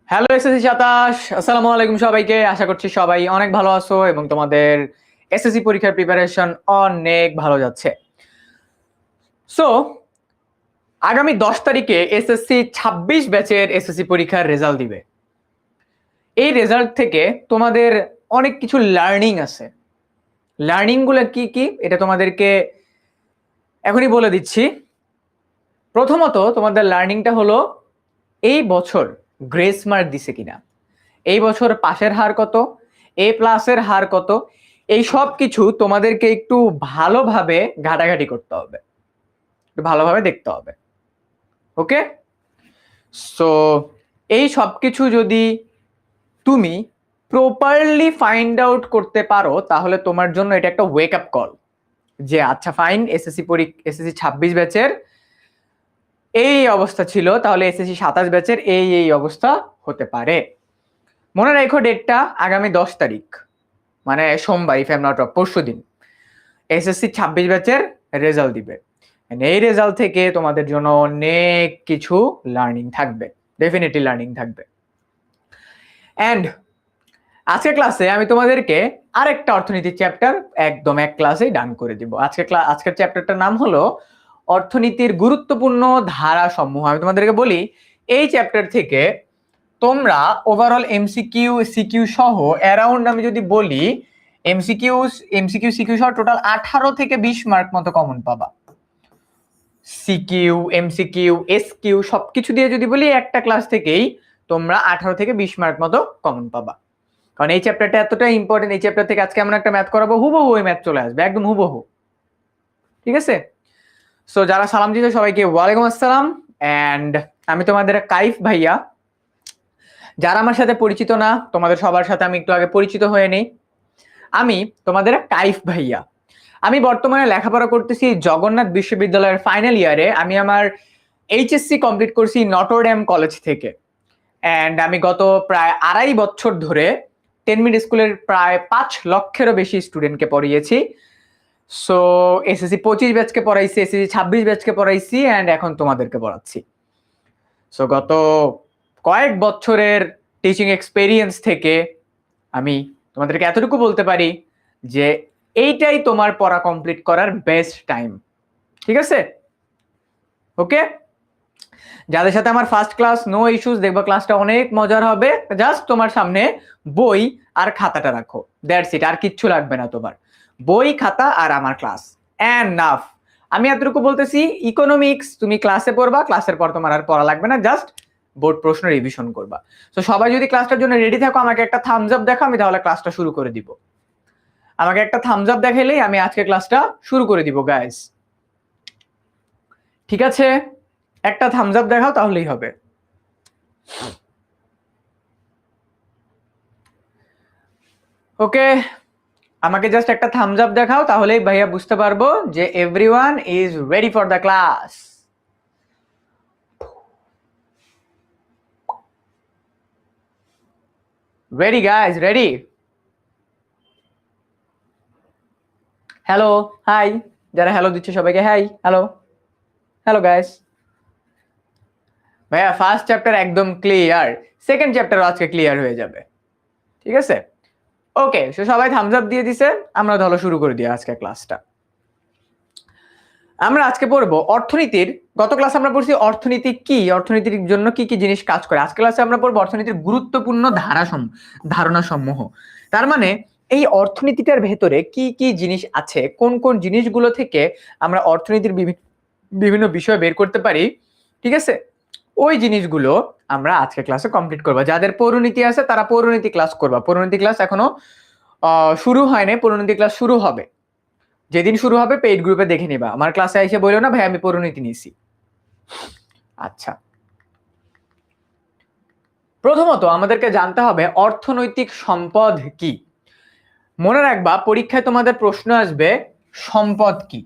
Hello SSC 27, আসসালামু আলাইকুম সবাইকে। আশা করছি সবাই অনেক ভালো আছো এবং তোমাদের এসএসসি পরীক্ষার প্রিপারেশন অনেক ভালো যাচ্ছে। সো আগামী 10 তারিখে এসএসসি 26 ব্যাচের এসএসসি পরীক্ষার রেজাল্ট দিবে। এই রেজাল্ট থেকে তোমাদের অনেক কিছু লার্নিং আছে। লার্নিং গুলো কি কি এটা তোমাদেরকে এখনই বলে দিচ্ছি। প্রথমত তোমাদের লার্নিংটা হলো এই বছর গ্রেস মার্ক দিছে কিনা, এই বছর পাশের হার কত, এ প্লাসের হার কত, এই সব কিছু তোমাদেরকে একটু ভালোভাবে ঘাটাঘাটি করতে হবে, একটু ভালোভাবে দেখতে হবে। ওকে, সো এই সব কিছু যদি তুমি প্রপারলি ফাইন্ড আউট করতে পারো তাহলে তোমার জন্য এটা একটা ওয়েক আপ কল যে আচ্ছা ফাইন, এসএসসি 26 ব্যাচের এই অবস্থা ছিল, তাহলে এসএসসি 27 ব্যাচের এই অবস্থা হতে পারে। মনে রেখো ডেটটা আগামী 10 তারিখ, মানে সোমবার, if I am not wrong, পরশু দিন এসএসসি 26 ব্যাচের রেজাল্ট দিবে। এই রেজাল্ট থেকে তোমাদের জন্য অনেক কিছু লার্নিং থাকবে, ডেফিনেটলি লার্নিং থাকবে। অ্যান্ড আজকের ক্লাসে আমি তোমাদেরকে আরেকটা অর্থনীতির চ্যাপ্টার একদম এক ক্লাসেই ডান করে দিব। আজকের চ্যাপ্টারটার নাম হলো অর্থনীতির গুরুত্বপূর্ণ ধারাসমূহ। আমি তোমাদেরকে বলি, এই চ্যাপ্টার থেকে তোমরা ওভারঅল এমসিকিউ সিকিউ সহ অ্যারাউন্ড, আমি যদি বলি এমসিকিউ সিকিউ সহ টোটাল 18 থেকে 20 মার্ক মতো কমন পাবা। সিকিউ এমসিকিউ এসকিউ সবকিছু দিয়ে যদি বলি একটা ক্লাস থেকেই তোমরা 18 থেকে 20 মার্ক মতো কমন পাবা। কারণ এই চ্যাপ্টারটা এতটা ইম্পর্টেন্ট, এই চ্যাপ্টার থেকে আজকে আমরা একটা ম্যাথ করাবো, হুবহু ওই ম্যাথ চলে আসবে, একদম হুবহু। ঠিক আছে, সো যারা সালাম দিতে সবাইকে ওয়ালাইকুম আসসালাম। অ্যান্ড আমি তোমাদের কাইফ ভাইয়া। যারা আমার সাথে পরিচিত না, তোমাদের সবার সাথে আমি একটু আগে পরিচিত হয়ে নেই। আমি তোমাদের কাইফ ভাইয়া। আমি বর্তমানে লেখাপড়া করতেছি জগন্নাথ বিশ্ববিদ্যালয়ের ফাইনাল ইয়ারে। আমি আমার এইচএসসি কমপ্লিট করছি নটরডেম কলেজ থেকে। অ্যান্ড আমি গত প্রায় 2.5 বছর ধরে 10 মিনিট স্কুলের প্রায় 5 লক্ষেরও বেশি স্টুডেন্টকে পড়িয়েছি। সো এসএসসি 25 ব্যাচকে পড়াইছি, এসএসসি 26 ব্যাচকে পড়াইছি, অ্যান্ড এখন তোমাদেরকে পড়াচ্ছি। সো গত কয়েক বছরের টিচিং এক্সপেরিয়েন্স থেকে আমি তোমাদেরকে এতটুকু বলতে পারি যে এইটাই তোমার পড়া কমপ্লিট করার বেস্ট টাইম। ঠিক আছে, ওকে। যাদের সাথে আমার ফার্স্ট ক্লাস, নো ইস্যুস, দেখবা ক্লাসটা অনেক মজার হবে। জাস্ট তোমার সামনে বই আর খাতাটা রাখো, দ্যাটস ইট, আর কিচ্ছু লাগবে না তোমার। বই, খাতা আর আমার ক্লাস, এনাফ। আমি এতটুকু বলতেছি, ইকোনমিক্স তুমি ক্লাসে পড়বা, ক্লাসের পর তোমার আর পড়া লাগবে না, জাস্ট বোর্ড প্রশ্ন রিভিশন করবা। তো সবাই যদি ক্লাসটার জন্য রেডি থাকো, আমাকে একটা থামস আপ দেখো, আমি তাহলে ক্লাসটা শুরু করে দিব। আমাকে একটা থামস আপ দেখাইলেই আমি আজকে ক্লাসটা শুরু করে দিব গাইস। ঠিক আছে, একটা থামস আপ দেখাও তাহলেই হবে। ওকে, আমাকে জাস্ট একটা থামস আপ দেখাও তাহলেই ভাইয়া বুঝতে পারবো যে everyone is ready for the class. Ready guys, ready? Hello, hi. যারা হ্যালো দিচ্ছে সবাইকে হাই, হ্যালো, হ্যালো গাইস। ভাইয়া ফার্স্ট চ্যাপ্টার একদম ক্লিয়ার, সেকেন্ড চ্যাপ্টারও আজকে ক্লিয়ার হয়ে যাবে। ঠিক আছে, ওকে। সো সবাই থামস আপ দিয়ে দিছে, আমরা তাহলে শুরু করে দিই আজকে ক্লাসটা। আমরা আজকে পড়বো অর্থনীতির, গত ক্লাসে আমরা পড়ছি অর্থনীতি কি, অর্থনীতির জন্য কি কি জিনিস কাজ করে। আজকে ক্লাসে আমরা পড়বো অর্থনীতির গুরুত্বপূর্ণ ধারণা সমূহ। তার মানে এই অর্থনীতিটার ভেতরে কি কি জিনিস আছে, কোন কোন জিনিসগুলো থেকে আমরা অর্থনীতির বিভিন্ন বিষয় বের করতে পারি। ঠিক আছে, ওই জিনিসগুলো আমরা আজকে ক্লাসে কমপ্লিট করবো। যাদের পৌরনীতি আছে তারা পৌরনীতি ক্লাস করবা। পৌরনীতি ক্লাস এখনো শুরু হয়নি, পৌরনীতি ক্লাস শুরু হবে। যেদিন শুরু হবে পেইড গ্রুপে দেখে নিবা, আমার ক্লাসে এসে বললো না ভাই আমি পরিণতি নিয়েছি। আচ্ছা, প্রথমত আমাদেরকে জানতে হবে অর্থনৈতিক সম্পদ কি। মনে রাখবা পরীক্ষায় তোমাদের প্রশ্ন আসবে সম্পদ কি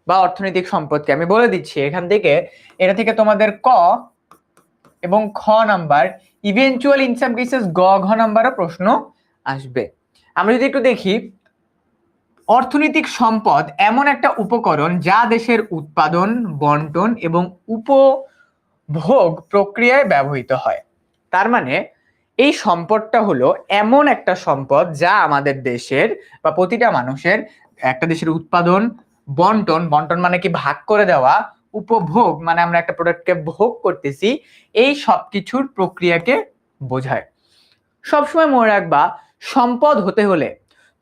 বা অর্থনৈতিক সম্পদ কি। আমি বলে দিচ্ছি এখান থেকে, এটা থেকে তোমাদের ক এবং খ নাম্বার, ইভেন্চুয়াল ইন সাম কেসেস গ ঘ নাম্বারও প্রশ্ন আসবে। আমরা যদি একটু দেখি, অর্থনৈতিক সম্পদ এমন একটা উপকরণ যা দেশের উৎপাদন, বন্টন এবং উপভোগ প্রক্রিয়ায় ব্যবহৃত হয়। তার মানে এই সম্পদটা হলো এমন একটা সম্পদ যা আমাদের দেশের বা প্রতিটা মানুষের, একটা দেশের উৎপাদন, বন্টন, বন্টন মানে কি ভাগ করে দেওয়া, উপভোগ মানে আমরা একটা প্রোডাক্টকে ভোগ করতেছি, এই সবকিছুর প্রক্রিয়াকে বোঝায়। সবসময় মনে রাখবা, সম্পদ হতে হলে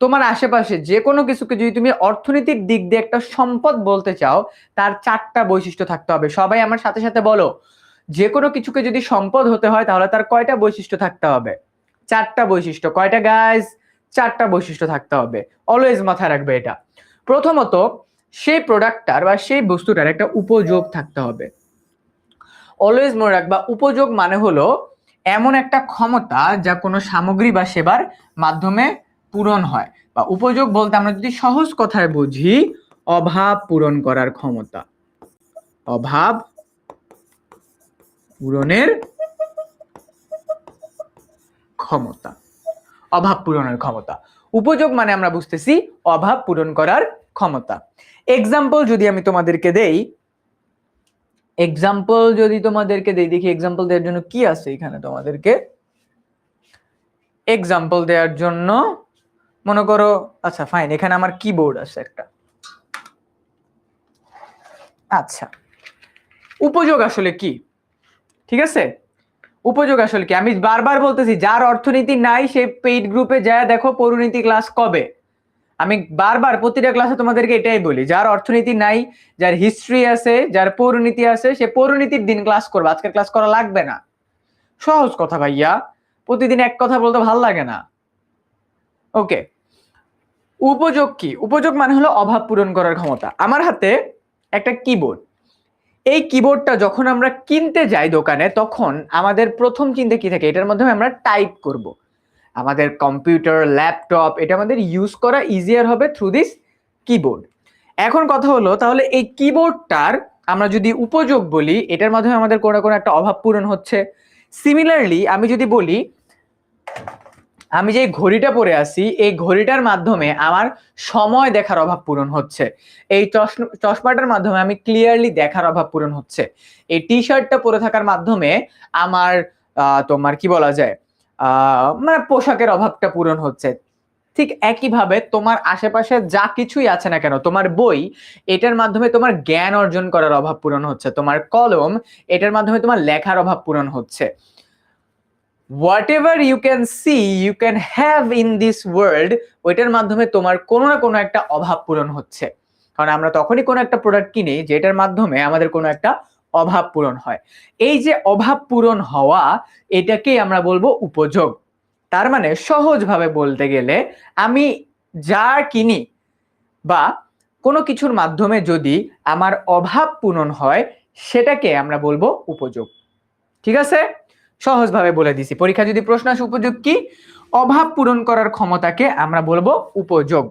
তোমার আশেপাশে যে কোনো কিছুকে যদি তুমি অর্থনৈতিক দিক দিয়ে একটা সম্পদ বলতে চাও, তার 4টা বৈশিষ্ট্য থাকতে হবে। সবাই আমার সাথে সাথে বলো, যে কোনো কিছুকে যদি সম্পদ হতে হয় তাহলে তার কয়টা বৈশিষ্ট্য থাকতে হবে? 4টা বৈশিষ্ট্য। কয়টা গাইজ? 4টা বৈশিষ্ট্য থাকতে হবে। অলওয়েজ মাথায় রাখবে এটা। প্রথমত, সেই প্রোডাক্টটার বা সেই বস্তুটার একটা উপযোগ থাকতে হবে। অলওয়েজ মনে রাখবা, উপযোগ মানে হলো এমন একটা ক্ষমতা যা কোনো সামগ্রী বা সেবার মাধ্যমে পূরণ হয়, বা উপযোগ বলতে আমরা যদি সহজ কথায় বুঝি, অভাব পূরণ করার ক্ষমতা, অভাব পূরণের ক্ষমতা, অভাব পূরণের ক্ষমতা। উপযোগ মানে আমরা বুঝতেছি অভাব পূরণ করার ক্ষমতা। এক্সাম্পল যদি আমি তোমাদেরকে দেই, দেখি এক্সাম্পল দেওয়ার জন্য কি আছে এখানে তোমাদেরকে। এক্সাম্পল দেওয়ার জন্য মনে করো, আচ্ছা ফাইন, এখানে আমার কিবোর্ড আছে একটা। আচ্ছা, উপযোগ আসলে কি? ঠিক আছে, উপযোগ আসলে কি? আমি বারবার বলতেছি, যার অর্থনীতি নাই সে পেইড গ্রুপে যায় দেখো পরিণীতি ক্লাস কবে। আমি বারবার প্রতিটা ক্লাসে তোমাদেরকে এটাই বলি, যার অর্থনীতি নাই, যার হিস্ট্রি আছে, যার পরিণীতি আছে, সে পরিণীতির দিন ক্লাস করবে, আজকের ক্লাস করা লাগবে না। সহজ কথা ভাইয়া, প্রতিদিন এক কথা বলতে ভাল লাগে না। ওকে, উপযোগ কি? উপযোগ মানে হলো অভাব পূরণ করার ক্ষমতা। আমার হাতে একটা কিবোর্ড, এই কিবোর্ডটা যখন আমরা কিনতে যাই দোকানে, তখন আমাদের প্রথম চিন্তা কি থাকে? এটার মাধ্যমে আমরা টাইপ করব, আমাদের কম্পিউটার, ল্যাপটপ, এটা আমাদের ইউজ করা ইজিয়ার হবে থ্রু দিস কিবোর্ড। এখন কথা হলো, তাহলে এই কিবোর্ডটার আমরা যদি উপযোগ বলি, এটার মাধ্যমে আমাদের কোনো না কোনো একটা অভাব পূরণ হচ্ছে। সিমিলারলি আমি যদি বলি, আমি যে ঘড়িটা পরে আছি, এই ঘড়িটার মাধ্যমে আমার সময় দেখার অভাব পূরণ হচ্ছে। এই চশমাটার মাধ্যমে আমি ক্লিয়ারলি দেখার অভাব পূরণ হচ্ছে। এই টি শার্টটা পরে থাকার মাধ্যমে আমার তোমার কি বলা যায়, মানে পোশাকের অভাবটা পূরণ হচ্ছে। ঠিক একইভাবে তোমার আশেপাশে যা কিছুই আছে না কেন, তোমার বই, এটার মাধ্যমে তোমার জ্ঞান অর্জন করার অভাব পূরণ হচ্ছে। তোমার কলম, এটার মাধ্যমে তোমার লেখার অভাব পূরণ হচ্ছে। whatever you can see you can have in this world, ওইটার মাধ্যমে তোমার কোনো না কোনো একটা অভাব পূরণ হচ্ছে। কারণ আমরা তখনই কোনো একটা প্রোডাক্ট কিনি যেটার মাধ্যমে আমাদের কোনো একটা অভাব পূরণ হয়। এই যে অভাব পূরণ হওয়া, এটাকেই আমরা বলবো উপযোগ। তার মানে সহজভাবে বলতে গেলে, আমি যা কিনি বা কোনো কিছুর মাধ্যমে যদি আমার অভাব পূরণ হয়, সেটাকে আমরা বলবো উপযোগ। ঠিক আছে, সহজভাবে বলে দিছি। পরীক্ষা যদি প্রশ্ন আসে উপযোগ কি, অভাব পূরণ করার ক্ষমতাকে আমরা বলবো উপযোগ।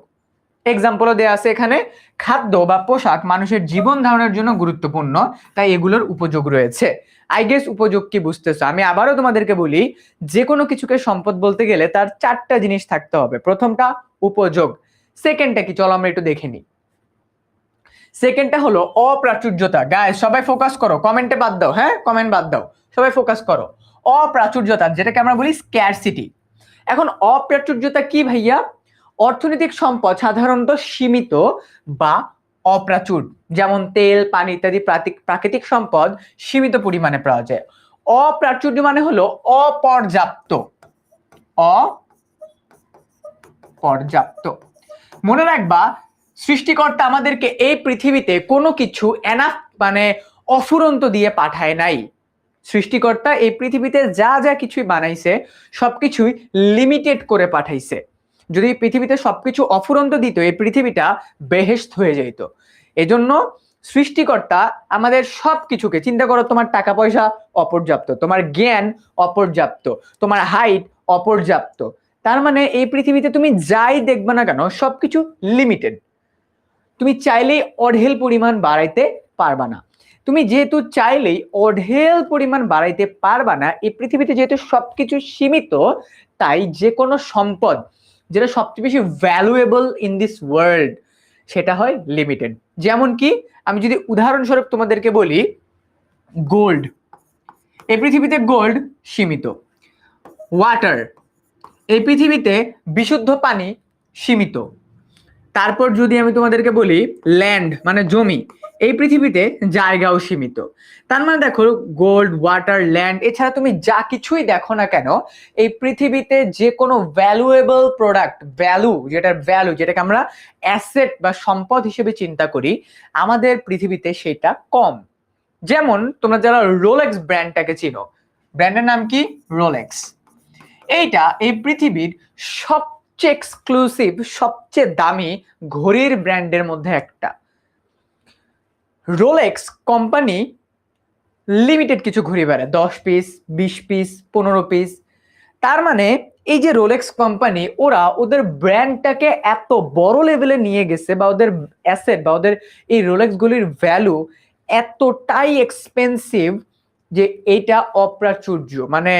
এক্সাম্পলও দেয়া আছে এখানে, খাদ্য বা পোশাক মানুষের জীবন ধারণের জন্য গুরুত্বপূর্ণ, তাই এগুলোর উপযোগ রয়েছে। আই গেস উপযোগ কি বুঝতেছো। আমি আবারও তোমাদেরকে বলি, যে কোনো কিছুকে সম্পদ বলতে গেলে তার 4টা জিনিস থাকতে হবে। প্রথমটা উপযোগ, সেকেন্ডটা কি চলো আমরা একটু দেখে নিই। সেকেন্ডটা হলো অপ্রাচুর্যতা। গাইস সবাই ফোকাস করো, কমেন্টে বাদ দাও, হ্যাঁ কমেন্ট বাদ দাও, সবাই ফোকাস করো। অপ্রাচুর্যতা, যেটাকে আমরা বলি স্ক্যারসিটি। এখন অপ্রাচুর্যতা কি ভাইয়া? অর্থনৈতিক সম্পদ সাধারণত সীমিত বা অপ্রাচুর, যেমন তেল, পানি ইত্যাদি প্রাকৃতিক সম্পদ সীমিত পরিমাণে পাওয়া যায়। অপ্রাচুর্য মানে হলো অপর্যাপ্ত, অপর্যাপ্ত। মনে রাখবা, সৃষ্টিকর্তা আমাদেরকে এই পৃথিবীতে কোনো কিছু এনাফ মানে অফুরন্ত দিয়ে পাঠায় নাই। সৃষ্টিকর্তা এই পৃথিবীতে যা যা কিছুই বানাইছে সবকিছুই লিমিটেড করে পাঠাইছে। যদি পৃথিবীতে সবকিছু অফুরন্ত দিত, এই পৃথিবীটা বেহেশত হয়ে যেত। এজন্য সৃষ্টিকর্তা আমাদের সবকিছুকে, চিন্তা করো, তোমার টাকা পয়সা অপর্যাপ্ত, তোমার জ্ঞান অপর্যাপ্ত, তোমার হাইট অপর্যাপ্ত। তার মানে এই পৃথিবীতে তুমি যাই দেখবে না কেন সবকিছু লিমিটেড। তুমি চাইলেই অঢেল পরিমাণ বাড়াইতে পারবা না। তুমি যেহেতু চাইলেই অঢেল পরিমাণ বাড়াইতে পারবা না, এই পৃথিবীতে যেহেতু সবকিছু সীমিত, তাই যে কোনো সম্পদ যেটা সবচেয়ে বেশি ভ্যালুয়েবল ইন দিস ওয়ার্ল্ড, সেটা হয় লিমিটেড। যেমন কি, আমি যদি উদাহরণস্বরূপ তোমাদেরকে বলি, গোল্ড। এই পৃথিবীতে গোল্ড সীমিত, ওয়াটার, এই পৃথিবীতে বিশুদ্ধ পানি সীমিত। তারপর যদি আমি তোমাদেরকে বলি ল্যান্ড মানে জমি, এই পৃথিবীতে জায়গাও সীমিত। তার মানে দেখো গোল্ড, ওয়াটার, ল্যান্ড এছাড়া তুমি যা কিছুই দেখো না কেন, এই পৃথিবীতে যে কোনো ভ্যালুয়েবল প্রোডাক্ট, যেটাকে আমরা অ্যাসেট বা সম্পদ হিসেবে চিন্তা করি, আমাদের পৃথিবীতে সেটা কম। যেমন তোমরা যারা রোলেক্স ব্র্যান্ডটাকে চিনো, ব্র্যান্ডের নাম কি? রোলেক্স। এইটা এই পৃথিবীর সবচেয়ে এক্সক্লুসিভ, সবচেয়ে দামি ঘড়ির ব্র্যান্ডের মধ্যে একটা। রোলেক্স কোম্পানি লিমিটেড কিছু ঘড়ি বেড়ে, 10 পিস, 20 পিস, 15 পিস। তার মানে এই যে রোলেক্স কোম্পানি, ওরা ওদের ব্র্যান্ডটাকে এত বড় লেভেলে নিয়ে গেছে, বা ওদের অ্যাসেট বা ওদের এই রোলেক্স গুলির ভ্যালু এতটাই এক্সপেন্সিভ যে এটা অপ্রাচুর্য। মানে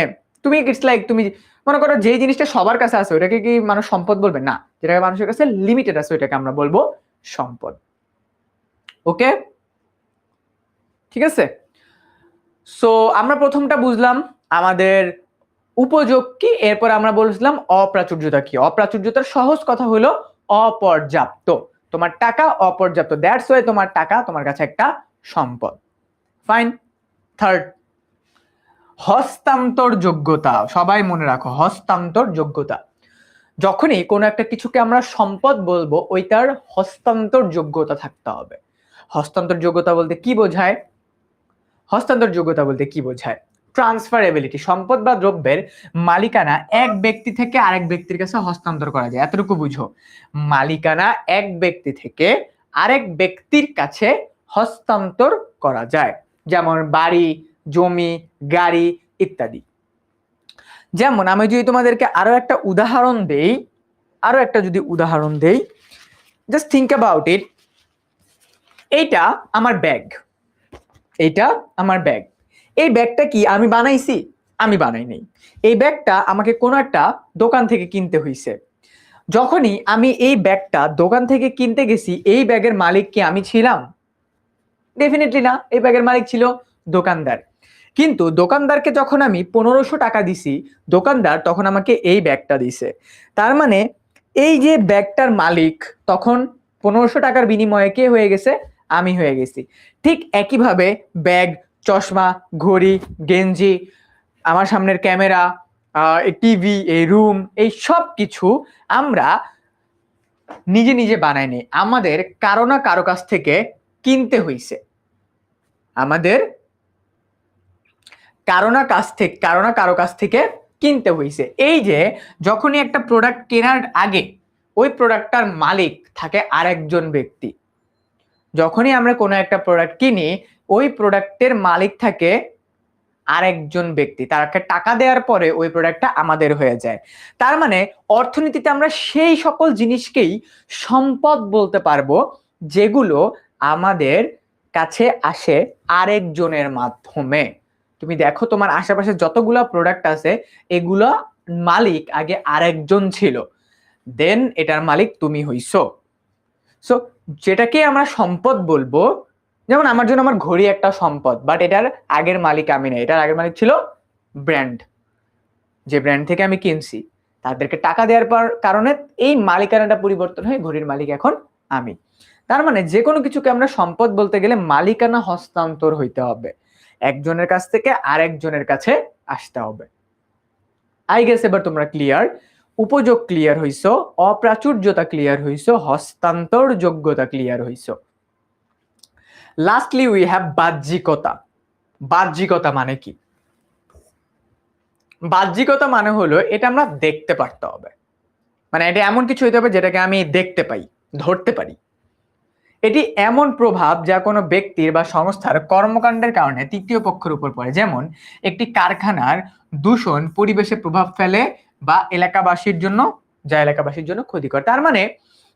তুমি ইটস লাইক, তুমি মনে করো যে জিনিসটা সবার কাছে আছে ওটাকে কি মানুষ সম্পদ বলবে? না, যেটা মানুষের কাছে লিমিটেড আছে ওটাকে আমরা বলবো সম্পদ। ওকে, ঠিক আছে। সো আমরা প্রথমটা বুঝলাম আমাদের উপযোগ কি, এরপর আমরা বলছিলাম অপ্রাচুর্যতা কি। অপ্রাচুর্যতার সহজ কথা হলো অপর্যাপ্ত। তোমার টাকা অপর্যাপ্ত, দ্যাটস ওয়াই তোমার টাকা তোমার কাছে একটা সম্পদ। ফাইন। থার্ড, হস্তান্তর যোগ্যতা। সবাই মনে রাখো, হস্তান্তর যোগ্যতা। যখনই কোনো একটা কিছুকে আমরা সম্পদ বলবো, ওইটার হস্তান্তর যোগ্যতা থাকতে হবে। হস্তান্তর যোগ্যতা বলতে কি বোঝায়? হস্তান্তর যোগ্যতা বলতে কি বোঝায়? ট্রান্সফারেবিলিটি, সম্পদ বা দ্রব্যের মালিকানা এক ব্যক্তি থেকে আরেক ব্যক্তির কাছে হস্তান্তর করা যায়, এতটুকু বুঝো। মালিকানা এক ব্যক্তি থেকে আরেক ব্যক্তির কাছে হস্তান্তর করা যায়, যেমন বাড়ি, জমি, গাড়ি ইত্যাদি। যেমন আমি যদি তোমাদেরকে আরো একটা উদাহরণ দেই, জাস্ট থিঙ্ক অ্যাবাউট ইট। এইটা আমার ব্যাগ, এই ব্যাগটা কি আমি বানাইছি? আমি বানাই নাই। এই ব্যাগটা আমাকে কোনো একটা দোকান থেকে কিনতে হইছে। যখনই আমি এই ব্যাগটা দোকান থেকে কিনতে গেছি, এই ব্যাগের মালিক কি আমি ছিলাম? ডেফিনেটলি না, এই ব্যাগের মালিক ছিল দোকানদার। কিন্তু দোকানদারকে যখন আমি 1500 টাকা দিছি, দোকানদার তখন আমাকে এই ব্যাগটা দিছে। তার মানে এই যে ব্যাগটার মালিক তখন 1500 টাকার বিনিময়ে কে হয়ে গেছে? আমি হয়ে গেছি। ঠিক একইভাবে ব্যাগ, চশমা, ঘড়ি, গেঞ্জি, আমার সামনের ক্যামেরা, টিভি, এই রুম, এই সব কিছু আমরা নিজে নিজে বানাই নি, আমাদের কারো না কারো কাছ থেকে কিনতে হইছে। আমাদের কারো না কারো কাছ থেকে কিনতে হইছে। এই যে যখনই একটা প্রোডাক্ট কেনার আগে ওই প্রোডাক্টটার মালিক থাকে আরেকজন ব্যক্তি, যখনই আমরা কোনো একটা প্রোডাক্ট কিনি ওই প্রোডাক্টের মালিক থাকে আরেকজন ব্যক্তি, তাকে টাকা দেওয়ার পরে ওই প্রোডাক্টটা আমাদের হয়ে যায়। তার মানে অর্থনীতিতে আমরা সেই সকল জিনিসকেই সম্পদ বলতে পারবো যেগুলো আমাদের কাছে আসে আরেকজনের মাধ্যমে। তুমি দেখো তোমার আশেপাশে যতগুলা প্রোডাক্ট আছে, এগুলা মালিক আগে আরেকজন ছিল, দেন এটার মালিক তুমি হইছো। সো যেটাকে আমরা সম্পদ বলবো, যেমন আমার জন্য আমার ঘড়ি একটা সম্পদ, বাট এটার আগের মালিক আমি না, এটার আগের মালিক ছিল ব্র্যান্ড। যে ব্র্যান্ড থেকে আমি কিনছি তাদেরকে টাকা দেওয়ার পর কারণে এই মালিকানাটা পরিবর্তন হয়ে ঘড়ির মালিক এখন আমি। তার মানে যে কোনো কিছুকে আমরা সম্পদ বলতে গেলে মালিকানা হস্তান্তর হইতে হবে, একজনের কাছ থেকে আরেকজনের কাছে আসতে হবে। আই গেস এবার তোমরা ক্লিয়ার। উপযোগ ক্লিয়ার হইছো, অপ্রাচুর্যতা ক্লিয়ার হইছো, হস্তান্তর যোগ্যতা ক্লিয়ার হইছো। লাস্টলি উই হ্যাভ বাহ্যিকতা। বাহ্যিকতা মানে কি? বাহ্যিকতা মানে হলো এটা আমরা দেখতে পারতে হবে, মানে এটা এমন কিছু হইতে হবে যেটাকে আমি দেখতে পাই, ধরতে পারি। এটি এমন প্রভাব যা কোনো ব্যক্তির বা সংস্থার কর্মকাণ্ডের কারণে তৃতীয় পক্ষের উপর পড়ে, যেমন একটি কারখানার দূষণ পরিবেশে প্রভাব ফেলে বা এলাকাবাসীর জন্য ক্ষতিকর। তার মানে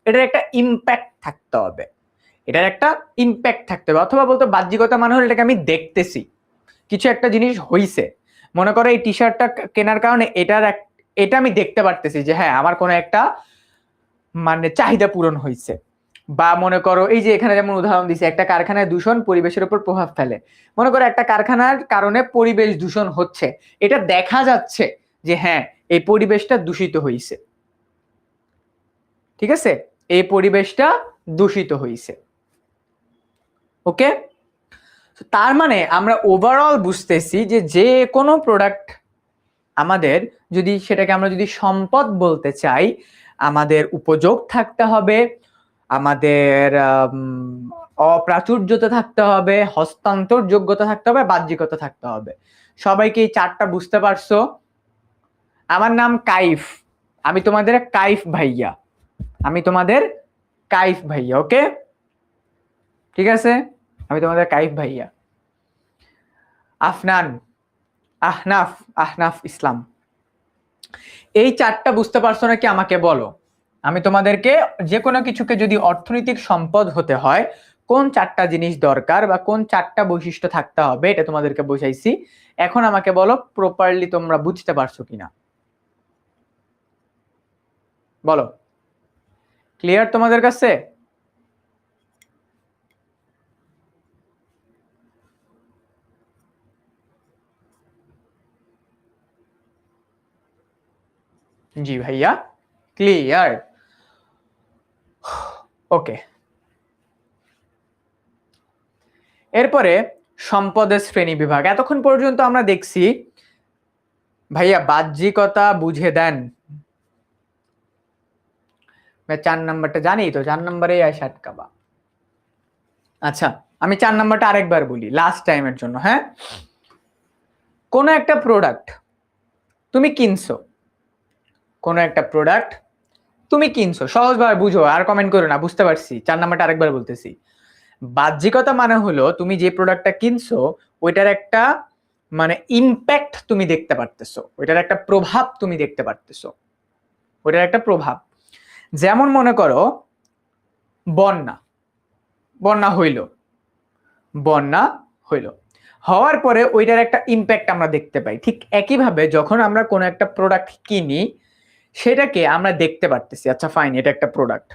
এটার একটা ইম্প্যাক্ট থাকতে হবে, অথবা বলতে বাহ্যিকতা মানে হলো এটাকে আমি দেখতেছি, কিছু একটা জিনিস হইছে। মনে করো এই টি শার্টটা কেনার কারণে এটা আমি দেখতে পারতেছি যে হ্যাঁ আমার কোনো একটা মানে চাহিদা পূরণ হয়েছে। বা মনে করো এই যে এখানে যেমন উদাহরণ দিছে, একটা কারখানায় দূষণ পরিবেশের উপর প্রভাব ফেলে। মনে করো একটা কারখানার কারণে পরিবেশ দূষণ হচ্ছে, এটা দেখা যাচ্ছে যে হ্যাঁ এই পরিবেশটা দূষিত হয়েছে, ঠিক আছে, এই পরিবেশটা দূষিত হয়েছে। ওকে, তার মানে আমরা ওভারঅল বুঝতেছি যে যে কোনো প্রোডাক্ট আমাদের যদি সেটাকে আমরা যদি সম্পদ বলতে চাই, আমাদের উপযোগ থাকতে হবে, আমাদের অপ্রাচুর্যতা থাকতে হবে, হস্তান্তর যোগ্যতা থাকতে হবে, বাহ্যিকতা থাকতে হবে। সবাইকে এই চারটা বুঝতে পারছো? আমার নাম কাইফ, আমি তোমাদের কাইফ ভাইয়া, আমি তোমাদের কাইফ ভাইয়া। ওকে, ঠিক আছে, আমি তোমাদের কাইফ ভাইয়া। আফনান, আহনাফ, আহনাফ ইসলাম। এই চারটা বুঝতে পারছো নাকি আমাকে বলো। আমি তোমাদেরকে যে কোনো কিছুকে যদি অর্থনৈতিক সম্পদ হতে হয় কোন চারটা জিনিস দরকার বা কোন চারটা বৈশিষ্ট্য থাকতে হবে এটা তোমাদেরকে বুঝাইছি। এখন আমাকে বলো প্রপারলি তোমরা বুঝতে পারছো কিনা, বলো। ক্লিয়ার তোমাদের কাছে? জি ভাইয়া ক্লিয়ার। ওকে, এরপরে সম্পদের শ্রেণী বিভাগ। এতক্ষণ পর্যন্ত আমরা দেখছি ভাইয়া বাহ্যিকতা বুঝে দেন, 4 নাম্বারটা জানি তো, 4 নাম্বারে আসে আটকাবা। আচ্ছা আমি 4 নাম্বারটা আরেকবার বলি লাস্ট টাইমের জন্য। হ্যাঁ, কোনো একটা প্রোডাক্ট তুমি কিনছো, কোনো একটা প্রোডাক্ট তুমি কিনছো, সহজভাবে বুঝো, আর কমেন্ট করো না, বুঝতে পারছি। 4 নাম্বারটা আরেকবার বলতেছি। বাহ্যিকতা মানে হলো তুমি যে প্রোডাক্টটা কিনছো ওইটার একটা মানে ইম্প্যাক্ট তুমি দেখতে পারতেছো, ওইটার একটা প্রভাব তুমি দেখতে পারতেছো, ওইটার একটা প্রভাব। যেমন মনে করো বন্যা, বন্যা হইল, বন্যা হইল, হওয়ার পরে ওইটার একটা ইম্প্যাক্ট আমরা দেখতে পাই। ঠিক একইভাবে যখন আমরা কোনো একটা প্রোডাক্ট কিনি সেটাকে আমরা দেখতে পারতেছি, আচ্ছা ফাইন এটা একটা প্রোডাক্ট,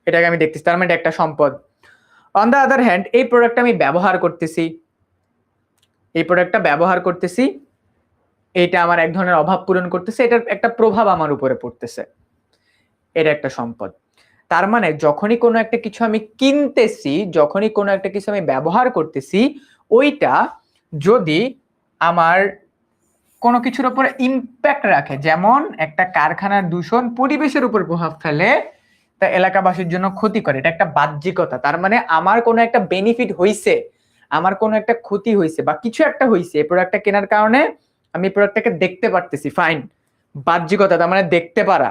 এটাকে আমি দেখতেছি, তার মানে এটা একটা সম্পদ। অন দ্য আদার হ্যান্ড এই প্রোডাক্টটা আমি ব্যবহার করতেছি, এই প্রোডাক্টটা ব্যবহার করতেছি, এটা আমার এক ধরনের অভাব পূরণ করতেছে, এটার একটা প্রভাব আমার উপরে পড়তেছে, এটা একটা সম্পদ। তার মানে যখনই কোনো একটা কিছু আমি কিনতেছি, যখনই কোনো একটা কিছু আমি ব্যবহার করতেছি, ওইটা যদি আমার কোনো কিছুর উপরে ইম্প্যাক্ট রাখে, যেমন একটা কারখানার দূষণ পরিবেশের উপর প্রভাব ফেলে, তা এলাকাবাসীর জন্য ক্ষতি করে, এটা একটা বাহ্যিকতা। তার মানে আমার কোনো একটা বেনিফিট হইছে, আমার কোনো একটা ক্ষতি হইছে বা কিছু একটা হইছে এই প্রোডাক্টটা কেনার কারণে, আমি প্রোডাক্টটাকে দেখতে পারতেছি, ফাইন, বাহ্যিকতা। তার মানে দেখতে পারা,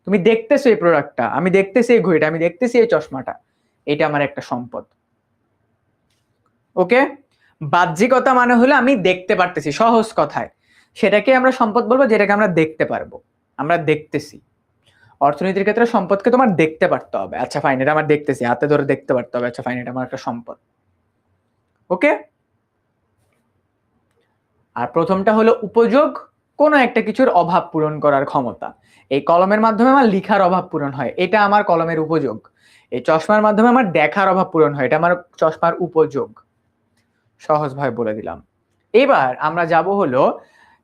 তুমি দেখতেছো এই প্রোডাক্টটা, আমি দেখতেছি এই ঘড়িটা, আমি দেখতেছি এই চশমাটা, এটা আমার একটা সম্পদ। ওকে, বাহ্যিকতা মানে হলো আমি দেখতে পারতেছি, সহজ কথায় সেটাকে আমরা সম্পদ বলবো যেটাকে আমরা দেখতে পারবো, আমরা দেখতেছি। অর্থনীতির ক্ষেত্রে সম্পদকে তোমার দেখতে পারতে হবে, আচ্ছা ফাইন এটা আমার দেখতেছি, হাতে ধরে দেখতে পারতে হবে, আচ্ছা ফাইন এটা আমার একটা সম্পদ। ওকে, আর প্রথমটা হলো উপযোগ, কোনো একটা কিছুর অভাব পূরণ করার ক্ষমতা। এই কলমের মাধ্যমে আমার লিখার অভাব পূরণ হয়, এটা আমার কলমের উপযোগ। এই চশমার মাধ্যমে আমার দেখার অভাব পূরণ হয়, এটা আমার চশমার উপযোগ। সহজভাবে বলে দিলাম। এবার আমরা যাব হলো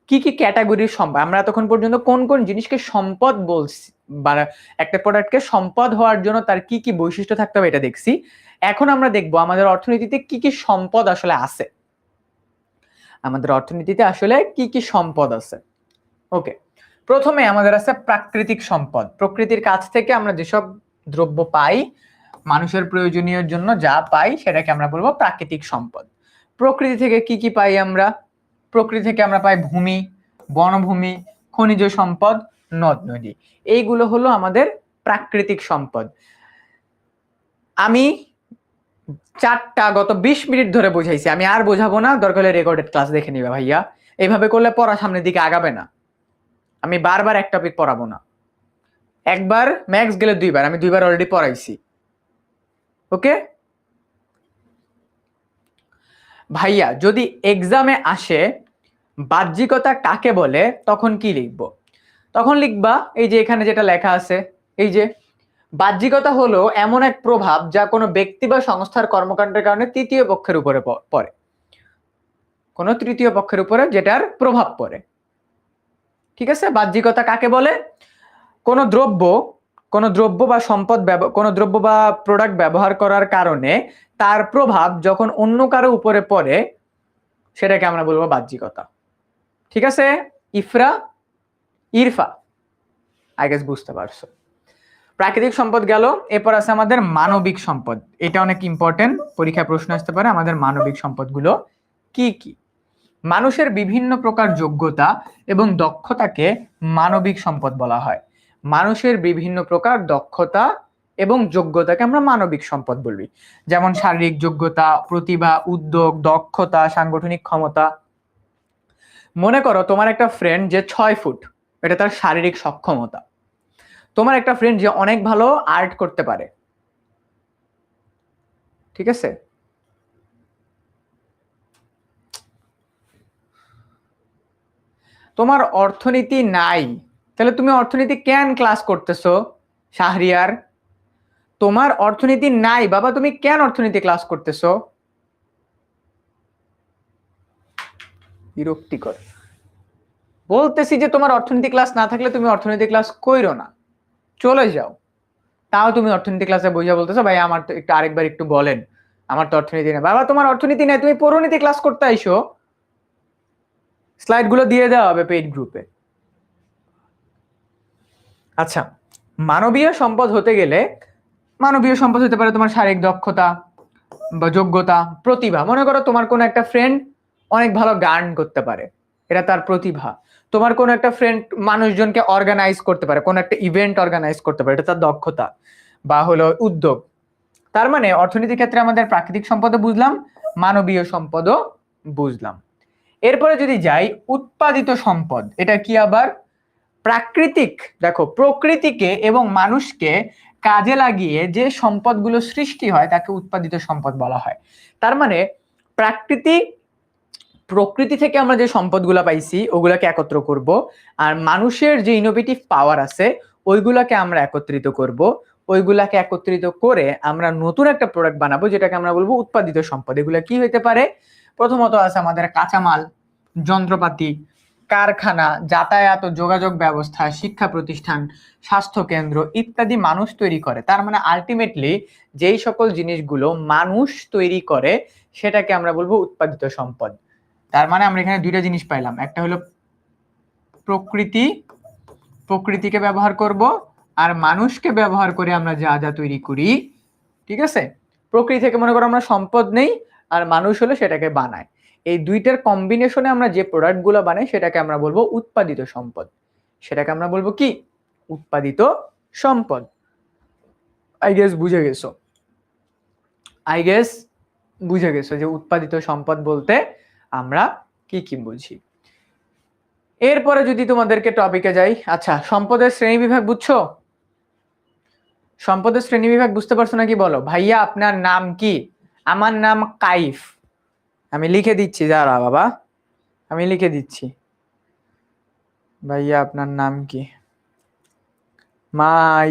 কি কি ক্যাটাগরির সম্পদ। আমরা এতক্ষণ পর্যন্ত কোন কোন জিনিসকে সম্পদ বলছি বা একটা প্রোডাক্টকে সম্পদ হওয়ার জন্য তার কি কি বৈশিষ্ট্য থাকতে হবে এটা দেখছি। এখন আমরা দেখব আমাদের অর্থনীতিতে কি কি সম্পদ আসলে আছে, আমাদের অর্থনীতিতে আসলে কি কি সম্পদ আছে। ওকে, প্রথমে আমাদের আছে প্রাকৃতিক সম্পদ। প্রকৃতির কাছ থেকে আমরা যেসব দ্রব্য পাই, মানুষের প্রয়োজনীয় জন্য যা পাই সেটাকে আমরা বলবো প্রাকৃতিক সম্পদ। প্রকৃতি থেকে কি কি পাই আমরা? প্রকৃতি থেকে আমরা পাই ভূমি, বনভূমি, খনিজ সম্পদ, নদ নদী, এইগুলো হলো আমাদের প্রাকৃতিক সম্পদ। আমি চারটা গত 20 মিনিট ধরে বোঝাইছি, আমি আর বোঝাবো না, দরকার হলে রেকর্ডেড ক্লাস দেখে নিবে ভাইয়া। এইভাবে করলে পড়া সামনের দিকে আগাবে না। আমি বারবার এক টপিক পড়াবো না, একবার ম্যাক্স গেলে দুইবার, আমি দুইবার অলরেডি পড়াইছি। ওকে ভাইয়া, যদি এক্সামে আসে বাহ্যিকতা কাকে বলে তখন কি লিখবো? তখন লিখবা এই যে এখানে যেটা লেখা আছে, এই যে বাহ্যিকতা হলো এমন এক প্রভাব যা কোনো ব্যক্তি বা সংস্থার কর্মকাণ্ডের কারণে তৃতীয় পক্ষের উপরে পড়ে, কোনো তৃতীয় পক্ষের উপরে যেটার প্রভাব পড়ে। ঠিক আছে, বাহ্যিকতা কাকে বলে? কোন দ্রব্য বা সম্পদ, কোন দ্রব্য বা প্রোডাক্ট ব্যবহার করার কারণে তার প্রভাব যখন অন্য কারো উপরে পড়ে সেটাকে আমরা বলবো বাহ্যিকতা। ঠিক আছে ইরফা, আই গেস বুঝতে পারছো। প্রাকৃতিক সম্পদ গেল, এরপর আছে আমাদের মানবিক সম্পদ। এটা অনেক ইম্পর্টেন্ট, পরীক্ষায় প্রশ্ন আসতে পারে। আমাদের মানবিক সম্পদগুলো কি কি? মানুষের বিভিন্ন প্রকার যোগ্যতা এবং দক্ষতাকে মানবিক সম্পদ বলা হয়। মানুষের বিভিন্ন প্রকার দক্ষতা এবং যোগ্যতাকে আমরা মানবিক সম্পদ বলবি। যেমন শারীরিক যোগ্যতা, প্রতিভা, উদ্যোগ, দক্ষতা, সাংগঠনিক ক্ষমতা। মনে করো তোমার একটা ফ্রেন্ড যে 6 ফুট, এটা তার শারীরিক সক্ষমতা। তোমার একটা ফ্রেন্ড যে অনেক ভালো আর্ট করতে পারে, ঠিক আছে? তোমার অর্থনীতি নাই, তাহলে তুমি অর্থনীতি কেন ক্লাস করতেছো শাহরিয়ার? তোমার অর্থনীতি নাই বাবা, তুমি কেন অর্থনীতি ক্লাস করতেছো? বিরক্তিকর। বলতেছি যে তোমার অর্থনীতি ক্লাস না থাকলে তুমি অর্থনীতি ক্লাস কইরো না, চলে যাও। তাও তুমি অর্থনীতি ক্লাসে বইয়া বলতেছো ভাই আমার তো একটু আরেকবার একটু বলেন, আমার তো অর্থনীতি নেই। বাবা তোমার অর্থনীতি নেই, তুমি পৌরনীতি ক্লাস করতে আইসো। স্লাইড গুলো দিয়ে দেওয়া হবে পেইড গ্রুপে। আচ্ছা, মানবীয় সম্পদ হতে গেলে, মানবীয় সম্পদ হতে পারে তোমার শারীরিক দক্ষতা বা যোগ্যতা, প্রতিভা। মনে করো তোমার কোনো একটা ফ্রেন্ড অনেক ভালো গান করতে পারে, এটা তার প্রতিভা। তোমার কোনো একটা ফ্রেন্ড মানুষজনকে অর্গানাইজ করতে পারে, কোনো একটা ইভেন্ট অর্গানাইজ করতে পারে, এটা তার দক্ষতা বা হলো উদ্যোগ। তার মানে অর্থনীতির ক্ষেত্রে আমাদের প্রাকৃতিক সম্পদও বুঝলাম, মানবীয় সম্পদও বুঝলাম। এরপরে যদি যাই উৎপাদিত সম্পদ, এটা কি আবার? প্রাকৃতিক, দেখো প্রকৃতিকে এবং মানুষকে কাজে লাগিয়ে যে সম্পদগুলো সৃষ্টি হয় তাকে উৎপাদিত সম্পদ বলা হয়। তার মানে প্রকৃতি থেকে আমরা যে সম্পদগুলো পাইছি ওগুলাকে একত্র করব, আর মানুষের যে ইনোভেটিভ পাওয়ার আছে ওইগুলাকে আমরা একত্রিত করব। ওইগুলাকে একত্রিত করে আমরা নতুন একটা প্রোডাক্ট বানাবো যেটাকে আমরা বলবো উৎপাদিত সম্পদ। এগুলা কি হইতে পারে? প্রথমত আছে আমাদের কাঁচামাল, যন্ত্রপাতি, কারখানা, যাতায়াত ও যোগাযোগ ব্যবস্থা, শিক্ষা প্রতিষ্ঠান, স্বাস্থ্য কেন্দ্র ইত্যাদি মানুষ তৈরি করে। তার মানে আলটিমেটলি যেই সকল জিনিসগুলো মানুষ তৈরি করে সেটাকে আমরা বলবো উৎপাদিত সম্পদ। তার মানে আমরা এখানে দুইটা জিনিস পাইলাম, একটা হলো প্রকৃতিকে ব্যবহার করব, আর মানুষকে ব্যবহার করে আমরা যা যা তৈরি করি। ঠিক আছে, প্রকৃতি থেকে মনে করো আমরা সম্পদ নেই, আর মানুষ হলো সেটাকে বানায়। এই দুইটার কম্বিনেশনে আমরা যে প্রোডাক্ট গুলো বানাই সেটাকে আমরা বলবো উৎপাদিত সম্পদ। সেটাকে আমরা বলবো কি? উৎপাদিত সম্পদ। আই গেস বুঝে গেছো যে উৎপাদিত সম্পদ বলতে আমরা কি কি বুঝি। এরপরে যদি তোমাদেরকে টপিকে যাই, আচ্ছা সম্পদের শ্রেণী বিভাগ বুঝছো? সম্পদের শ্রেণী বিভাগ বুঝতে পারছো নাকি বলো? ভাইয়া আপনার নাম কি? আমার নাম কাইফ। আমি লিখে দিচ্ছি, দাঁড়া বাবা, আমি লিখে দিচ্ছি। ভাইয়া আপনার নাম কি? My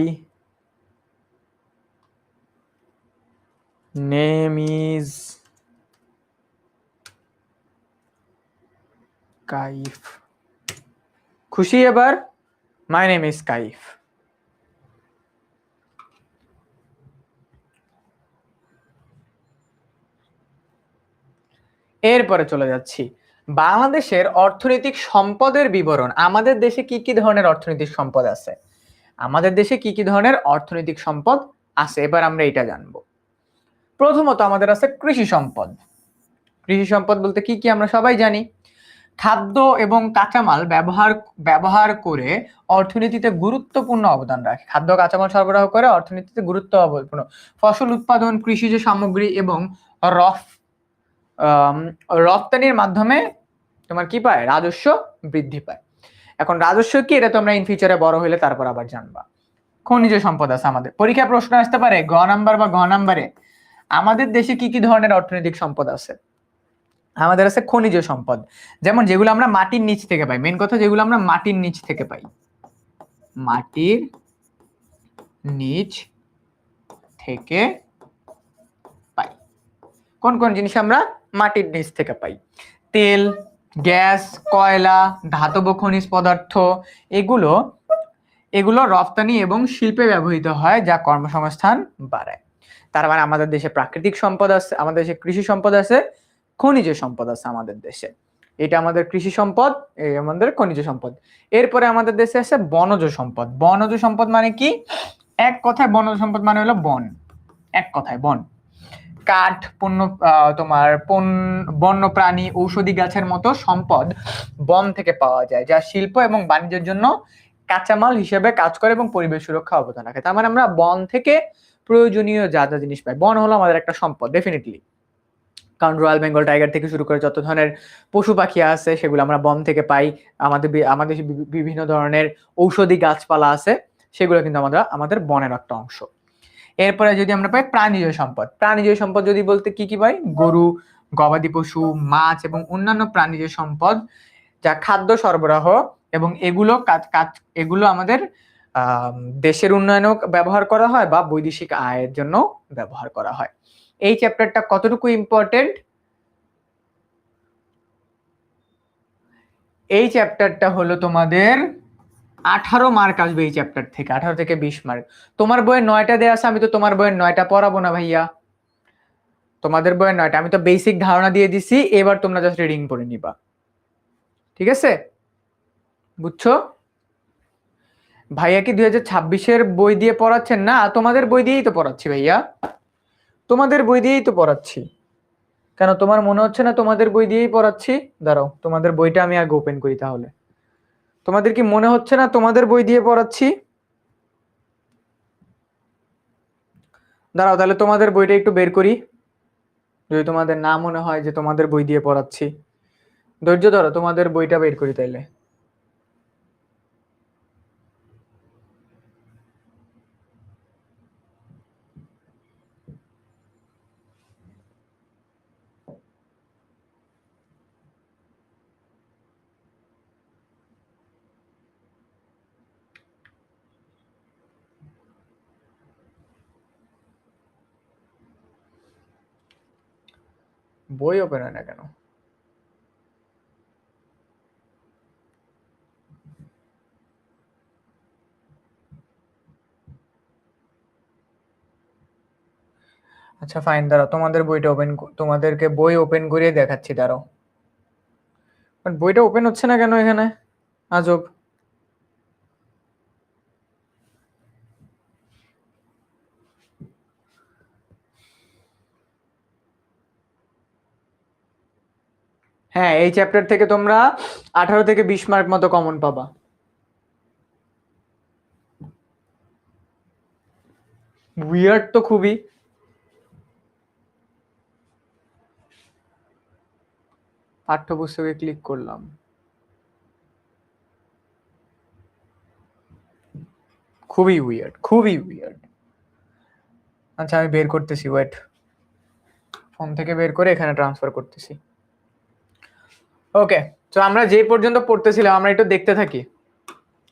name is Kaif. খুশি এবার? My name is Kaif. এরপরে চলে যাচ্ছি বাংলাদেশের অর্থনৈতিক সম্পদের বিবরণ। আমাদের দেশে কি কি ধরনের অর্থনৈতিক সম্পদ আছে? আমাদের দেশে কি কি ধরনের অর্থনৈতিক সম্পদ আছে এবার আমরা এটা জানবো। প্রথমত আমাদের আছে কৃষি সম্পদ। কৃষি সম্পদ বলতে কি কি আমরা সবাই জানি, খাদ্য এবং কাঁচামাল ব্যবহার করে অর্থনীতিতে গুরুত্বপূর্ণ অবদান রাখে। খাদ্য কাঁচামাল সরবরাহ করে অর্থনীতিতে গুরুত্বপূর্ণ ফসল উৎপাদন, কৃষিজ সামগ্রী এবং রপ্তানির মাধ্যমে তোমার কি পায়? রাজস্ব বৃদ্ধি পায়। এখন রাজস্ব কি এটা তোমরা ইন ফিউচারে বড় হলে তারপর আবার জানবা। খনিজ সম্পদ আছে আমাদের, পরীক্ষা প্রশ্ন আসতে পারে গ নাম্বার বা ঘ নাম্বারে। আমাদের দেশে কি কি ধরনের অর্থনৈতিক সম্পদ আছে? আমাদের আছে খনিজ সম্পদ, যেমন যেগুলো আমরা মাটির নিচ থেকে পাই। মেন কথা যেগুলো আমরা মাটির নিচ থেকে পাই, মাটির নিচ থেকে পাই। কোন কোন জিনিস আমরা মাটির নিচ থেকে পাই? তেল, গ্যাস, কয়লা, ধাতব খনিজ পদার্থ এগুলো এগুলো রপ্তানি এবং শিল্পে ব্যবহৃত হয়, যা কর্মসংস্থান বাড়ায়। তার মানে আমাদের দেশে প্রাকৃতিক সম্পদ আছে, আমাদের দেশে কৃষি সম্পদ আছে, খনিজ সম্পদ আছে আমাদের দেশে। এটা আমাদের কৃষি সম্পদ, এই আমাদের খনিজ সম্পদ। এরপরে আমাদের দেশে আছে বনজ সম্পদ। বনজ সম্পদ মানে কি? এক কথায় বনজ সম্পদ মানে হলো বন, এক কথায় বন। কাঠ, পণ্য, তোমার বন্য প্রাণী, ঔষধি গাছের মতো সম্পদ বন থেকে পাওয়া যায়, যা শিল্প এবং বাণিজ্যের জন্য কাঁচামাল হিসেবে কাজ করে এবং পরিবেশ সুরক্ষা অবদান রাখে। তার মানে আমরা বন থেকে প্রয়োজনীয় যা যা জিনিস পাই, বন হলো আমাদের একটা সম্পদ ডেফিনেটলি। কারণ রয়্যাল বেঙ্গল টাইগার থেকে শুরু করে যত ধরনের পশু পাখি আছে সেগুলো আমরা বন থেকে পাই। আমাদের বিভিন্ন ধরনের ঔষধি গাছপালা আছে, সেগুলো কিন্তু আমাদের বনের একটা অংশ। এরপরে যদি আমরা পাই প্রাণীজ সম্পদ। প্রাণীজ সম্পদ যদি বলতে কি কি পাই? গরু, গবাদি পশু, মাছ এবং অন্যান্য প্রাণীজ সম্পদ, যা খাদ্য সরবরাহ এবং এগুলো আমাদের দেশের উন্নয়নেও ব্যবহার করা হয় বা বৈদেশিক আয়ের জন্য ব্যবহার করা হয়। এই চ্যাপ্টারটা কতটুকু ইম্পর্টেন্ট? এই চ্যাপ্টারটা হলো তোমাদের 18 মার্ক আসবে এই চ্যাপ্টার থেকে, 18 থেকে 20 মার্ক। তোমার বইয়ে 9টা দেওয়া আছে, আমি তো তোমার বইয়ের 9টা পড়াবো না ভাইয়া। তোমাদের বইয়ের 9টা আমি তো বেসিক ধারণা দিয়ে দিছি, এবার তোমরা জাস্ট রিডিং পড়ে নিবা, ঠিক আছে? বুঝছো? ভাইয়া কি 2026-এর বই দিয়ে পড়াচ্ছেন? না, তোমাদের বই দিয়েই তো পড়াচ্ছি ভাইয়া, তোমাদের বই দিয়েই তো পড়াচ্ছি। কেন তোমার মনে হচ্ছে না তোমাদের বই দিয়েই পড়াচ্ছি? দাঁড়াও, তোমাদের বইটা আমি আগে ওপেন করি তাহলে। তোমাদের কি মনে হচ্ছে না তোমাদের বই দিয়ে পড়াচ্ছি? দাঁড়াও তাহলে তোমাদের বইটা একটু বের করি, যদি তোমাদের না মনে হয় যে তোমাদের বই দিয়ে পড়াচ্ছি। ধৈর্য ধরো, তোমাদের বইটা বের করি তাইলে। বই ওপেন হয় না কেন? আচ্ছা ফাইন, দাঁড়াও তোমাদের বইটা তোমাদেরকে বই ওপেন করিয়ে দেখাচ্ছি, দাঁড়াও। বইটা ওপেন হচ্ছে না কেন এখানে? আজব। হ্যাঁ, এই চ্যাপ্টার থেকে তোমরা 18 থেকে 20 মার্ক মতো কমন পাবা। উইয়ার্ড তো খুবই। পাঠ্যপুস্তকে ক্লিক করলাম, খুবই উইয়ার্ড, খুবই উইয়ার্ড। আচ্ছা আমি বের করতেছি, ওয়েট, ফোন থেকে বের করে এখানে ট্রান্সফার করতেছি। ওকে, তো আমরা যে পর্যন্ত পড়তেছিলাম আমরা একটু দেখতে থাকি।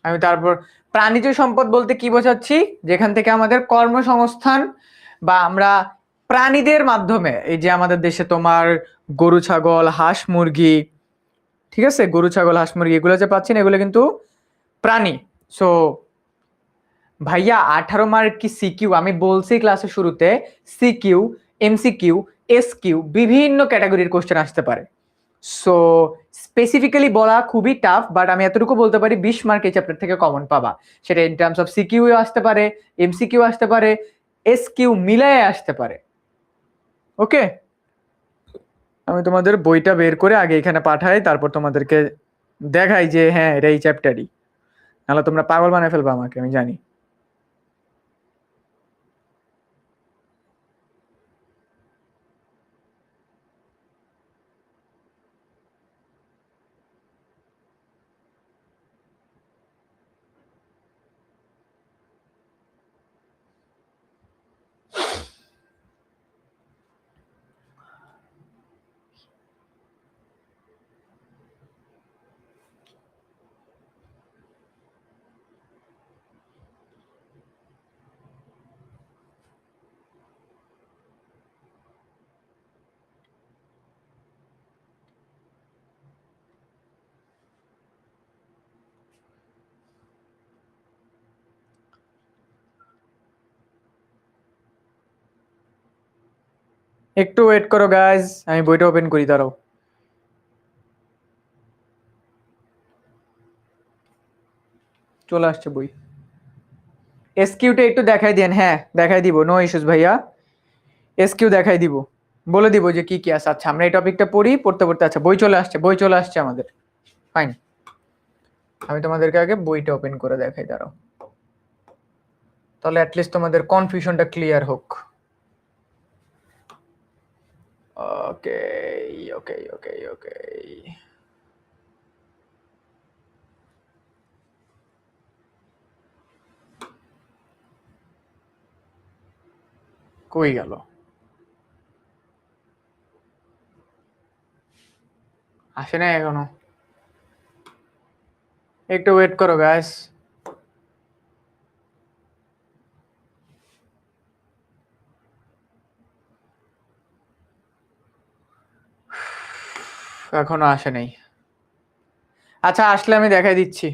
আমি তারপর প্রাণীজ সম্পদ বলতে কি বোঝাচ্ছি? যেখান থেকে আমাদের কর্মসংস্থান বা আমরা প্রাণীদের মাধ্যমে, এই যে আমাদের দেশে তোমার গরু ছাগল হাঁস মুরগি, ঠিক আছে, গরু ছাগল হাঁস মুরগি এগুলো যে পাচ্ছি না, এগুলো কিন্তু প্রাণী। সো ভাইয়া 18 মার্ক কি সিকিউ? আমি বলছি ক্লাসের শুরুতে সিকিউ, এমসিকিউ, এসকিউ বিভিন্ন ক্যাটাগরির কোশ্চেন আসতে পারে। সো স্পেসিফিক্যালি বলা খুবই টাফ, বাট আমি এতটুকু বলতে পারি 20 মার্ক এই চ্যাপ্টার থেকে কমন পাবা। সেটা ইন টার্মস অফ সিকিউ আসতে পারে, এমসিকিউ আসতে পারে, এসকিউ মিলায়ে আসতে পারে। ওকে, আমি তোমাদের বইটা বের করে আগে এখানে পাঠাই, তারপর তোমাদেরকে দেখাই যে হ্যাঁ এটা এই চ্যাপ্টারই, নাহলে তোমরা পাগল বানায় ফেলবা আমাকে, আমি জানি। একটু ওয়েট করো গাইজ, আমি বইটা ওপেন করি, দাঁড়াও। চলে আসছে বই। এসকিউটা একটু দেখাই দেন। হ্যাঁ দেখাই দিব, নো ইস্যুস ভাইয়া। এসকিউ দেখাই দিব, বলে দিব যে কি কি আছে। আচ্ছা আমরা এই টপিকটা পড়ি, পড়তে পড়তে আচ্ছা বই চলে আসছে, বই চলে আসছে আমাদের। ফাইন, আমি তোমাদেরকে আগে বইটা ওপেন করে দেখাই, দাঁড়াও, তাহলে অ্যাটলিস্ট তোমাদের কনফিউশনটা ক্লিয়ার হোক। ওকে ওকে ওকে ওকে, কই গেল? আসে না এখনো, একটু ওয়েট করো গাইস। এখনো আসে নাই। আচ্ছা আসলে আমি দেখাই দিচ্ছি।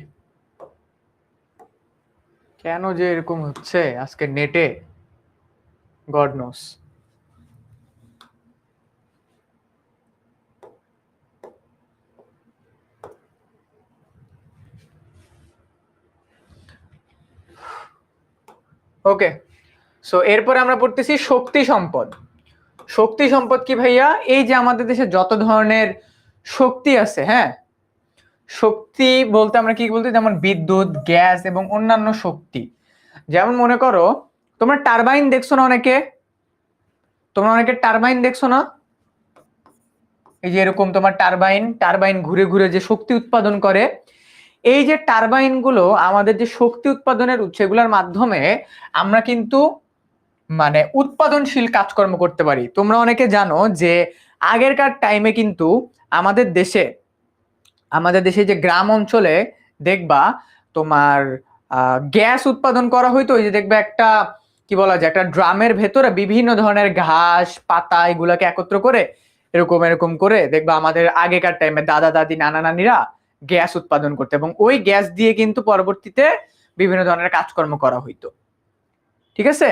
কেন যে এরকম হচ্ছে আজকে নেটে, গড নোস। ওকে, সো এরপর আমরা পড়তেছি শক্তি সম্পদ। শক্তি সম্পদ কি ভাইয়া? এই যে আমাদের দেশে যত ধরনের শক্তি আছে, হ্যাঁ, শক্তি বলতে আমরা কি বলতে, যেমন বিদ্যুৎ, গ্যাস এবং অন্যান্য শক্তি। যেমন মনে করো তোমরা টারবাইন দেখছো না অনেকে, তোমরা অনেকে টারবাইন দেখছো না? এই যে এরকম তোমার টারবাইন, টারবাইন ঘুরে ঘুরে যে শক্তি উৎপাদন করে। এই যে টারবাইন গুলো আমাদের যে শক্তি উৎপাদনের উৎস, এগুলোর মাধ্যমে আমরা কিন্তু মানে উৎপাদনশীল কাজকর্ম করতে পারি। তোমরা অনেকে জানো যে আগেরকার টাইমে কিন্তু আমাদের দেশে, আমাদের দেশে যে গ্রাম অঞ্চলে দেখবা তোমার গ্যাস উৎপাদন করা হইতো। ওই যে দেখবে একটা কি বলা যায়, একটা ড্রামের ভেতরে বিভিন্ন ধরনের ঘাস পাতা এগুলাকে একত্র করে এরকম এরকম করে দেখবা আমাদের আগেকার টাইমে দাদা দাদি নানা নানিরা গ্যাস উৎপাদন করতে, এবং ওই গ্যাস দিয়ে কিন্তু পরবর্তীতে বিভিন্ন ধরনের কাজকর্ম করা হইতো। ঠিক আছে,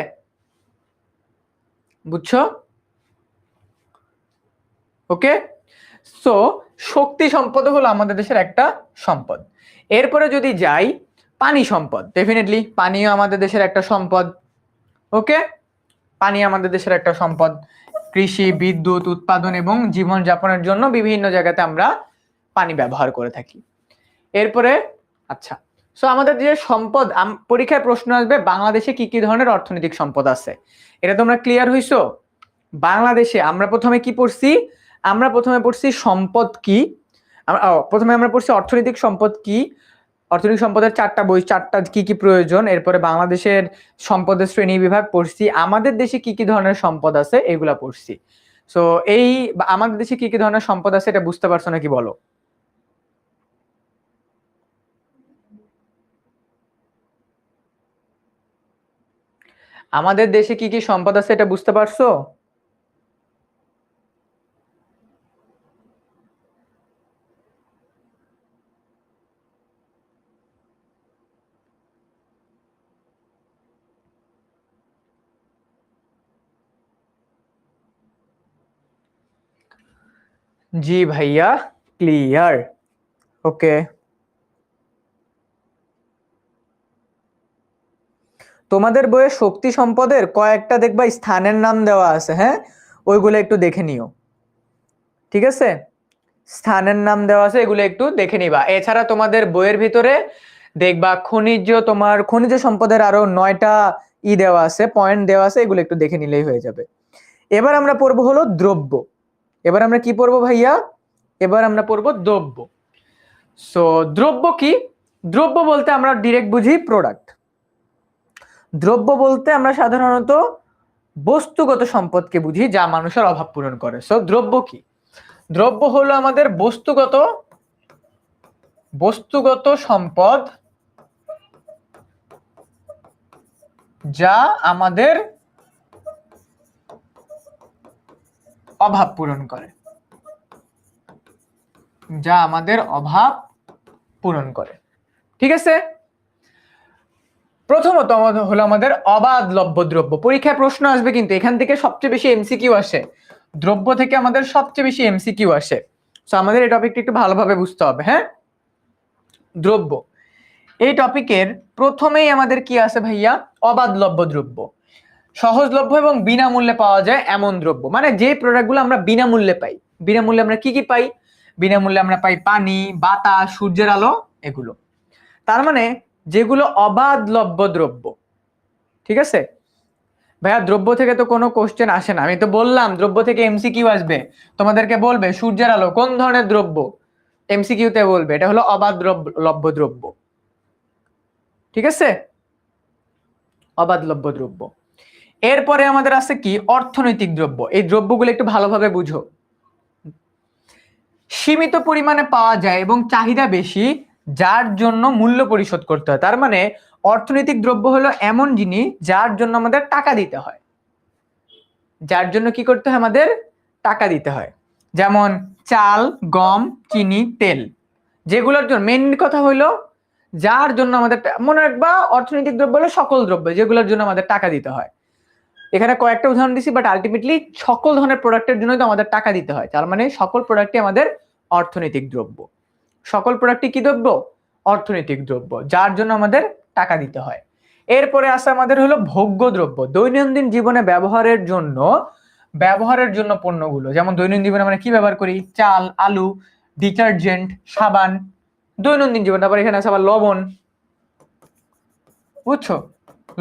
বুঝছো? ওকে, সো শক্তি সম্পদ হলো আমাদের দেশের একটা সম্পদ। এরপরে যদি যাই, পানি সম্পদ, ডেফিনেটলি পানিও আমাদের দেশের একটা সম্পদ। ওকে, পানি আমাদের দেশের একটা সম্পদ। কৃষি, বিদ্যুৎ উৎপাদন এবং জীবনযাপনের জন্য বিভিন্ন জায়গাতে আমরা পানি ব্যবহার করে থাকি। এরপরে আচ্ছা, সো আমাদের যে সম্পদ, পরীক্ষায় প্রশ্ন আসবে বাংলাদেশে কি কি ধরনের অর্থনৈতিক সম্পদ আছে, এটা তোমরা ক্লিয়ার হইছো? বাংলাদেশে আমরা প্রথমে কি পড়ছি? আমরা প্রথমে পড়ছি সম্পদ কি, প্রথমে আমরা পড়ছি অর্থনৈতিক সম্পদ কি, অর্থনৈতিক সম্পদের চারটা বই, চারটা কি কি প্রয়োজন। এরপরে বাংলাদেশের সম্পদের শ্রেণী বিভাগ পড়ছি, আমাদের দেশে কি কি ধরনের সম্পদ আছে এগুলা পড়ছি। সো এই আমাদের দেশে কি কি ধরনের সম্পদ আছে এটা বুঝতে পারছো নাকি বলো? আমাদের দেশে কি কি সম্পদ আছে এটা বুঝতে পারছো? জি ভাইয়া, ক্লিয়ার। ওকে, তোমাদের বইয়ে শক্তি সম্পদের কয়েকটা দেখবা স্থানের নাম দেওয়া আছে, হ্যাঁ, ওইগুলো একটু দেখে নিও। ঠিক আছে, স্থানের নাম দেওয়া আছে, এগুলো একটু দেখে নিবা। এছাড়া তোমাদের বইয়ের ভিতরে দেখবা খনিজ, তোমার খনিজ সম্পদের আরো 9টা দেওয়া আছে, পয়েন্ট দেওয়া আছে, এগুলো একটু দেখে নিলেই হয়ে যাবে। এবার আমরা পড়বো হলো দ্রব্য। এবার আমরা কি পড়বো ভাইয়া? এবার আমরা পড়বো দ্রব্য। সো দ্রব্য কি? দ্রব্য বলতে আমরা ডিরেক্ট বুঝি প্রোডাক্ট। দ্রব্য বলতে আমরা সাধারণত বস্তুগত সম্পদকে বুঝি যা মানুষের অভাব পূরণ করে। সো দ্রব্য কি? দ্রব্য হলো আমাদের বস্তুগত, বস্তুগত সম্পদ যা আমাদের অভাব পূরণ করে, যা আমাদের অভাব পূরণ করে। ঠিক আছে, প্রথমত হলো আমাদের অবাধ লভ্য দ্রব্য। পরীক্ষায় প্রশ্ন আসবে কিন্তু এখান থেকে সবচেয়ে বেশি এমসিকিউ আসে দ্রব্য থেকে আমাদের সবচেয়ে বেশি এমসিকিউ আসে, সো আমাদের এই টপিকটা একটু ভালোভাবে বুঝতে হবে। হ্যাঁ, দ্রব্য, এই টপিকের প্রথমেই আমাদের কি আছে ভাইয়া? অবাধলভ্য দ্রব্য, সহজলভ্য এবং বিনামূল্যে পাওয়া যায় এমন দ্রব্য, মানে যে প্রোডাক্টগুলো আমরা বিনামূল্যে পাই। বিনামূল্যে আমরা কি কি পাই? বিনামূল্যে আমরা পাই পানি, বাতাস, সূর্যের আলো, এগুলো। তার মানে যেগুলো অবাধলভ্য দ্রব্য, ঠিক আছে ভাইয়া? দ্রব্য থেকে তো কোনো কোশ্চেন আসে না, আমি তো বললাম দ্রব্য থেকে এমসিকিউ আসবে, তোমাদেরকে বলবে সূর্যের আলো কোন ধরনের দ্রব্য, এমসিকিউতে বলবে এটা হলো অবাধলভ্য দ্রব্য, ঠিক আছে? অবাধলভ্য দ্রব্য। এরপরে আমাদের আছে কি? অর্থনৈতিক দ্রব্য। এই দ্রব্যগুলো একটু ভালোভাবে বুঝো। সীমিত পরিমাণে পাওয়া যায় এবং চাহিদা বেশি, যার জন্য মূল্য পরিশোধ করতে হয়। তার মানে অর্থনৈতিক দ্রব্য হলো এমন জিনিস যার জন্য আমাদের টাকা দিতে হয়, যার জন্য কি করতে হয়? আমাদের টাকা দিতে হয়। যেমন চাল, গম, চিনি, তেল, যেগুলোর জন্য মেইন কথা হইলো যার জন্য আমাদের মনে রাখবা অর্থনৈতিক দ্রব্য হলো সকল দ্রব্য যেগুলোর জন্য আমাদের টাকা দিতে হয়। এখানে কয়েকটা উদাহরণ দিছি, বাট আলটিমেটলি সকল ধরনের প্রোডাক্টের জন্য তো আমাদের টাকা দিতে হয়। তার মানে সকল প্রোডাক্টই আমাদের অর্থনৈতিক দ্রব্য। সকল প্রোডাক্টই কি দ্রব্য? অর্থনৈতিক দ্রব্য, যার জন্য আমাদের টাকা দিতে হয়। এরপরে আছে আমাদের হলো ভোগ্য দ্রব্য, দৈনন্দিন জীবনে ব্যবহারের জন্য পণ্যগুলো। যেমন দৈনন্দিন জীবনে আমরা কি ব্যবহার করি? চাল, আলু, ডিটারজেন্ট, সাবান, দৈনন্দিন জীবন। তারপর এখানে আছে আবার লবণ, বুঝছো?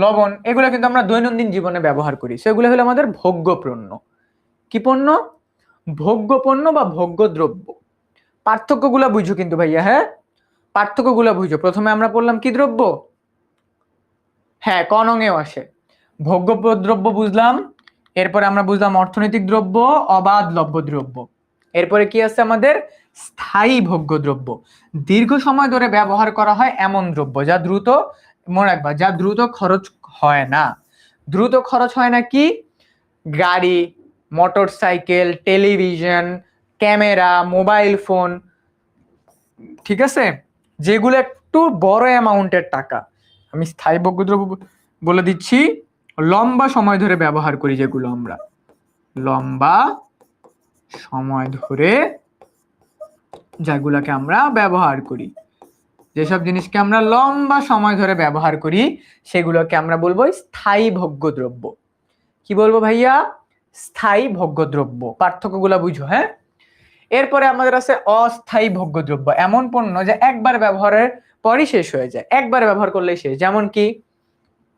লবণ, এগুলো কিন্তু আমরা দৈনন্দিন জীবনে ব্যবহার করি, সেগুলো হলো আমাদের ভোগ্য পণ্য। কি পণ্য? ভোগ্য পণ্য বা ভোগ্য দ্রব্য। পার্থক্যগুলো বুঝো কিন্তু ভাইয়া। হ্যাঁ, পার্থক্যগুলো বুঝো। প্রথমে আমরা পড়লাম কি দ্রব্য? হ্যাঁ, কনঙেও আসে। ভোগ্য দ্রব্য বুঝলাম, এরপরে আমরা বুঝলাম অর্থনৈতিক দ্রব্য, অবাধলভ্য দ্রব্য। এরপরে কি আছে আমাদের? স্থায়ী ভোগ্য দ্রব্য, দীর্ঘ সময় ধরে ব্যবহার করা হয় এমন দ্রব্য যা দ্রুত, মনে রাখবা, যা দ্রুত খরচ হয় না। দ্রুত খরচ হয় না কি? গাড়ি, motorcycle, television, camera, mobile phone, ঠিক আছে? যেগুলো একটু বড় অ্যামাউন্টের টাকা। আমি স্থায়ী ভোগ্য দ্রব্য বলে দিচ্ছি, লম্বা সময় ধরে ব্যবহার করি, যেগুলো আমরা লম্বা সময় ধরে যেগুলোকে আমরা ব্যবহার করি, যেসব জিনিসকে আমরা লম্বা সময় ধরে ব্যবহার করি সেগুলোকে আমরা বলবো স্থায়ী ভোগ্য দ্রব্য। কি বলবো ভাইয়া? স্থায়ী ভোগ্য দ্রব্য। পার্থক্যগুলো বুঝো। হ্যাঁ, এরপরে আমাদের আছে অস্থায়ী ভোগ্য দ্রব্য, এমন পণ্য যা একবার ব্যবহারের পরই শেষ হয়ে যায়, একবার ব্যবহার করলেই শেষ। যেমন কি?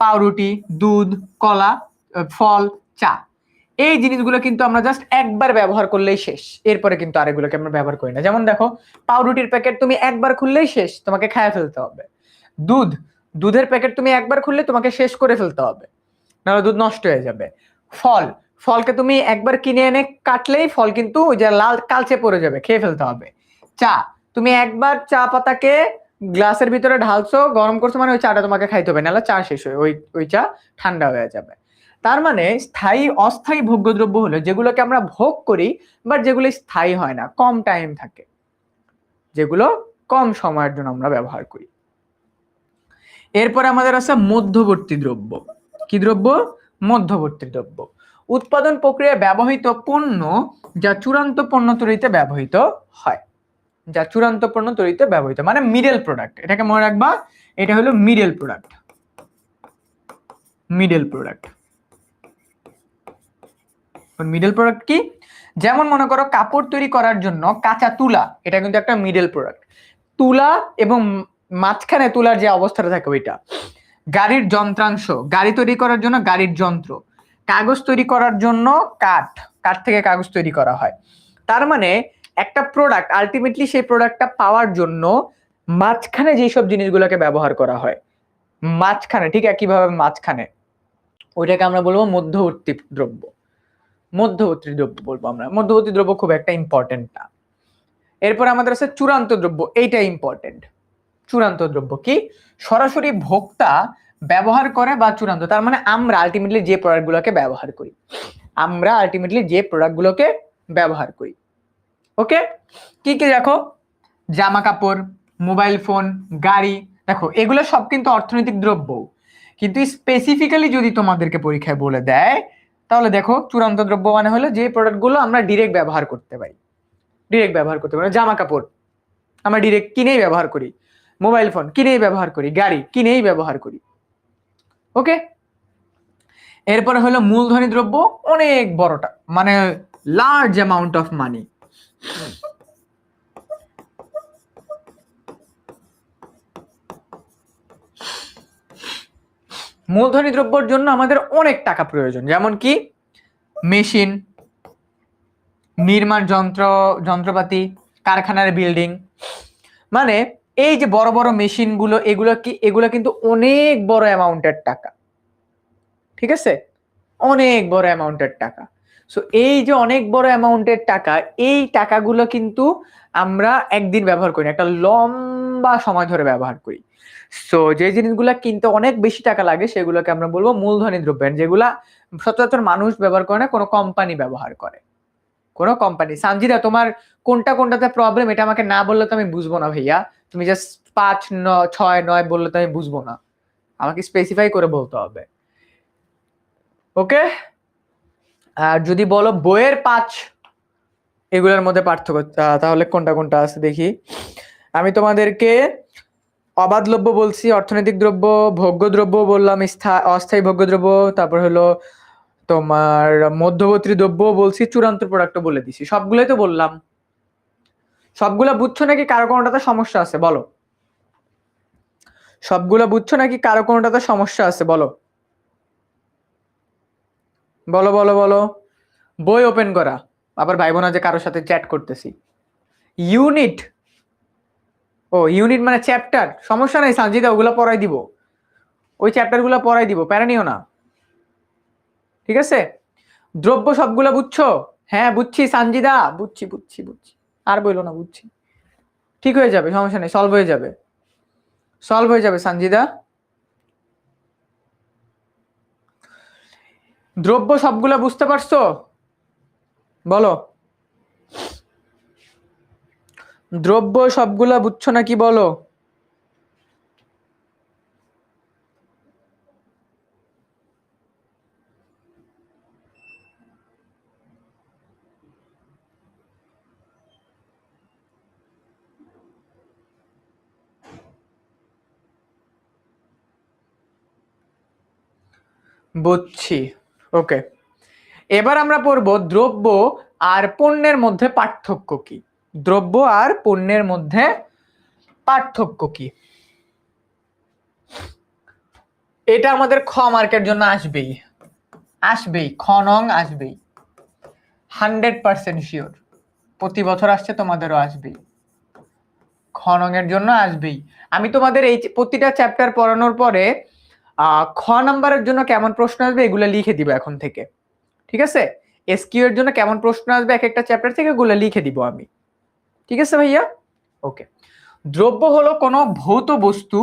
পাউরুটি, দুধ, কলা, ফল, চা, এই জিনিসগুলো কিন্তু আমরা জাস্ট একবার ব্যবহার করলেই শেষ, এরপরে কিন্তু আরেকগুলোকে আমরা ব্যবহার করি না। যেমন দেখো, পাউরুটির প্যাকেট তুমি একবার খুললেই শেষ, তোমাকে খায় ফেলতে হবে। দুধের প্যাকেট তুমি একবার খুললে তোমাকে শেষ করে ফেলতে হবে, নাহলে দুধ নষ্ট হয়ে যাবে। ফলকে তুমি একবার কিনে এনে কাটলেই ফল কিন্তু ওই যে লাল কালচে পড়ে যাবে, খেয়ে ফেলতে হবে। চা, তুমি একবার চা পাতাকে গ্লাসের ভিতরে ঢালছো, গরম করছো, মানে ওই চাটা তোমাকে খাইতে হবে, নাহলে চা শেষ হয়ে ওই চা ঠান্ডা হয়ে যাবে। তার মানে স্থায়ী অস্থায়ী ভোগ্যদ্রব্য হলো যেগুলোকে আমরা ভোগ করি বাট যেগুলো স্থায়ী হয় না, কম টাইম থাকে, যেগুলো কম সময়ের জন্য আমরা ব্যবহার করি। এরপরে আমাদের আছে মধ্যবর্তী দ্রব্য। কি দ্রব্য? মধ্যবর্তী দ্রব্য, উৎপাদন প্রক্রিয়ায় ব্যবহৃত পণ্য যা চূড়ান্ত পণ্য তৈরিতে ব্যবহৃত হয়, যা চূড়ান্ত পণ্য তৈরিতে ব্যবহৃত, মানে মিডল প্রোডাক্ট। এটাকে মনে রাখবা, এটা হলো middle product. Middle product, middle product কি? যেমন মনে করো কাপড় তৈরি করার জন্য কাঁচা তুলা, এটা কিন্তু একটা মিডল প্রোডাক্ট। তুলা এবং মাঝখানে তুলার যে অবস্থাটা থাকে ওইটা। গাড়ির যন্ত্রাংশ, গাড়ি তৈরি করার জন্য গাড়ির যন্ত্র। কাগজ তৈরি করার জন্য কাঠ থেকে কাগজ তৈরি করা হয়। তার মানে একটা প্রোডাক্ট আলটিমেটলি সেই প্রোডাক্টটা পাওয়ার জন্য মাঝখানে যেসব জিনিসগুলোকে ব্যবহার করা হয়, মাঝখানে, ঠিক একইভাবে মাঝখানে, ওইটাকে আমরা বলবো মধ্যবর্তী দ্রব্য। মধ্যবর্তী দ্রব্য বলবো আমরা। মধ্যবর্তী দ্রব্য খুব একটা ইম্পর্টেন্ট না। এরপর আমাদের আছে চূড়ান্ত দ্রব্য, এইটা ইম্পর্টেন্ট। চূড়ান্ত দ্রব্য কি? সরাসরি ভোক্তা ব্যবহার করে বা চূড়ান্ত, তার মানে আমরা আলটিমেটলি যে প্রোডাক্টগুলোকে ব্যবহার করি, ওকে? কি কি দেখো, জামা কাপড়, মোবাইল ফোন, গাড়ি, দেখো এগুলো সব কিন্তু অর্থনৈতিক দ্রব্য, কিন্তু স্পেসিফিক্যালি যদি তোমাদেরকে পরীক্ষায় বলে দেয় তাহলে দেখো চূড়ান্ত দ্রব্য মানে হলো যে প্রোডাক্টগুলো আমরা ডিরেক্ট ব্যবহার করতে পারি, জামা কাপড় আমরা ডিরেক্ট কিনেই ব্যবহার করি, মোবাইল ফোন কিনেই ব্যবহার করি, গাড়ি কিনেই ব্যবহার করি। ওকে, এরপরে হলো মূলধনী দ্রব্য, অনেক বড়টা মানে লার্জ অ্যামাউন্ট অফ মানি। মূলধনী দ্রব্যের জন্য আমাদের অনেক টাকা প্রয়োজন, যেমন কি মেশিন, নির্মাণ যন্ত্রপাতি, কারখানার বিল্ডিং। মানে এই যে বড় বড় মেশিনগুলো, এগুলো কিন্তু অনেক বড় অ্যামাউন্টের টাকা, ঠিক আছে, অনেক বড় অ্যামাউন্টের টাকা। সো এই যে অনেক বড় অ্যামাউন্টের টাকা, এই টাকাগুলো কিন্তু আমরা একদিন ব্যবহার করি না, একটা লম্বা সময় ধরে ব্যবহার করি। সো যে জিনিসগুলো কিনতে অনেক বেশি টাকা লাগে সেগুলোকে আমরা বলবো মূলধনী দ্রব্য, যেগুলা সচরাচর মানুষ ব্যবহার করে না, কোনো কোম্পানি ব্যবহার করে, কোনো কোম্পানি। সানজিদা তোমার কোনটাতে প্রবলেম এটা আমাকে না বললে তো আমি বুঝবো না ভাইয়া, তুমি জাস্ট 5, 6, 9 বললে তো আমি বুঝবো না, আমাকে স্পেসিফাই করে বলতে হবে। ওকে, আর যদি বলো বইয়ের 5 এগুলোর মধ্যে পার্থক্য, তাহলে কোনটা আছে দেখি। আমি তোমাদেরকে অবাধ দ্রব্য বলছি, অর্থনৈতিক দ্রব্য, ভোগ্য দ্রব্য বললাম, অস্থায়ী ভোগ্য দ্রব্য, তারপর হলো তোমার মধ্যবর্তী দ্রব্য বলছি, চূড়ান্ত প্রোডাক্টও বলে দিছি, সবগুলোই তো বললাম। সবগুলা বুঝছো নাকি কারো কোনোটাতে সমস্যা আছে বলো? সবগুলা বুঝছো নাকি কারো কোনোটাতে সমস্যা আছে বলো? বলো বলো বলো। বই ওপেন করা, আবার ভাইবো না যে কারোর সাথে চ্যাট করতেছি। ইউনিট, ও ইউনিট মানে চ্যাপ্টার, সমস্যা নাই সানজিদা, ওগুলো পড়াই দিব, ওই চ্যাপ্টার গুলো পড়াই দিব, প্যারা নিও না, ঠিক আছে? দ্রব্য সবগুলো বুঝছো? হ্যাঁ বুঝছি সানজিদা, বুঝছি বুঝছি বুঝছি, আর বইলো না, বুঝছি, ঠিক হয়ে যাবে, সমস্যা নেই, সলভ হয়ে যাবে, সলভ হয়ে যাবে সানজিদা। দ্রব্য সবগুলো বুঝতে পারছো বলো? দ্রব্য সবগুলা বুঝছো নাকি বলো? বুঝছি, ওকে। এবার আমরা পড়বো দ্রব্য আর পণ্যের মধ্যে পার্থক্য কি। দ্রব্য আর পণ্যের মধ্যে পার্থক্য কি, এটা আমাদের খ মার্কের জন্য আসবেই, আসবেই, খ নং আসবেই, 100% শিওর, প্রতি বছর আসছে, তোমাদেরও আসবেই, খ নং এর জন্য আসবেই। আমি তোমাদের এই প্রতিটা চ্যাপ্টার পড়ানোর পরে খ নাম্বারের জন্য কেমন প্রশ্ন আসবে এগুলো লিখে দিব এখন থেকে, ঠিক আছে? এসকিউ এর জন্য কেমন প্রশ্ন আসবে এক একটা চ্যাপ্টার থেকে এগুলো লিখে দিব আমি, ঠিক আছে ভাইয়া? ওকে, দ্রব্য হলো কোনো ভৌত বস্তু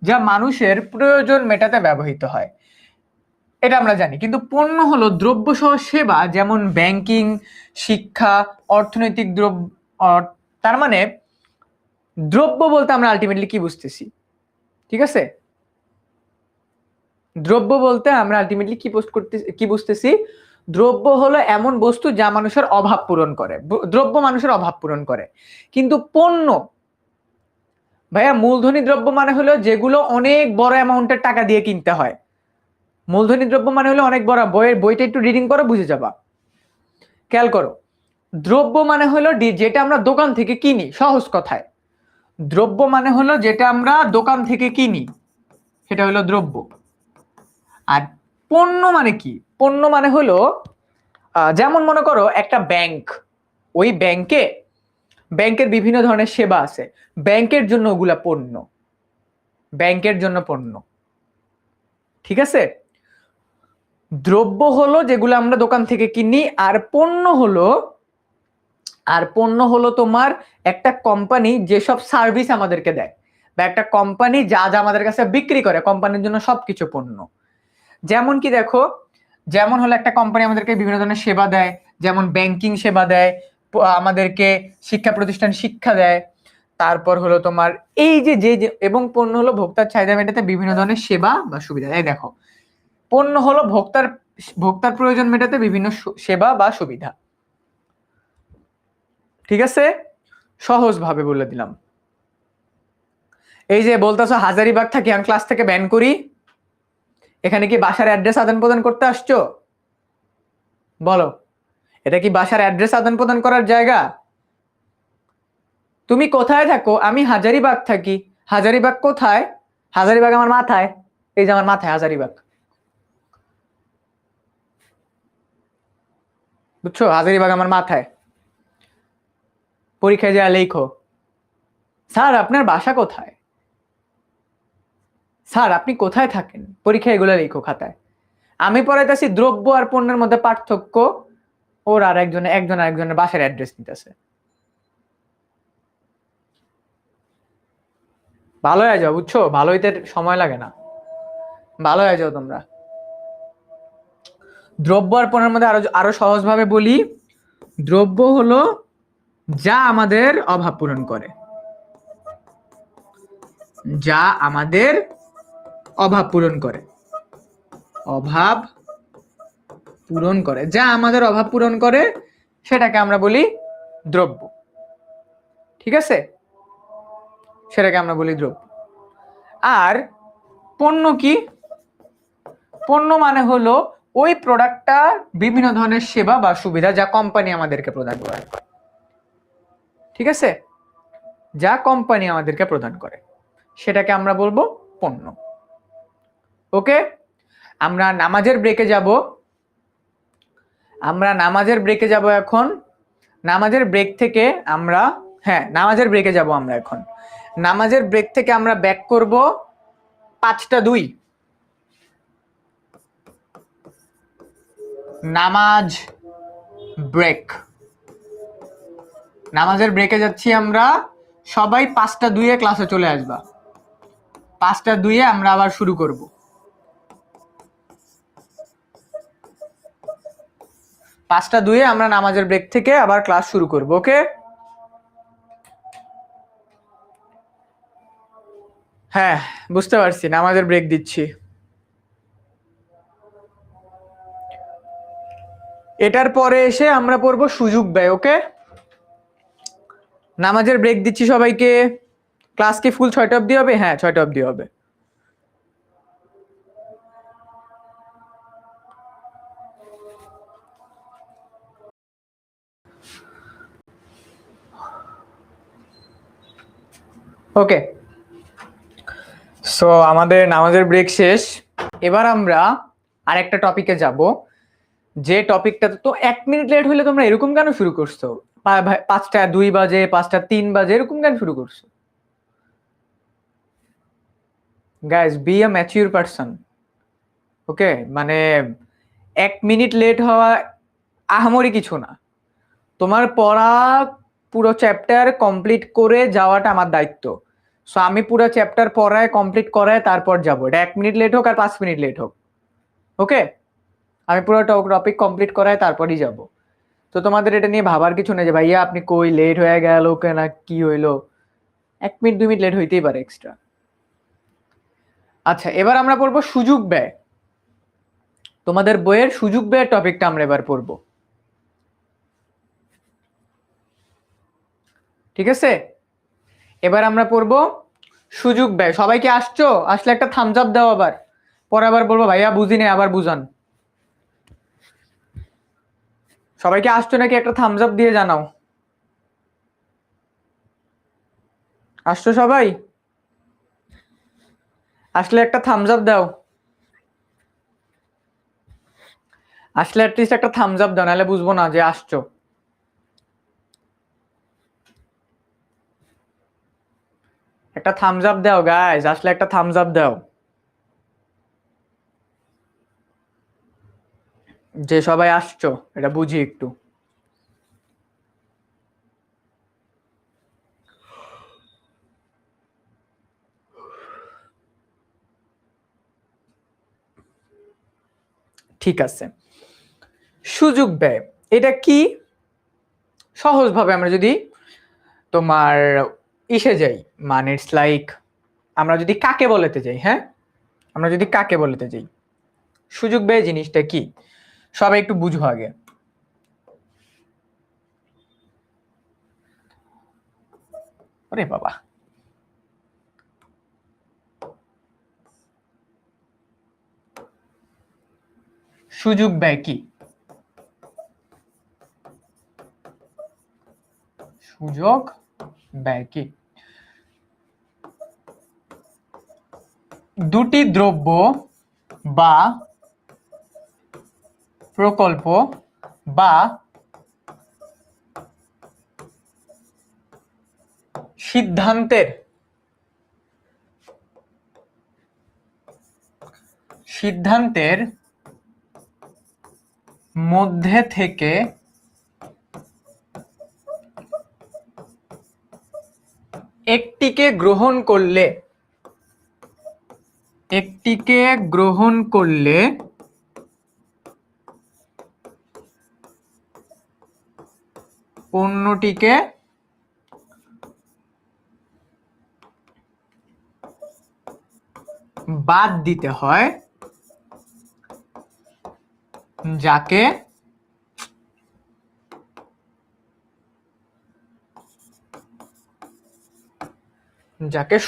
যা মানুষের প্রয়োজন মেটাতে ব্যবহৃত হয়, এটা আমরা জানি। কিন্তু পণ্য হলো দ্রব্য সহ সেবা, যেমন ব্যাংকিং, শিক্ষা, অর্থনৈতিক দ্রব্য। তার মানে দ্রব্য বলতে আমরা আলটিমেটলি কি বুঝতেছি, ঠিক আছে? দ্রব্য বলতে আমরা আলটিমেটলি কি বুঝতেছি? দ্রব্য হলো এমন বস্তু যা মানুষের অভাব পূরণ করে, দ্রব্য মানুষের অভাব পূরণ করে। কিন্তু পণ্য ভাইয়া, মূলধনী দ্রব্য মানে হলো যেগুলো অনেক বড় অ্যামাউন্টের টাকা দিয়ে কিনতে হয়। মূলধনী দ্রব্য মানে হলো অনেক বড়, বইটা একটু রিডিং করো বুঝে যাবা। খেয়াল করো, দ্রব্য মানে হলো যেটা আমরা দোকান থেকে কিনি, সহজ কথায় দ্রব্য মানে হলো যেটা আমরা দোকান থেকে কিনি, সেটা হলো দ্রব্য। আর পণ্য মানে কি? পণ্য মানে হলো যেমন মনে করো একটা ব্যাংক, ওই ব্যাংকের বিভিন্ন ধরনের সেবা আছে, ব্যাংকের জন্য ওগুলা পণ্য, ব্যাংকের জন্য পণ্য, ঠিক আছে? দ্রব্য হলো যেগুলো আমরা দোকান থেকে কিনি, আর পণ্য হলো তোমার একটা কোম্পানি যেসব সার্ভিস আমাদেরকে দেয়, বা একটা কোম্পানি যা যা আমাদের কাছে বিক্রি করে, কোম্পানির জন্য সবকিছু পণ্য। যেমন কি দেখো, যেমন হলো একটা কোম্পানি আমাদেরকে বিভিন্ন ধরনের সেবা দেয়, যেমন ব্যাংকিং সেবা দেয়, আমাদেরকে শিক্ষা প্রতিষ্ঠান শিক্ষা দেয়, তারপর হলো তোমার এই যে এবং পণ্য হলো ভোক্তার চাহিদা মেটাতে বিভিন্ন ধরনের সেবা বা সুবিধা দেয়। দেখো, পণ্য হলো ভোক্তার ভোক্তার প্রয়োজন মেটাতে বিভিন্ন সেবা বা সুবিধা। ঠিক আছে, সহজ ভাবে বলে দিলাম। এই যে বলতেছো হাজারিবাগ থাকি, আমি ক্লাস থেকে ব্যান করি, এখানে কি বাসার অ্যাড্রেস আদান প্রদান করতে আসছো? বলো, এটা কি বাসার অ্যাড্রেস আদান প্রদান করার জায়গা? তুমি কোথায় থাকো? আমি হাজারিবাগ থাকি। হাজারিবাগ কোথায়? হাজারিবাগ আমার মাথায়, এই যে আমার মাথায় হাজারিবাগ, বুঝছো? হাজারিবাগ আমার মাথায়। পরীক্ষায় যা লেখো, স্যার আপনার বাসা কোথায়, স্যার আপনি কোথায় থাকেন, পরীক্ষায় এগুলো লেখো খাতায়। আমি পড়াইতেছি দ্রব্য আর পণ্যের মধ্যে পার্থক্য, ওর আর একজন আরেকজনের বাসার অ্যাড্রেস নিতেছে। ভালো হয়ে যাও, বুঝছো? ভালো হইতে সময় লাগে না, ভালো হয়ে যাও তোমরা। দ্রব্য আর পণ্যের মধ্যে আরো সহজভাবে বলি, দ্রব্য হলো যা আমাদের অভাব পূরণ করে, যা আমাদের অভাব পূরণ করে, অভাব পূরণ করে, যা আমাদের অভাব পূরণ করে সেটাকে আমরা বলি দ্রব্য। ঠিক আছে, সেটাকে আমরা বলি দ্রব্য। আর পণ্য কি? পণ্য মানে হলো ওই প্রোডাক্টটা বিভিন্ন ধরনের সেবা বা সুবিধা যা কোম্পানি আমাদেরকে প্রদান করে। ঠিক আছে, যা কোম্পানি আমাদেরকে প্রদান করে সেটাকে আমরা বলবো পণ্য। ওকে, আমরা নামাজের ব্রেকে যাব, এখন। নামাজের ব্রেক থেকে আমরা, হ্যাঁ নামাজের ব্রেকে যাব আমরা এখন। নামাজের ব্রেক থেকে আমরা ব্যাক করব 5টা 2। নামাজ ব্রেক, নামাজের ব্রেকে যাচ্ছি আমরা, সবাই 5টা 2 ক্লাসে চলে আসবা। 5টা 2 আমরা আবার শুরু করব। 5টা 2 আমরা নামাজের ব্রেক থেকে আবার ক্লাস শুরু করব। ওকে, হ্যাঁ বুঝতে পারছি, নামাজের ব্রেক দিচ্ছি। এটার পরে এসে আমরা পড়বো সুযোগ ব্যয়। ওকে, নামাজের ব্রেক দিচ্ছি সবাইকে। ক্লাস কি ফুল 6টা অবধি হবে? হ্যাঁ 6টা অবধি হবে। ওকে, সো আমাদের নামাজের ব্রেক শেষ। এবার আমরা আরেকটা টপিকে যাব, যে টপিকটা তো 1 মিনিট লেট হলে তোমরা এরকম কেন শুরু করছো? 5টা 2 বাজে, 5টা 3 বাজে, এরকম কেন শুরু করছো? Guys be a mature person. Okay, মানে 1 মিনিট লেট হওয়া আহামরি কিছু না। তোমার পড়া পুরো চ্যাপ্টার কমপ্লিট করে যাওয়াটা আমার দায়িত্ব। সো আমি পুরো চ্যাপ্টার পড়ায় কমপ্লিট করায় তারপর যাব, এটা 1 মিনিট লেট হোক আর 5 মিনিট লেট হোক। ওকে, আমি পুরো টপিক কমপ্লিট করায় তারপরই যাব। তো তোমাদের এটা নিয়ে ভাবার কিছু নেই যে ভাইয়া আপনি কই লেট হয়ে গেল কেন, কি হইলো। 1 মিনিট 2 মিনিট লেট হইতেই পারে এক্সট্রা। আচ্ছা, এবার আমরা পড়বো সুযোগ ব্যয়। তোমাদের বইয়ের সুযোগ ব্যয়ের টপিকটা আমরা এবার পড়বো। ঠিক আছে, এবার আমরা পড়বো সুযোগ ব্যয়। সবাইকে আসছো? আসলে একটা থামস আপ দাও, আবার পরে আবার বলবো ভাইয়া বুঝিনি, আবার বুঝান। সবাইকে আসছো নাকি? একটা থামস আপ দিয়ে জানাও। আসছো সবাই? আসলে একটা থামস আপ দাও, আসলে অ্যাটলিস্ট একটা থামস আপ দাও, নাহলে বুঝবো না যে আসছো। একটা থামস আপ দাও গাইস, আসলে একটা থামস আপ দাও, যে সবাই আসছো এটা বুঝি একটু। ঠিক আছে, সুযোগ ব্যয় এটা কি? সহজভাবে আমরা যদি তোমার ইসে যাই, মানে ইটস লাইক আমরা যদি কাকে বলতে যাই, হ্যাঁ আমরা যদি কাকে বলতে যাই, সুযোগ ব্যয় জিনিসটা কি সবাই একটু বুঝো আগে। আরে বাবা, সুযোগ ব্যয় কি? সুযোগ ব্যয় কি? দুটি দ্রব্য বা প্রকল্প বা সিদ্ধান্তের মধ্যে থেকে একটিকে গ্রহণ করলে অন্যটিকে বাদ দিতে হয়, যাকে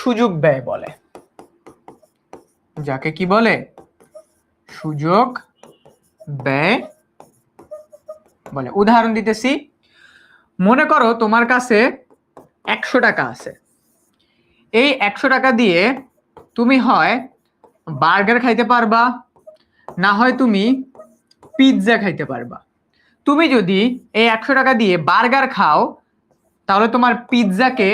সুযোগ ব্যয় বলে। যাকে কি বলে? সুযোগ ব্যয় বলে। উদাহরণ দিতেছি, মনে করো তোমার কাছে 100 টাকা আছে। এই 100 টাকা দিয়ে তুমি হয় বার্গার খাইতে পারবা, না হয় তুমি পিৎজা খাইতে পারবা। তুমি যদি এই 100 টাকা দিয়ে বার্গার খাও তাহলে তোমার পিৎজাকে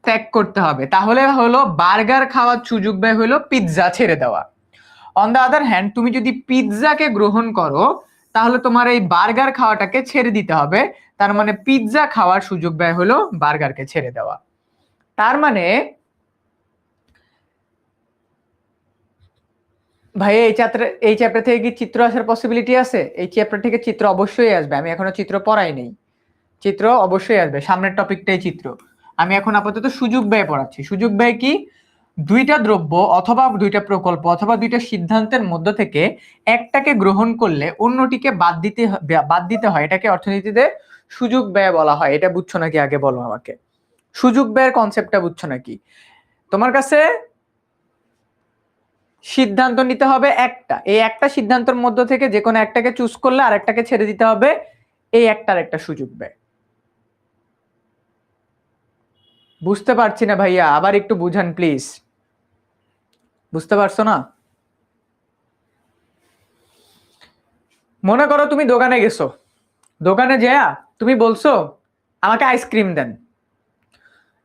ত্যাগ করতে হবে। তাহলে হলো বার্গার খাওয়ার সুযোগ ব্যয় হলো পিৎজা ছেড়ে দেওয়া। অন দ্য আদার হ্যান্ড, তুমি যদি পিৎজাকে গ্রহণ করো তাহলে তোমার এই বার্গার খাওয়াটাকে ছেড়ে দিতে হবে। তার মানে পিৎজা খাওয়ার সুযোগ ব্যয় হলো বার্গারকে ছেড়ে দেওয়া। তার মানে ভাই এই চ্যাপ্টার থেকে কি চিত্র আসার পসিবিলিটি আছে? এই চ্যাপ্টার থেকে চিত্র অবশ্যই আসবে। আমি এখনো চিত্র পড়াই নেই, চিত্র অবশ্যই আসবে। সামনের টপিকটাই চিত্র। আমি এখন আপাতত সুযোগ ব্যয় পড়াচ্ছি। সুযোগ ব্যয় কি? দুইটা দ্রব্য অথবা দুইটা প্রকল্প অথবা দুইটা সিদ্ধান্তের মধ্য থেকে একটাকে গ্রহণ করলে অন্যটিকে বাদ দিতে হয়, এটাকে অর্থনীতিতে সুযোগ ব্যয় বলা হয়। এটা বুঝছো নাকি? আগে বলো আমাকে, সুযোগ ব্যয়ের কনসেপ্টটা বুঝছো নাকি? তোমার কাছে সিদ্ধান্ত নিতে হবে একটা, এই একটা সিদ্ধান্তের মধ্য থেকে যে কোনো একটাকে চুজ করলে আর একটাকে ছেড়ে দিতে হবে, এই একটার একটা সুযোগ ব্যয়। বুঝতে পারছি না ভাইয়া, আবার একটু বুঝান প্লিজ। বুঝতে পারছো না? মনে করো তুমি দোকানে গেছো, দোকানে যেয়া তুমি বলছো আমাকে আইসক্রিম দেন।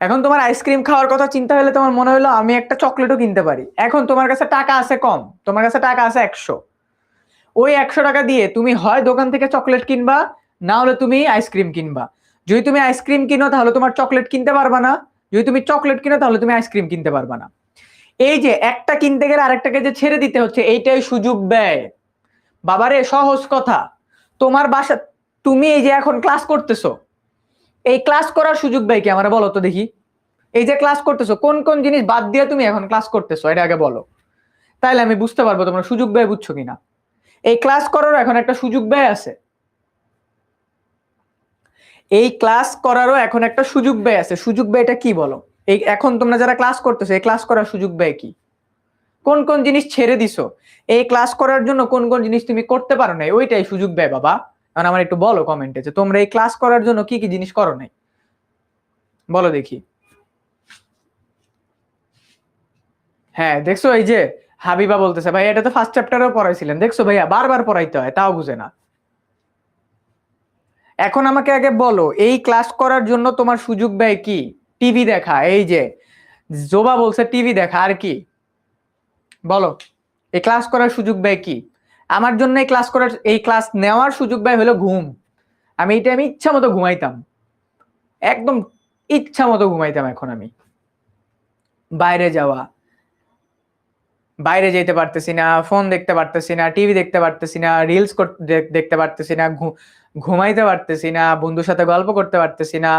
এখন তোমার আইসক্রিম খাওয়ার কথা চিন্তা হলে তোমার মনে হলো আমি একটা চকলেটও কিনতে পারি। এখন তোমার কাছে টাকা আছে কম, তোমার কাছে টাকা আছে 100। ওই 100 টাকা দিয়ে তুমি হয় দোকান থেকে চকলেট কিনবা, না হলে তুমি আইসক্রিম কিনবা। যদি তুমি আইসক্রিম কিনো তাহলে তোমার চকলেট কিনতে পারবা না, যদি তুমি চকলেট কিনো তাহলে তুমি আইসক্রিম কিনতে পারবা না। এই যে একটা কিনতে গেলে আরেকটাকে যে ছেড়ে দিতে হচ্ছে, এইটাই সুযোগ ব্যয়। বাবারে সহজ কথা, তোমার বাসা, তুমি এই যে এখন ক্লাস করতেছো, এই ক্লাস করার সুযোগ ব্যয় কি আমার বলো তো দেখি। এই যে ক্লাস করতেছো, কোন কোন জিনিস বাদ দিয়ে তুমি এখন ক্লাস করতেছো এটা আগে বলো, তাইলে আমি বুঝতে পারবো তোমরা সুযোগ ব্যয় বুঝছো কিনা। এই ক্লাস করারও এখন একটা সুযোগ ব্যয় আছে, এই ক্লাস করারও এখন একটা সুযোগ ব্যয় আছে। সুযোগ ব্যয়টা কি বলো? এই এখন তোমরা যারা ক্লাস করতেছো, এই ক্লাস করার সুযোগ ব্যয় কি? কোন কোন জিনিস ছেড়ে দিছো এই ক্লাস করার জন্য, কোন কোন জিনিস তুমি করতে পারো নাই, ওইটাই সুযোগ ব্যয় বাবা। কারণ আমার একটু বলো কমেন্টে যে তোমরা এই ক্লাস করার জন্য কি কি জিনিস করো নাই, বলো দেখি। হ্যাঁ দেখছো, এই যে হাবিবা বলতেছে ভাই এটা তো ফার্স্ট চ্যাপ্টারেও পড়াইছিলেন। দেখছো ভাইয়া, বারবার পড়াইতে হয় তাও বুঝে না। এখন আমাকে আগে বলো এই ক্লাস করার জন্য তোমার সুযোগ ব্যয় কি? টিভি দেখা, এই যে জোবা বলছে টিভি দেখা, আর কি বলো? এই ক্লাস করার সুযোগ ব্যয় কি? আমার জন্য এই ক্লাস নেওয়ার সুযোগ ব্যয় হলো ঘুম। আমি ইচ্ছা মতো ঘুমাইতাম, একদম ইচ্ছা মতো ঘুমাইতাম। এখন আমি বাইরে যাওয়া, বাইরে যেতে পারতেছি না, ফোন দেখতে পারতেছি না, টিভি দেখতে পারতেছি না, রিলস দেখতে পারতেছি না, ঘুমাইতে পারতেছি না, বন্ধুর সাথে গল্প করতে পারতেছি না,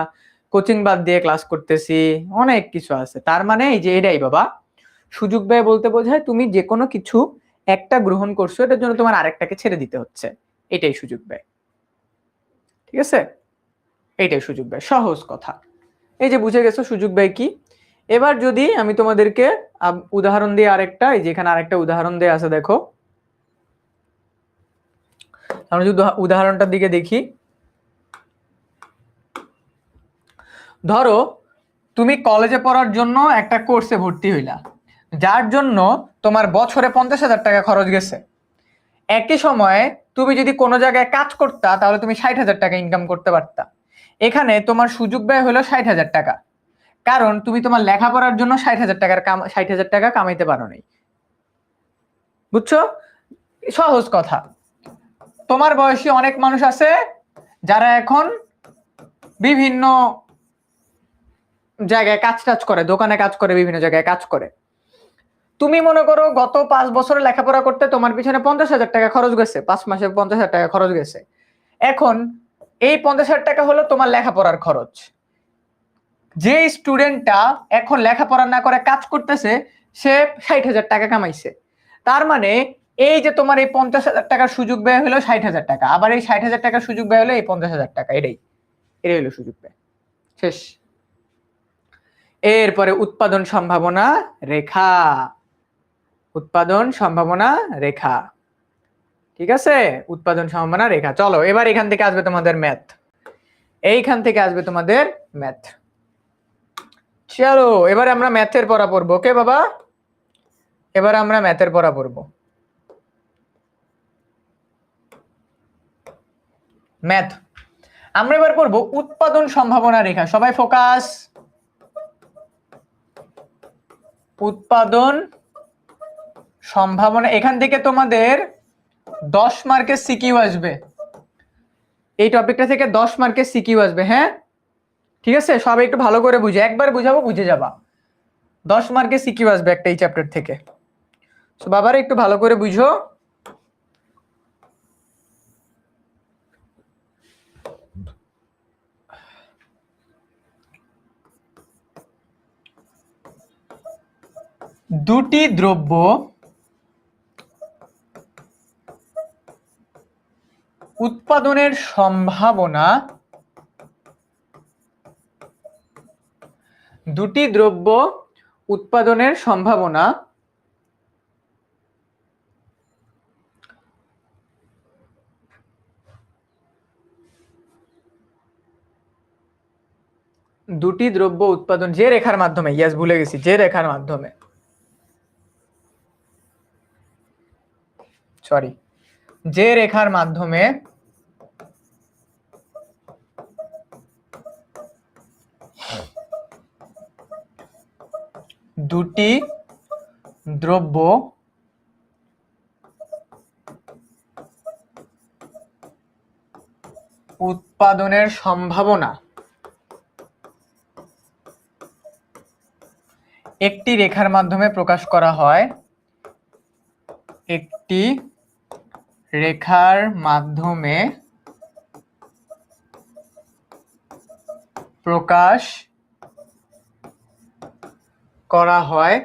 কোচিং বাদ দিয়ে ক্লাস করতেছি, অনেক কিছু আছে। তার মানে এই যে এটাই বাবা, সুযোগ ব্যয় বলতে বোঝায় তুমি যে কোনো কিছু একটা গ্রহণ করছো, এটার জন্য তোমার আরেকটাকে ছেড়ে দিতে হচ্ছে, এটাই সুযোগ ব্যয়। ঠিক আছে, এইটাই সুযোগ ব্যয়, সহজ কথা। এই যে বুঝে গেছো সুযোগ ব্যয় কি। এবার যদি আমি তোমাদেরকে উদাহরণ দিয়ে আরেকটা, এই যে এখানে আরেকটা উদাহরণ দেয়া আছে দেখো, আমরা যদি উদাহরণটার দিকে দেখি, ধরো তুমি কলেজে পড়ার জন্য একটা কোর্সে ভর্তি হইলা, যার জন্য তোমার বছরে 50,000 টাকা খরচ গেছে। একই সময়ে তুমি যদি কোনো জায়গায় কাজ করতা তাহলে তুমি 60,000 টাকা ইনকাম করতে পারতা। এখানে তোমার সুযোগ ব্যয় হলো 60,000 টাকা, কারণ তুমি তোমার লেখাপড়ার জন্য 60,000 টাকা কামাইতে পারো নাই। বুঝছো? সহজ কথা। তোমার বয়সী অনেক মানুষ আছে যারা এখন বিভিন্ন জায়গায় কাজ করে, দোকানে কাজ করে, বিভিন্ন জায়গায় কাজ করে। তুমি মনে করো গত 5 বছরে লেখাপড়া করতে তোমার পিছনে 50,000 টাকা খরচ গেছে, 5 মাসে 50,000 টাকা খরচ গেছে। এখন এই 50,000 টাকা হলো তোমার লেখাপড়ার খরচ। যে স্টুডেন্টটা এখন লেখাপড়া না করে কাজ করতেছে সে 60,000 টাকা কামাইছে। তার মানে এই যে তোমার এই 50,000 টাকার সুযোগ ব্যয় হলো 60,000 টাকা, আবার এই 60,000 টাকার সুযোগ ব্যয় হলো এই 50,000 টাকা, এটাই হলো সুযোগ ব্যয়। শেষ। এরপরে উৎপাদন সম্ভাবনা রেখা। উৎপাদন সম্ভাবনা রেখা, ঠিক আছে, উৎপাদন সম্ভাবনা রেখা। চলো এবার এখান থেকে আসবে তোমাদের ম্যাথ, এইখান থেকে আসবে তোমাদের ম্যাথ। চলো এবার আমরা ম্যাথের পড়া পড়বো। ওকে বাবা, এবার আমরা ম্যাথের পড়া পড়বো। ম্যাথ আমরা এবার পড়বো উৎপাদন সম্ভাবনা রেখা। সবাই ফোকাস। উৎপাদন সম্ভাবনা, এখান থেকে তোমাদের 10 মার্কের সিকিউ আসবে, এই টপিকটা থেকে 10 মার্কের সিকিউ আসবে। হ্যাঁ ঠিক আছে, সবাই একটু ভালো করে বুঝে, একবার বুঝাবো বুঝে যাবা। 10 মার্কের সিকিউ আসবে একটা এই চ্যাপ্টার থেকে। তো বাবারা একটু ভালো করে বুঝো। দুটি দ্রব্য উৎপাদনের সম্ভাবনা, দুটি দ্রব্য উৎপাদনের সম্ভাবনা দুটি দ্রব্য উৎপাদন যে রেখার মাধ্যমে, ইয়েস ভুলে গেছি, যে রেখার মাধ্যমে, সরি, যে রেখার মাধ্যমে দুটি দ্রব্য উৎপাদনের সম্ভাবনা একটি রেখার মাধ্যমে প্রকাশ করা হয়, একটি রেখার মাধ্যমে প্রকাশ করা হয়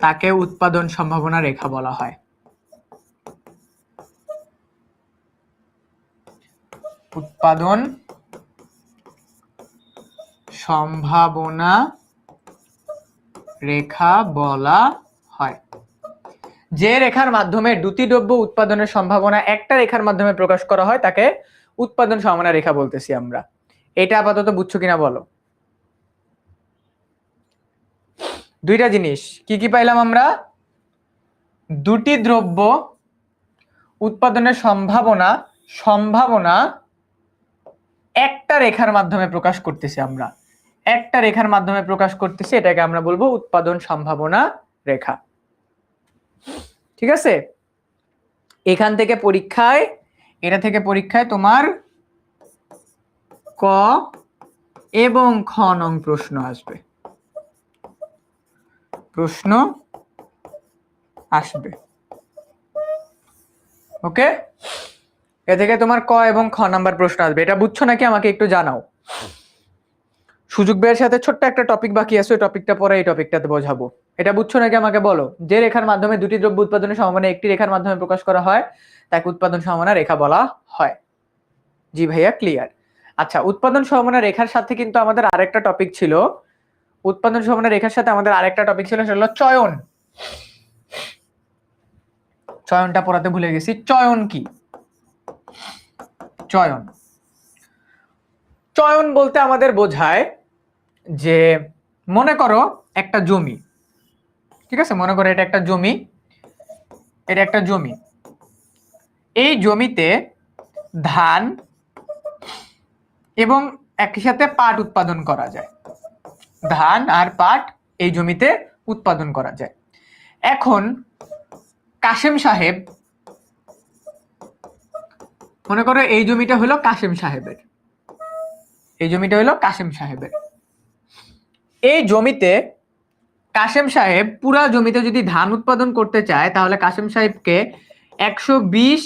তাকে উৎপাদন সম্ভাবনা রেখা বলা হয়। উৎপাদন সম্ভাবনা রেখা বলা হয় যে রেখার মাধ্যমে দুটি দ্রব্য উৎপাদনের সম্ভাবনা একটা রেখার মাধ্যমে প্রকাশ করা হয় তাকে উৎপাদন সম্ভাবনা রেখা বলতেছি আমরা। এটা আপাতত বুঝছো কিনা বলো। দুইটা জিনিস কি কি পাইলাম আমরা, দুটি দ্রব্য উৎপাদনের সম্ভাবনা, সম্ভাবনা একটা রেখার মাধ্যমে প্রকাশ করতেছি আমরা, একটা রেখার মাধ্যমে প্রকাশ করতেছি, এটাকে আমরা বলবো উৎপাদন সম্ভাবনা রেখা। ঠিক আছে, এখান থেকে পরীক্ষায়, এটা থেকে পরীক্ষায় তোমার ক এবং খ নং প্রশ্ন আসবে, প্রশ্ন আসবে। ওকে, এ থেকে তোমার ক এবং খ নাম্বার প্রশ্ন আসবে। এটা বুঝছো নাকি আমাকে একটু জানাও। সুযোগ ব্যয়ের সাথে ছোট্ট একটা টপিক বাকি আছে, ওই টপিকটা পরে এই টপিকটাতে বোঝাবো। এটা বুঝছো নাকি আমাকে বলো? যে রেখার মাধ্যমে দুটি দ্রব্য উৎপাদনের সমমানে একটি রেখার মাধ্যমে প্রকাশ করা হয় তাকে উৎপাদন সমমানা রেখা বলা হয়। জি ভাইয়া, ক্লিয়ার। আচ্ছা, উৎপাদন সমমানা রেখার সাথে কিন্তু আমাদের আরেকটা টপিক ছিল, উৎপাদন সমমানা রেখার সাথে আমাদের আরেকটা টপিক ছিল, সেটা হলো চয়ন। চয়নটা পড়াতে ভুলে গেছি। চয়ন কি? চয়ন, চয়ন বলতে আমাদের বোঝায় যে মনে করো একটা জমি, ঠিক আছে, মনে করো এটা একটা জমি, এটা একটা জমি, এই জমিতে ধান এবং একই সাথে পাট উৎপাদন করা যায়, ধান আর পাট এই জমিতে উৎপাদন করা যায়। এখন কাশেম সাহেব, মনে করো এই জমিটা হলো কাশেম সাহেবের, এই জমিটা হলো কাশেম সাহেবের। এই জমিতে কাশেম সাহেব পুরা জমিতে যদি ধান উৎপাদন করতে চায় তাহলে কাশেম সাহেবকে 120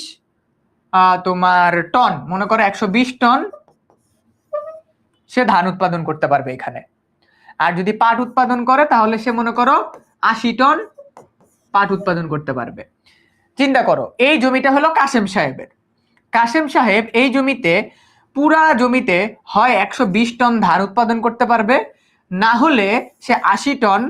তোমার টন, মনে করো 120 টন সে ধান উৎপাদন করতে পারবে এখানে। আর যদি পাট উৎপাদন করে তাহলে সে মনে করো 80 টন পাট উৎপাদন করতে পারবে। চিন্তা করো, এই জমিটা হলো কাশেম সাহেবের। কাশেম সাহেব এই জমিতে, পুরা জমিতে হয় 120 টন ধান উৎপাদন করতে পারবে, না হলে সে 80 টন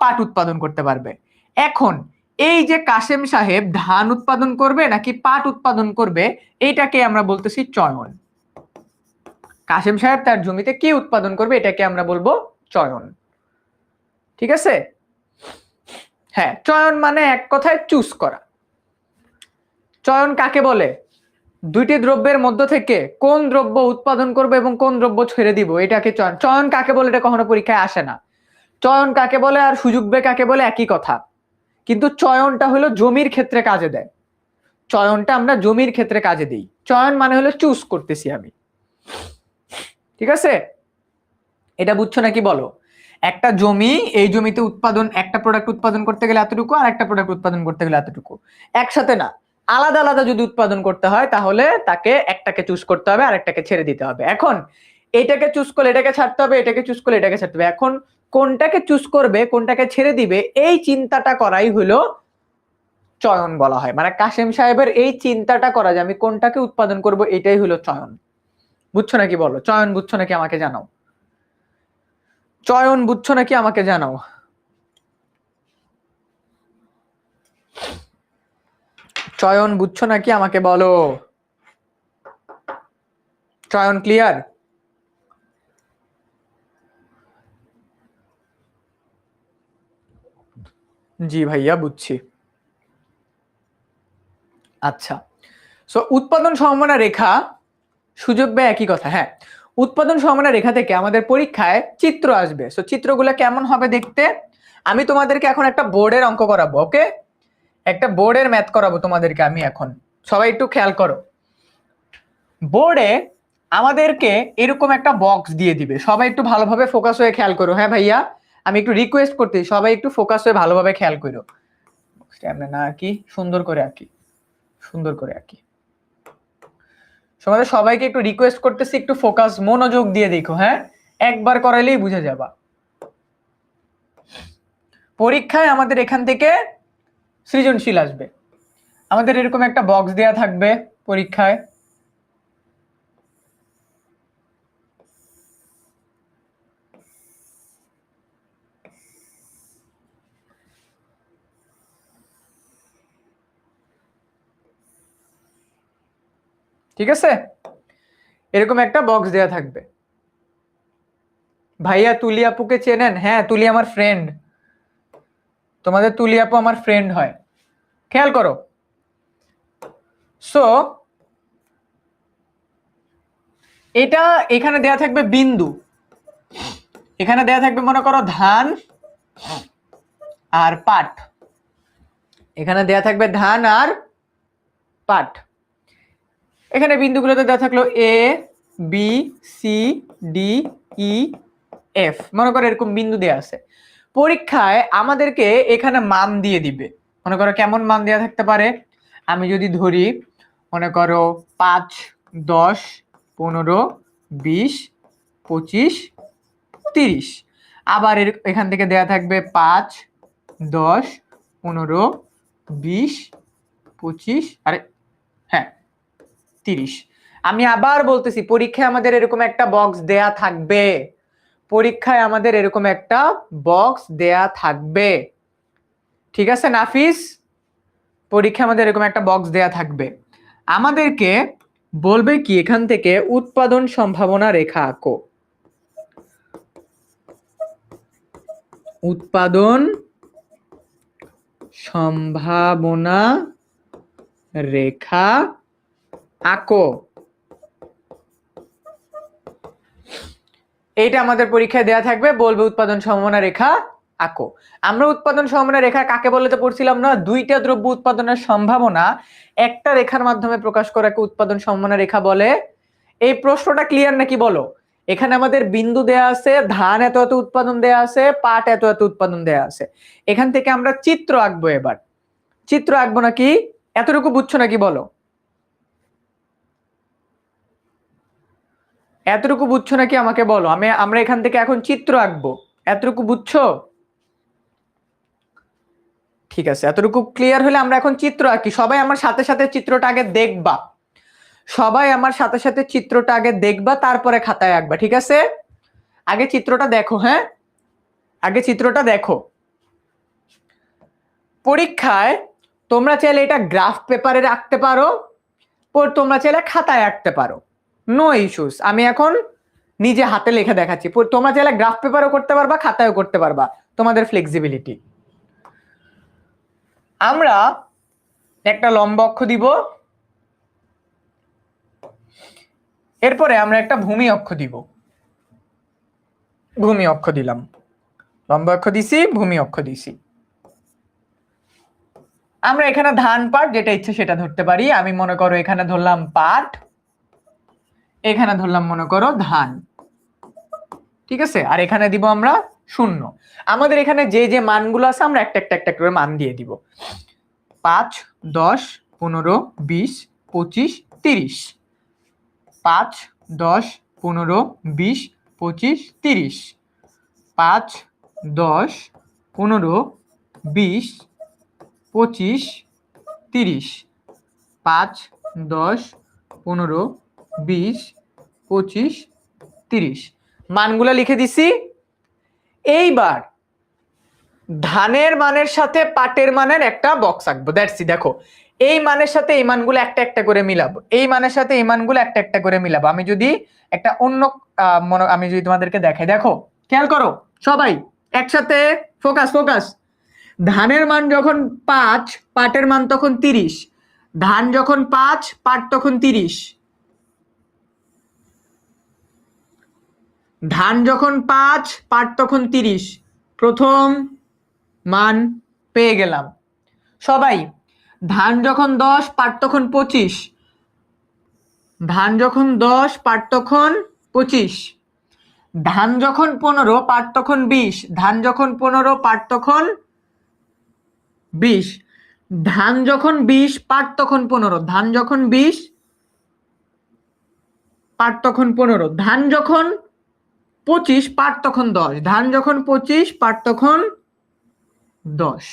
পাট উৎপাদন করতে পারবে। এখন এই যে কাশেম সাহেব ধান উৎপাদন করবে নাকি পাট উৎপাদন করবে, এইটাকে আমরা বলতেছি চয়ন। কাশেম সাহেব তার জমিতে কি উৎপাদন করবে এটাকে আমরা বলবো চয়ন। ঠিক আছে? হ্যাঁ, চয়ন মানে এক কথায় চুজ করা। চয়ন কাকে বলে? দুইটি দ্রব্যের মধ্য থেকে কোন দ্রব্য উৎপাদন করবে এবং কোন দ্রব্য ছেড়ে দিব, এটাকে চয়ন। চয়ন কাকে বলে এটা কখনো পরীক্ষায় আসে না। চয়ন কাকে বলে আর সুযোগ ব্যয় কাকে বলে একই কথা, কিন্তু চয়নটা হলো জমির ক্ষেত্রে কাজে দেয়। চয়নটা আমরা জমির ক্ষেত্রে কাজে দিই। চয়ন মানে হলো চুজ করতেছি আমি। ঠিক আছে? এটা বুঝছো নাকি বলো? একটা জমি, এই জমিতে উৎপাদন, একটা প্রোডাক্ট উৎপাদন করতে গেলে এতটুকু, আর একটা প্রোডাক্ট উৎপাদন করতে গেলে এতটুকু, একসাথে না, আলাদা আলাদা যদি উৎপাদন করতে হয় তাহলে তাকে একটাকে চুজ করতে হবে আর একটাকে ছেড়ে দিতে হবে। এখন এটাকে চুজ করলে এটাকে ছাড়তে হবে, এটাকে চুজ করলে এটাকে ছাড়তে হবে। এখন কোনটাকে চুজ করবে, কোনটাকে ছেড়ে দিবে, এই চিন্তাটা করাই হলো চয়ন বলা হয়। মানে কাশেম সাহেবের এই চিন্তাটা করা যে আমি কোনটাকে উৎপাদন করব, এটাই হলো চয়ন। বুঝছো নাকি বলো? চয়ন বুঝছো নাকি আমাকে জানাও। চয়ন বুঝছো নাকি আমাকে জানাও। চয়ন বুঝছো নাকি আমাকে বলো। চয়ন ক্লিয়ার? জি ভাইয়া, বুঝছি। আচ্ছা, সো উৎপাদন সমমানা রেখা, সুযোগ ব্যয় একই কথা। হ্যাঁ, উৎপাদন সমমানা রেখা থেকে আমাদের পরীক্ষায় চিত্র আসবে। সো চিত্রগুলো কেমন হবে দেখতে, আমি তোমাদেরকে এখন একটা বোর্ডের অঙ্ক করাবো। ওকে, একটা বোর্ডের ম্যাথ করাবো তোমাদেরকে আমি এখন। সবাই একটু খেয়াল করো। বোর্ডে আমাদেরকে এরকম একটা বক্স দিয়ে দিবে, সবাই একটু ভালোভাবে ফোকাস হয়ে খেয়াল করো। হ্যাঁ ভাইয়া, আমি একটু রিকোয়েস্ট করতেছি, সবাই একটু ফোকাস হয়ে ভালোভাবে খেয়াল করো। এমনি না আঁকি, সুন্দর করে আঁকি, সুন্দর করে আঁকি। তোমাদের সবাইকে একটু রিকোয়েস্ট করতেছি, একটু ফোকাস মনোযোগ দিয়ে দেখো। হ্যাঁ, একবার করাইলেই বুঝে যাবা। পরীক্ষায় আমাদের এখান থেকে সৃজনশীল আসবে, আমাদের এরকম একটা বক্স দেয়া থাকবে পরীক্ষায়। ঠিক আছে, এরকম একটা বক্স দেয়া থাকবে। ভাইয়া তুলি আপুকে চেনেন? হ্যাঁ, তুলি আমার ফ্রেন্ড, তোমাদের তুলি আপু আমার ফ্রেন্ড হয়। খেয়াল করো। সো এটা এখানে দেয়া থাকবে বিন্দু, এখানে দেয়া থাকবে মনে করো ধান আর পাট, এখানে দেয়া থাকবে ধান আর পাট। এখানে বিন্দুগুলোতে দেওয়া থাকলো A B C D E F, মনে করো এরকম বিন্দু দেওয়া আছে। পরীক্ষায় আমাদেরকে এখানে মান দিয়ে দিবে। মনে করো কেমন মান দেওয়া থাকতে পারে, আমি যদি ধরি মনে করো 5, 10, 15, 20, 25, 30। আবার এখান থেকে দেয়া থাকবে 5, 10, 15, 20, 25, আরে হ্যাঁ 30। আমি আবার বলতেছি, পরীক্ষায় আমাদের এরকম একটা বক্স দেয়া থাকবে, পরীক্ষায় আমাদের এরকম একটা বক্স দেয়া থাকবে, ঠিক আছে নাফিস? পরীক্ষায় আমাদের এরকম একটা বক্স দেয়া থাকবে, আমাদেরকে বলবে কি এখান থেকে উৎপাদন সম্ভাবনা রেখা আঁকো। উৎপাদন সম্ভাবনা রেখা আঁকো। এইটা আমাদের পরীক্ষায় দেয়া থাকবে, বলবে উৎপাদন সম্ভাবনা রেখা আঁকো। আমরা উৎপাদন সম্ভাবনা রেখা কাকে বলে তো পড়ছিলাম না, দুইটা দ্রব্য উৎপাদনের সম্ভাবনা একটা রেখার মাধ্যমে প্রকাশ করাকে উৎপাদন সম্ভাবনা রেখা বলে। এই প্রশ্নটা ক্লিয়ার নাকি বলো? এখানে আমাদের বিন্দু দেয়া আছে, ধান এত এত উৎপাদন দেয়া আছে, পাট এত এত উৎপাদন দেয়া আছে, এখান থেকে আমরা চিত্র আঁকবো। এবার চিত্র আঁকবো নাকি? এতটুকু বুঝছো নাকি বলো? এতটুকু বুঝছো নাকি আমাকে বলো? আমরা এখান থেকে এখন চিত্র আঁকবো, এতটুকু বুঝছো? ঠিক আছে, এতটুকু ক্লিয়ার হলে আমরা এখন চিত্র আঁকি। সবাই আমার সাথে সাথে চিত্রটা আগে দেখবা, সবাই আমার সাথে সাথে চিত্রটা আগে দেখবা, তারপরে খাতায় আঁকবা, ঠিক আছে? আগে চিত্রটা দেখো, হ্যাঁ আগে চিত্রটা দেখো। পরীক্ষায় তোমরা চাইলে এটা গ্রাফ পেপারে আঁকতে পারো, তোমরা চাইলে খাতায় আঁকতে পারো, নো ইস্যুস। আমি এখন নিজে হাতে লিখে দেখাচ্ছি, তোমরা চাইলে গ্রাফ পেপারও করতে পারবা, খাতায়ও করতে পারবা, তোমাদের ফ্লেক্সিবিলিটি। আমরা একটা লম্ব অক্ষ দিব, এরপরে আমরা একটা ভূমি অক্ষ দিব। ভূমি অক্ষ দিলাম, লম্ব অক্ষ দিছি, ভূমি অক্ষ দিছি। আমরা এখানে ধান পাট যেটা ইচ্ছে সেটা ধরতে পারি। আমি মনে করো এখানে ধরলাম পাট, এখানে ধরলাম মনে করো ধান, ঠিক আছে? আর এখানে দিব আমরা 0। আমাদের এখানে যে যে মানগুলো আছে আমরা একটা একটা একটা করে মান দিয়ে দিব। 5, 10, 15, 20, 25, 30। 5, 10, 15, 20, 25, 30। 5, 10, 15, 20, 25, 30। 5, 10, 15, 20, 25, 30 মানগুলো লিখে দিছি। এইবার ধানের মানের সাথে পাটের মানের একটা বক্স আঁকবো, দ্যাটস ইট। দেখো এই মানের সাথে এই মানগুলো একটা একটা করে মিলাবো, এই মানের সাথে এই মানগুলো একটা একটা করে মিলাবো। আমি যদি একটা অন্য আমি যদি তোমাদেরকে দেখাই, দেখো খেয়াল করো সবাই একসাথে, ফোকাস ফোকাস। ধানের মান যখন 5, পাটের মান তখন 30। ধান যখন 5, পাট তখন 30। ধান যখন 5, পাট তখন 30। প্রথম মান পেয়ে গেলাম সবাই। ধান যখন 10, পাট তখন 25। ধান যখন 10, পাট তখন 25। ধান যখন 15, পাট তখন 20। ধান যখন 15, পাট তখন 20। ধান যখন 20, পাট তখন 15। ধান যখন 20, পাট তখন 15। ধান যখন 25, পাট তখন 10। ধান যখন 25, পাট তখন 10।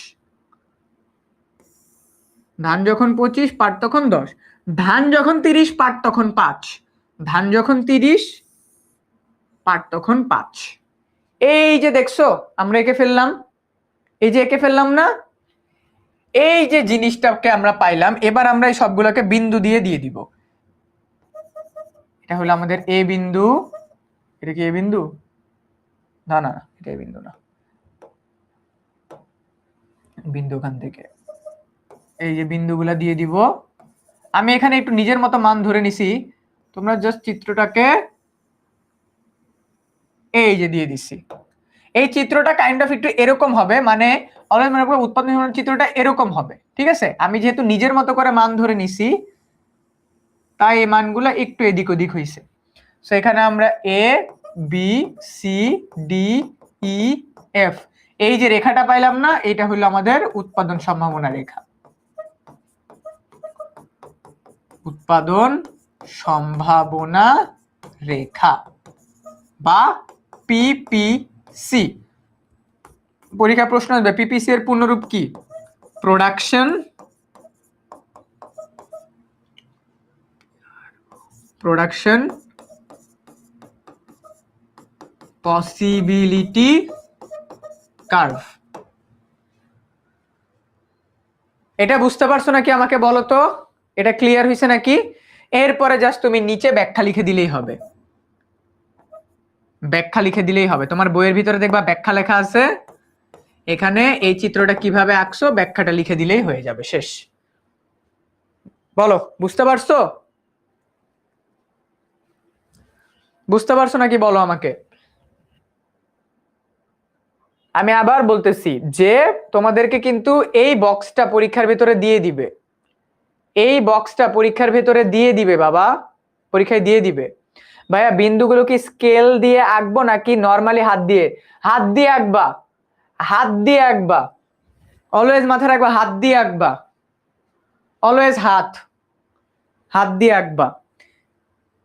ধান যখন 25, পাট তখন 10। ধান যখন 30, পাট তখন 5। ধান যখন 30, পাট তখন 5। এই যে দেখছো আমরা এঁকে ফেললাম, এই যে এঁকে ফেললাম না? এই যে জিনিসটাকে আমরা পাইলাম, এবার আমরা এই সবগুলোকে বিন্দু দিয়ে দিব। এটা হলো আমাদের এ বিন্দু। এটা কি এ বিন্দু? না না এটা এ বিন্দু না, বিন্দু খান থেকে এই যে বিন্দুগুলা দিয়ে দিব। আমি এখানে একটু নিজের মতো মান ধরে নিছি, তোমরা জাস্ট চিত্রটাকে এই যে দিয়ে দিছি। এই চিত্রটা কাইন্ড অফ একটু এরকম হবে, মানে অলরেডি মনে করো উৎপাদন চিত্রটা এরকম হবে, ঠিক আছে? আমি যেহেতু নিজের মতো করে মান ধরে নিছি তাই এই মানগুলো একটু এদিক ওদিক হয়েছে। সো এখানে আমরা A B C D E F এই যে রেখাটা পাইলাম না, এটা হলো আমাদের উৎপাদন সম্ভাবনা রেখা। উৎপাদন সম্ভাবনা রেখা বা পিপিসি। পরীক্ষা প্রশ্ন আসবে পিপিসি এর পূর্ণরূপ কি? Production possibility curve. এটা বুঝতে পারছো নাকি আমাকে বলো তো, এটা ক্লিয়ার হয়েছে নাকি? এরপরে জাস্ট তুমি নিচে ব্যাখ্যা লিখে দিলেই হবে, ব্যাখ্যা লিখে দিলেই হবে। তোমার বইয়ের ভিতরে দেখবা ব্যাখ্যা লেখা আছে, এখানে এই চিত্রটা কিভাবে আঁকছো ব্যাখ্যাটা লিখে দিলেই হয়ে যাবে, শেষ। বলো বুঝতে পারছো? বুঝতে পারছো নাকি বলো আমাকে। আমি আবার বলতেছি যে তোমাদেরকে কিন্তু এই বক্সটা পরীক্ষার ভিতরে দিয়ে দিবে, এই বক্সটা পরীক্ষার ভিতরে দিয়ে দিবে বাবা, পরীক্ষায় দিয়ে দিবে। ভাইয়া বিন্দুগুলো কি স্কেল দিয়ে আঁকবো নাকি নরমালি হাত দিয়ে? হাত দিয়ে আঁকবা, হাত দিয়ে আঁকবা, অলওয়েজ মাথায় রাখবা, হাত দিয়ে আঁকবা, অলওয়েজ হাত, হাত দিয়ে আঁকবা।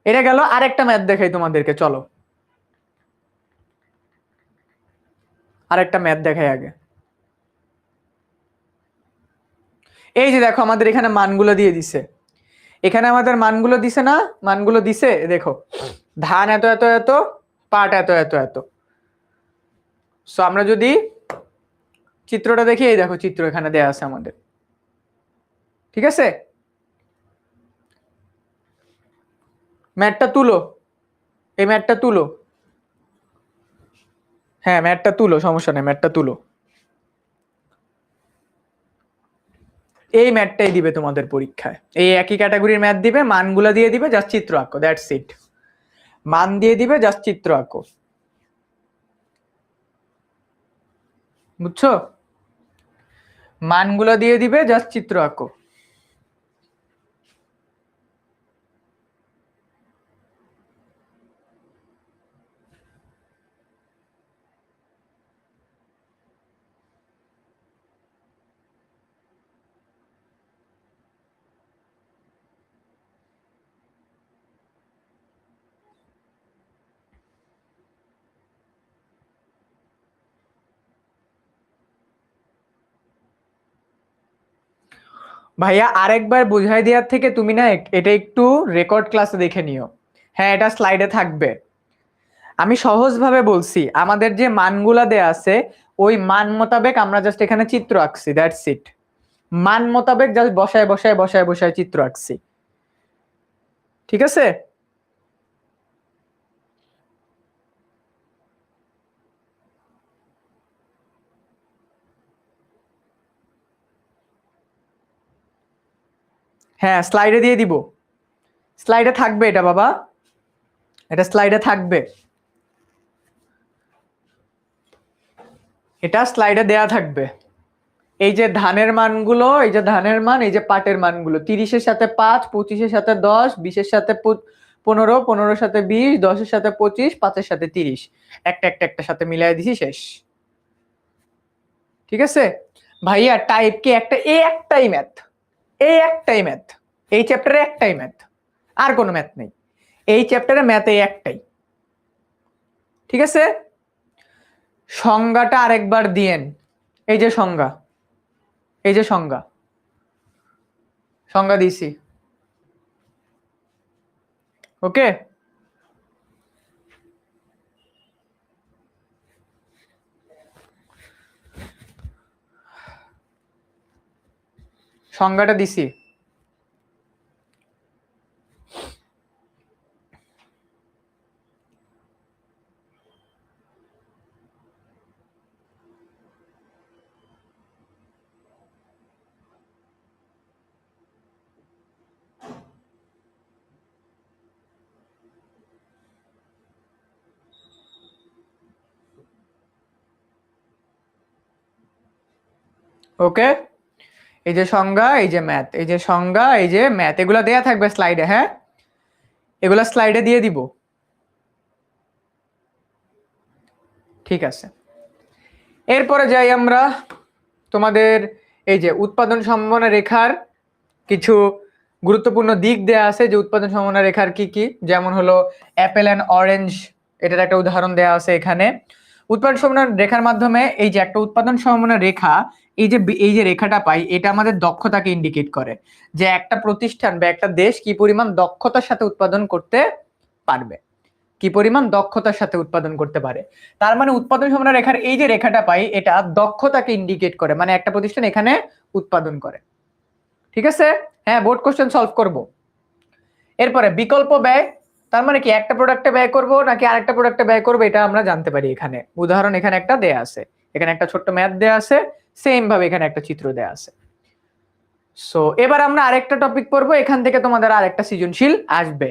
এটা গেল। আরেকটা ম্যাথ দেখাই তোমাদেরকে, চলো আরেকটা ম্যাথ দেখাই আগে। এই যে দেখো আমাদের এখানে মানগুলো দিয়ে দিছে, এখানে আমাদের মানগুলো দিছে না, মানগুলো দিছে দেখো, ধান এত এত এত, পাট এত এত এত। সো আমরা যদি চিত্রটা দেখি, এই দেখো চিত্র এখানে দেয়া আছে আমাদের, ঠিক আছে? ম্যাটটা তুলো, এই ম্যাটটা তুলো, হ্যাঁ ম্যাটটা তুলো, সমস্যা নেই, ম্যাটটা তুলো। এই ম্যাটটাই দিবে তোমাদের পরীক্ষায়, এই একই ক্যাটাগরির ম্যাথ দিবে, মানগুলো দিয়ে দিবে, জাস্ট চিত্র আঁকো, দ্যাটস ইট। মান দিয়ে দিবে, জাস্ট চিত্র আঁকো, বুঝছো? মানগুলো দিয়ে দিবে, জাস্ট চিত্র আঁকো। ভাইয়া আরেকবার বুঝাই দেওয়ার থেকে তুমি না এটা একটু রেকর্ড ক্লাসে দেখে নিও। হ্যাঁ এটা স্লাইডে থাকবে। আমি সহজভাবে বলছি, আমাদের যে মানগুলা দেয়া আছে ওই মান মোতাবেক আমরা জাস্ট এখানে চিত্র আঁকছি, দ্যাটস ইট। মান মোতাবেক জাস্ট বসায় বসায় বসায় বসায় চিত্র আঁকছি, ঠিক আছে? হ্যাঁ স্লাইডে দিয়ে দিব, স্লাইডে থাকবে এটা বাবা, এটা স্লাইডে থাকবে, এটা স্লাইডে দেয়া থাকবে। এই যে ধানের মানগুলো, এই যে ধানের মান, এই যে পাটের মানগুলো, 30-এর সাথে 5, 25-এর সাথে 10, 20-এর সাথে 15, 15-এর সাথে 20, 10-এর সাথে 25, 5-এর সাথে 30, একটা একটা একটা সাথে মিলাই দিছি, শেষ। ঠিক আছে ভাইয়া, টাইপ কি একটা, এই একটাই ম্যাথ, এই একটাই ম্যাথ, এই চ্যাপ্টারে একটাই ম্যাথ, আর কোনো ম্যাথ নেই, এই চ্যাপ্টারে ম্যাথ এই একটাই, ঠিক আছে? সংজ্ঞাটা আরেকবার দিয়েন, এই যে সংজ্ঞা, এই যে সংজ্ঞা, সংজ্ঞা দিছি, ওকে? সংজ্ঞাটা দিছি। ওকে, এই যে সংজ্ঞা, এই যে ম্যাথ, এই যে সংজ্ঞা, এই যে ম্যাথ, এগুলা দেয়া থাকবে স্লাইডে, হ্যাঁ এগুলা স্লাইডে দিয়ে দিব, ঠিক আছে? এরপরে যাই আমরা তোমাদের এই যে উৎপাদন সম্ভাবনা রেখার কিছু গুরুত্বপূর্ণ দিক দেয়া আছে, যে উৎপাদন সম্ভাবনা রেখার কি কি, যেমন হলো অ্যাপেল অ্যান্ড অরেঞ্জ এটার একটা উদাহরণ দেওয়া আছে এখানে। উৎপাদন সম্ভাবনা রেখার মাধ্যমে এই যে একটা উৎপাদন সম্ভাবনা রেখা, এই যে রেখাটা পাই, এটা আমাদের দক্ষতাকে ইন্ডিকেট করে যে একটা প্রতিষ্ঠান বা একটা দেশ কি পরিমাণ দক্ষতার সাথে উৎপাদন করতে পারবে, কি পরিমাণ দক্ষতার সাথে উৎপাদন করতে পারে। তার মানে উৎপাদন সম্ভাবনা রেখার এই যে রেখাটা পাই, এটা দক্ষতাকে ইন্ডিকেট করে, মানে একটা প্রতিষ্ঠান এখানে উৎপাদন করে। ঠিক আছে, হ্যাঁ, বোর্ড কোশ্চেন সলভ করব। এরপরে বিকল্প ব্যয়, তার মানে কি একটা প্রোডাক্টে ব্যয় করব নাকি আরেকটা প্রোডাক্টে ব্যয় করব, এটা আমরা জানতে পারি এখানে। উদাহরণ এখানে একটা দেয়া আছে, এখানে একটা ছোট্ট ম্যাথ দেয়া আছে, সেম ভাবে এখানে একটা চিত্র দেয়া আছে। সো এবার আমরা আরেকটা টপিক পড়বো, এখান থেকে তোমাদের আরেকটা সৃজনশীল আসবে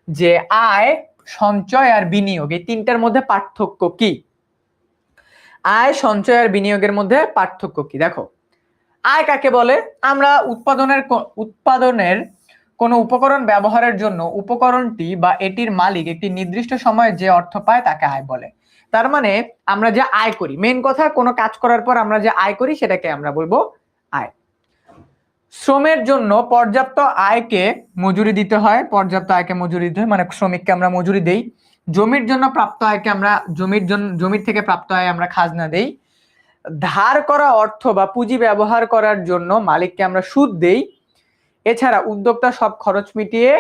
যে আয়, সঞ্চয় আর বিনিয়োগ এই তিনটার মধ্যে পার্থক্য কি। আয়, সঞ্চয় আর বিনিয়োগের মধ্যে পার্থক্য কি। দেখো, আয় কাকে বলে? আমরা উৎপাদনের কোনো উপকরণ ব্যবহারের জন্য উপকরণটি বা এটির মালিক একটি নির্দিষ্ট সময়ে যে অর্থ পায় তাকে আয় বলে। তার মানে আমরা যে আয় করি, মেন কথা, কোনো কাজ করার পর আমরা যে আয় করি সেটাকে আমরা বলবো আয়। শ্রমের জন্য পর্যাপ্ত আয়কে মজুরি দিতে হয়, পর্যাপ্ত আয়কে মজুরি দিতে হয়, মানে শ্রমিককে আমরা মজুরি দেই। জমির জন্য প্রাপ্ত আয়কে আমরা জমির থেকে প্রাপ্ত আয় আমরা খাজনা দেই। ধার করা অর্থ বা পুঁজি ব্যবহার করার জন্য মালিককে আমরা সুদ দেই। এছাড়া উদ্যোক্তা সব খরচ মিটিয়ে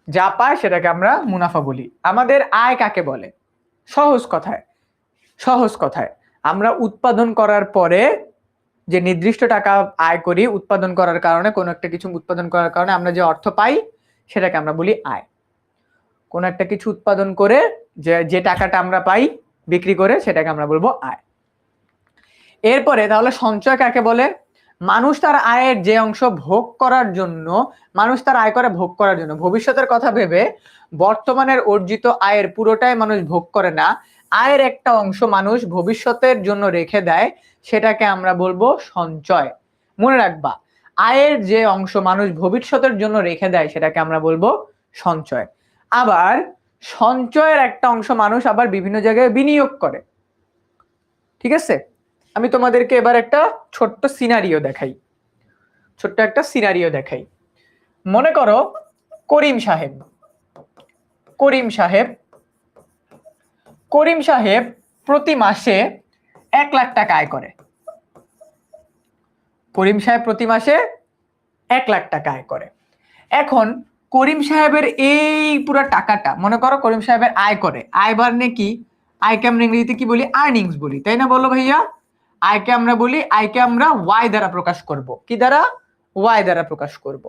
যা পায় সেটাকে আমরা মুনাফা বলি। আমাদের আয় কাকে বলে? সহজ কথায় আমরা উৎপাদন করার পরে যে নির্দিষ্ট টাকা আয় করি, উৎপাদন করার কারণে, কোনো একটা কিছু উৎপাদন করার কারণে আমরা যে অর্থ পাই সেটাকে আমরা বলি আয়। কোন একটা কিছু উৎপাদন করে যে টাকাটা আমরা পাই বিক্রি করে, সেটাকে আমরা বলবো আয়। এরপরে তাহলে সঞ্চয় কাকে বলে? মানুষ তার আয়ের যে অংশ ভোগ করার জন্য, মানুষ তার আয় করে ভোগ করার জন্য, ভবিষ্যতের কথা ভেবে বর্তমানের অর্জিত আয়ের পুরোটাই মানুষ ভোগ করে না, আয়ের একটা অংশ মানুষ ভবিষ্যতের জন্য রেখে দেয়, সেটাকে আমরা বলবো সঞ্চয়। মনে রাখবা, আয়ের যে অংশ মানুষ ভবিষ্যতের জন্য রেখে দেয় সেটাকে আমরা বলবো সঞ্চয়। আবার সঞ্চয়ের একটা অংশ মানুষ আবার বিভিন্ন জায়গায় বিনিয়োগ করে। ঠিক আছে, আমি তোমাদেরকে এবার একটা ছোট্ট সিনারিও দেখাই। মনে করো করিম সাহেব প্রতি মাসে 1 লাখ টাকা আয় করে। করিম সাহেব প্রতি মাসে 1 লাখ টাকা আয় করে। এখন করিম সাহেবের এই পুরো টাকাটা, মনে করো করিম সাহেবের আয় করে, আয় বাড়নে কি, আয়কে আমরা ইংরেজিতে কি বলি? আর্নিংস বলি, তাই না? বলো ভাইয়া, আয়কে আমরা বলি, আয়কে আমরা ওয়াই দ্বারা প্রকাশ করব। কি দ্বারা? ওয়াই দ্বারা প্রকাশ করব।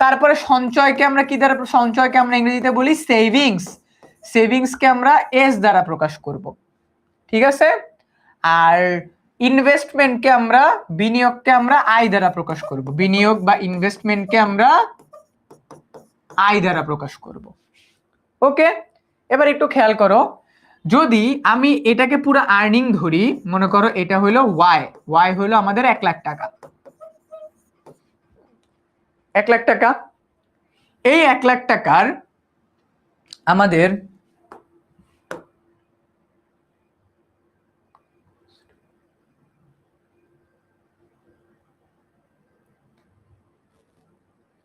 তারপরে সঞ্চয়কে আমরা কি দ্বারা? সঞ্চয়কে আমরা ইংরেজিতে বলি সেভিংসকে আমরা এস দ্বারা প্রকাশ করব। ঠিক আছে, আর ইনভেস্টমেন্টকে আমরা, বিনিয়োগকে আমরা আই দ্বারা প্রকাশ করব। বিনিয়োগ বা ইনভেস্টমেন্টকে আমরা আই দ্বারা প্রকাশ করব। ওকে, এবার একটু খেয়াল করো, যদি আমি এটাকে পুরো আর্নিং ধরি, মনে করো এটা হলো ওয়াই হলো আমাদের 1 লাখ টাকা। 1 লাখ টাকা, এই 1 লাখ টাকার আমাদের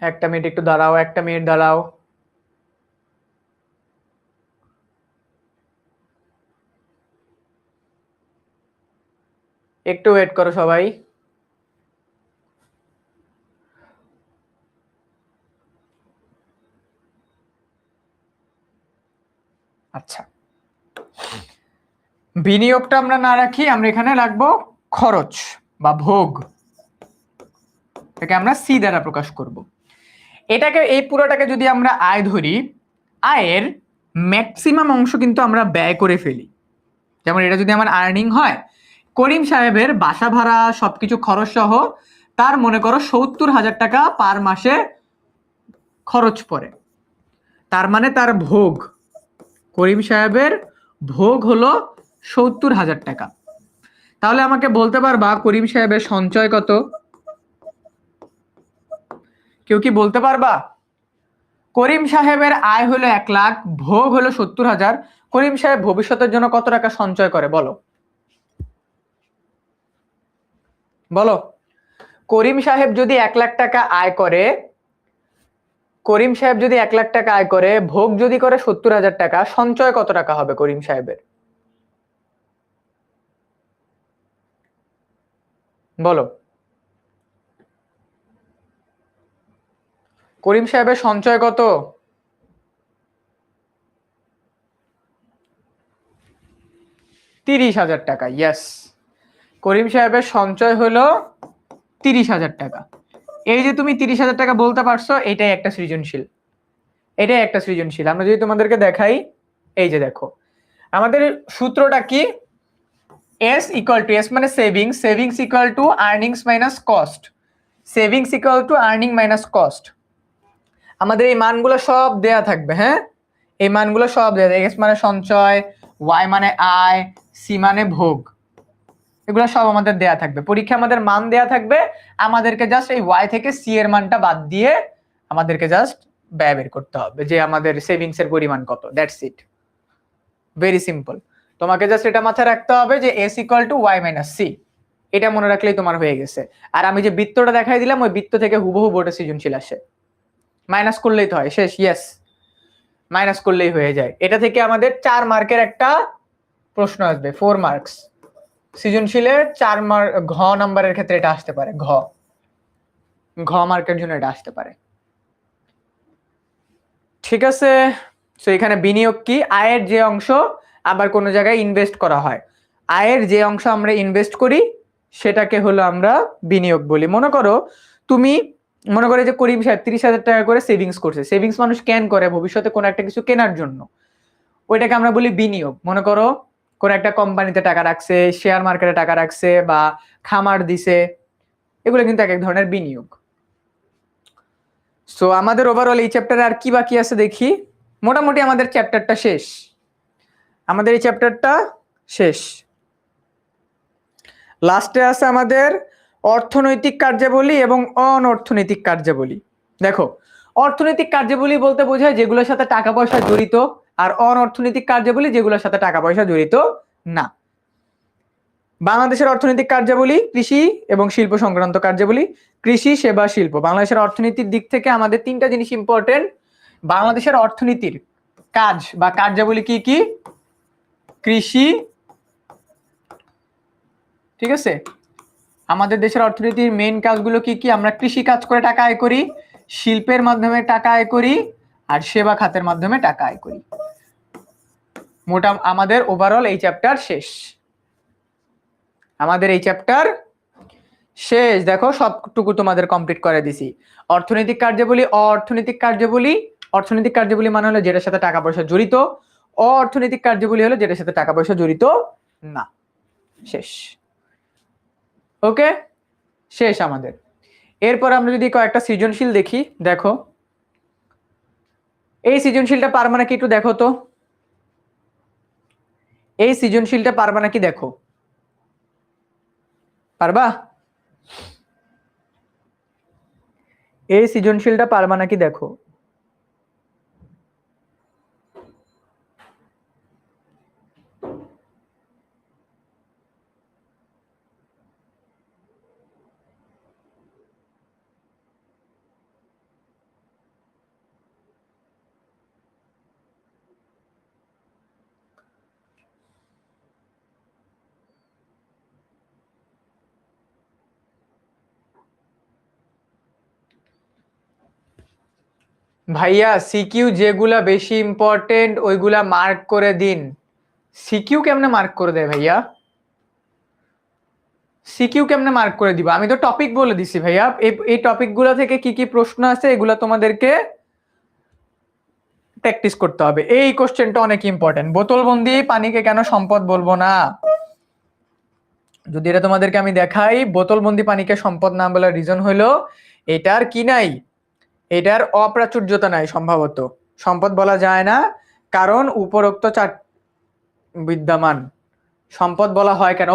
একটা মিনিট একটু দাঁড়াও, একটা মিনিট দাঁড়াও। একটু ওয়েট করো সবাই। আচ্ছা, বিনিয়োগটা আমরা না রাখি, আমরা এখানে রাখবো খরচ বা ভোগ, এটাকে আমরা সি দ্বারা প্রকাশ করব। এটাকে, এই পুরোটাকে যদি আমরা আয় ধরি, আয়ের ম্যাক্সিমাম অংশ কিন্তু আমরা ব্যয় করে ফেলি। যেমন এটা যদি আমার আর্নিং হয়, করিম সাহেবের বাসা ভাড়া সবকিছু খরচ সহ তার মনে করো 70,000 টাকা পার মাসে খরচ পড়ে। তার মানে তার ভোগ, করিম সাহেবের ভোগ হলো 70,000 টাকা। তাহলে আমাকে বলতে পারবা করিম সাহেবের সঞ্চয় কত? কেউ কি বলতে পারবা? করিম সাহেবের আয় হলো 1 লাখ, ভোগ হলো 70,000, করিম সাহেব ভবিষ্যতের জন্য কত টাকা সঞ্চয় করে বলো? বলো, করিম সাহেব যদি 1 লাখ টাকা আয় করে, করিম সাহেব যদি 1 লাখ টাকা আয় করে, ভোগ যদি করে 70,000 টাকা, সঞ্চয় কত টাকা হবে করিম সাহেবের? বলো। করিম সাহেবের সঞ্চয় কত? 30,000 টাকা। ইয়েস, করিম সাহেবের সঞ্চয় হলো 30,000 টাকা। এই যে তুমি 30,000 টাকা বলতে পারছো, এটাই একটা সৃজনশীল, এটাই একটা সৃজনশীল। আমরা যদি তোমাদেরকে দেখাই, এই যে দেখো আমাদের সূত্রটা কি, এস ইকুয়াল টু, এস মানে savings, savings equal to earnings minus cost, savings equal to earning minus cost. আমাদের এই মানগুলো সব দেয়া থাকবে, হ্যাঁ, এই মানগুলো সব দেয়া থাকবে। এক্স মানে সঞ্চয়, ওয়াই মানে আয়, সি মানে ভোগ, এগুলো সব আমাদের দেয়া থাকবে। পরীক্ষা আমাদের মান দেয়া থাকবে, আমাদেরকে জাস্ট এই ওয়াই থেকে সি এর মানটা বাদ দিয়ে আমাদেরকে জাস্ট ব্যয় বের করতে হবে যে আমাদের সেভিংস এর পরিমাণ কত। That's it, very simple. তোমাকে জাস্ট এটা মাথায় রাখতে হবে যে S equal to Y minus C, এটা মনে রাখলেই তোমার হয়ে গেছে। আর আমি যে বৃত্তটা দেখাই দিলাম, ওই বৃত্ত থেকে হুবহু বোর্ডে সৃজনশীল আসে, মাইনাস করলেই তো হয়, শেষ। ইয়েস, মাইনাস করলেই হয়ে যায়। এটা থেকে আমাদের 4 মার্কের একটা প্রশ্ন আসবে, 4 মার্কস সৃজনশীলের 4 মার্ক, ঘ নাম্বারের ক্ষেত্রে এটা আসতে পারে, ঘ মার্কের জন্য এটা আসতে পারে। ঠিক আছে, তো এখানে বিনিয়োগ কি, আয়ের যে অংশ আবার কোনো জায়গায় ইনভেস্ট করা হয়, আয়ের যে অংশ আমরা ইনভেস্ট করি সেটাকে হলো আমরা বিনিয়োগ বলি। মনে করো তুমি, মনে করে যে করিম সাহেব 30,000 টাকা করে সেভিংস করছে, সেভিংস মানুষ ক্যান করে ভবিষ্যতে কোনো একটা কিছু কেনার জন্য, ওইটাকে আমরা বলি বিনিয়োগ। মনে করো কোন একটা কোম্পানিতে টাকা রাখছে, শেয়ার মার্কেটে টাকা রাখছে, বা খামার দিছে, এগুলো কিন্তু এক এক ধরনের বিনিয়োগ। সো আমাদের ওভারঅল এই চ্যাপ্টারে আর কি বাকি আছে দেখি। মোটামুটি আমাদের চ্যাপ্টারটা শেষ, আমাদের এই চ্যাপ্টারটা শেষ। লাস্টে আছে আমাদের অর্থনৈতিক কার্যাবলী এবং অনর্থনৈতিক কার্যাবলী। দেখো, অর্থনৈতিক কার্যাবলী বলতে বোঝায় যেগুলোর সাথে টাকা পয়সা জড়িত, আর অনর্থনৈতিক কার্যাবলী যেগুলোর সাথে টাকা পয়সা জড়িত না। বাংলাদেশের অর্থনৈতিক কার্যাবলী কৃষি এবং শিল্প সংক্রান্ত কার্যাবলী, কৃষি, সেবা, শিল্প। বাংলাদেশের অর্থনীতির দিক থেকে আমাদের 3টা জিনিস ইম্পর্টেন্ট। বাংলাদেশের অর্থনীতির কাজ বা কার্যাবলী কি কি? কৃষি, ঠিক আছে, আমাদের দেশের অর্থনীতির মেইন কাজগুলো কি কি? আমরা কৃষি কাজ করে টাকা আয় করি, শিল্পের মাধ্যমে টাকা আয় করি, আর সেবা খাতের মাধ্যমে টাকা আয় করি। মোটা আমাদের ওভারঅল এই চ্যাপ্টার শেষ, আমাদের এই চ্যাপ্টার শেষ। দেখো সবটুকু তোমাদের কমপ্লিট করে দিছি। অর্থনৈতিক কার্যাবলী, অর্থনৈতিক কার্যাবলী, অর্থনৈতিক কার্যাবলী মানে হলো যেটার সাথে টাকা পয়সা জড়িত, অর্থনৈতিক কার্যাবলী হলো যেটার সাথে টাকা পয়সা জড়িত না। শেষ, ওকে, শেষ আমাদের। এরপর আমরা যদি কয়েকটা সৃজনশীল দেখি, দেখো এই সৃজনশীলটা পারবা নাকি একটু দেখো তো, এই সৃজনশীলটা পারবা নাকি দেখো, পারবা? এই সৃজনশীলটা পারবা নাকি দেখো। ভাইয়া সিকিউ যেগুলা বেশি ইম্পর্টেন্ট ওইগুলা মার্ক করে দিন। সিকিউ কেমনে মার্ক করে দেয় ভাইয়া? সিকিউ কেমনে মার্ক করে দিব? আমি তো টপিক বলে দিছি ভাইয়া, এই টপিকগুলো থেকে কি কি প্রশ্ন আছে এগুলা তোমাদেরকে প্র্যাকটিস করতে হবে। এই কোশ্চেনটা অনেক ইম্পর্টেন্ট, বোতলবন্দি পানিকে কেন সম্পদ বলবো না? যদি এটা তোমাদেরকে আমি দেখাই, বোতলবন্দি পানিকে সম্পদ না বলার রিজন হলো এটার কি নাই, এটার অপ্রাচুর্যতা নাই। সম্ভবত সম্পদ বলা যায় না, কারণ উপরোক্ত 4 বিদ্যমান। সম্পদ বলা হয় কেন?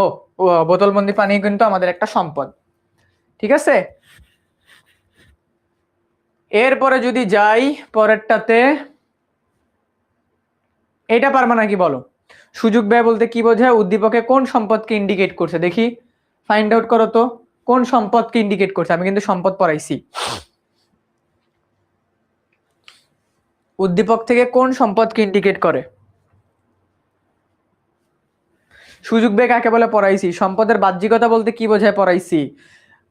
বোতলবন্দি পানি কিন্তু আমাদের একটা সম্পদ, ঠিক আছে। এরপরে যদি যাই পরেরটাতে, এটা পারবা নাকি বলো? সুযোগ ব্যয় বলতে কি বোঝায়? উদ্দীপকে কোন সম্পদকে ইন্ডিকেট করছে দেখি, ফাইন্ড আউট করো তো কোন সম্পদকে ইন্ডিকেট করছে। আমি কিন্তু সম্পদ পড়াইছি। উদ্দীপক থেকে কোন সম্পদকে ইন্ডিকেট করে? সুযোগ ব্যয় কাকে বলে পড়াইছি। সম্পদের বাহ্যিকতা বলতে কি বোঝায় পড়াইছি।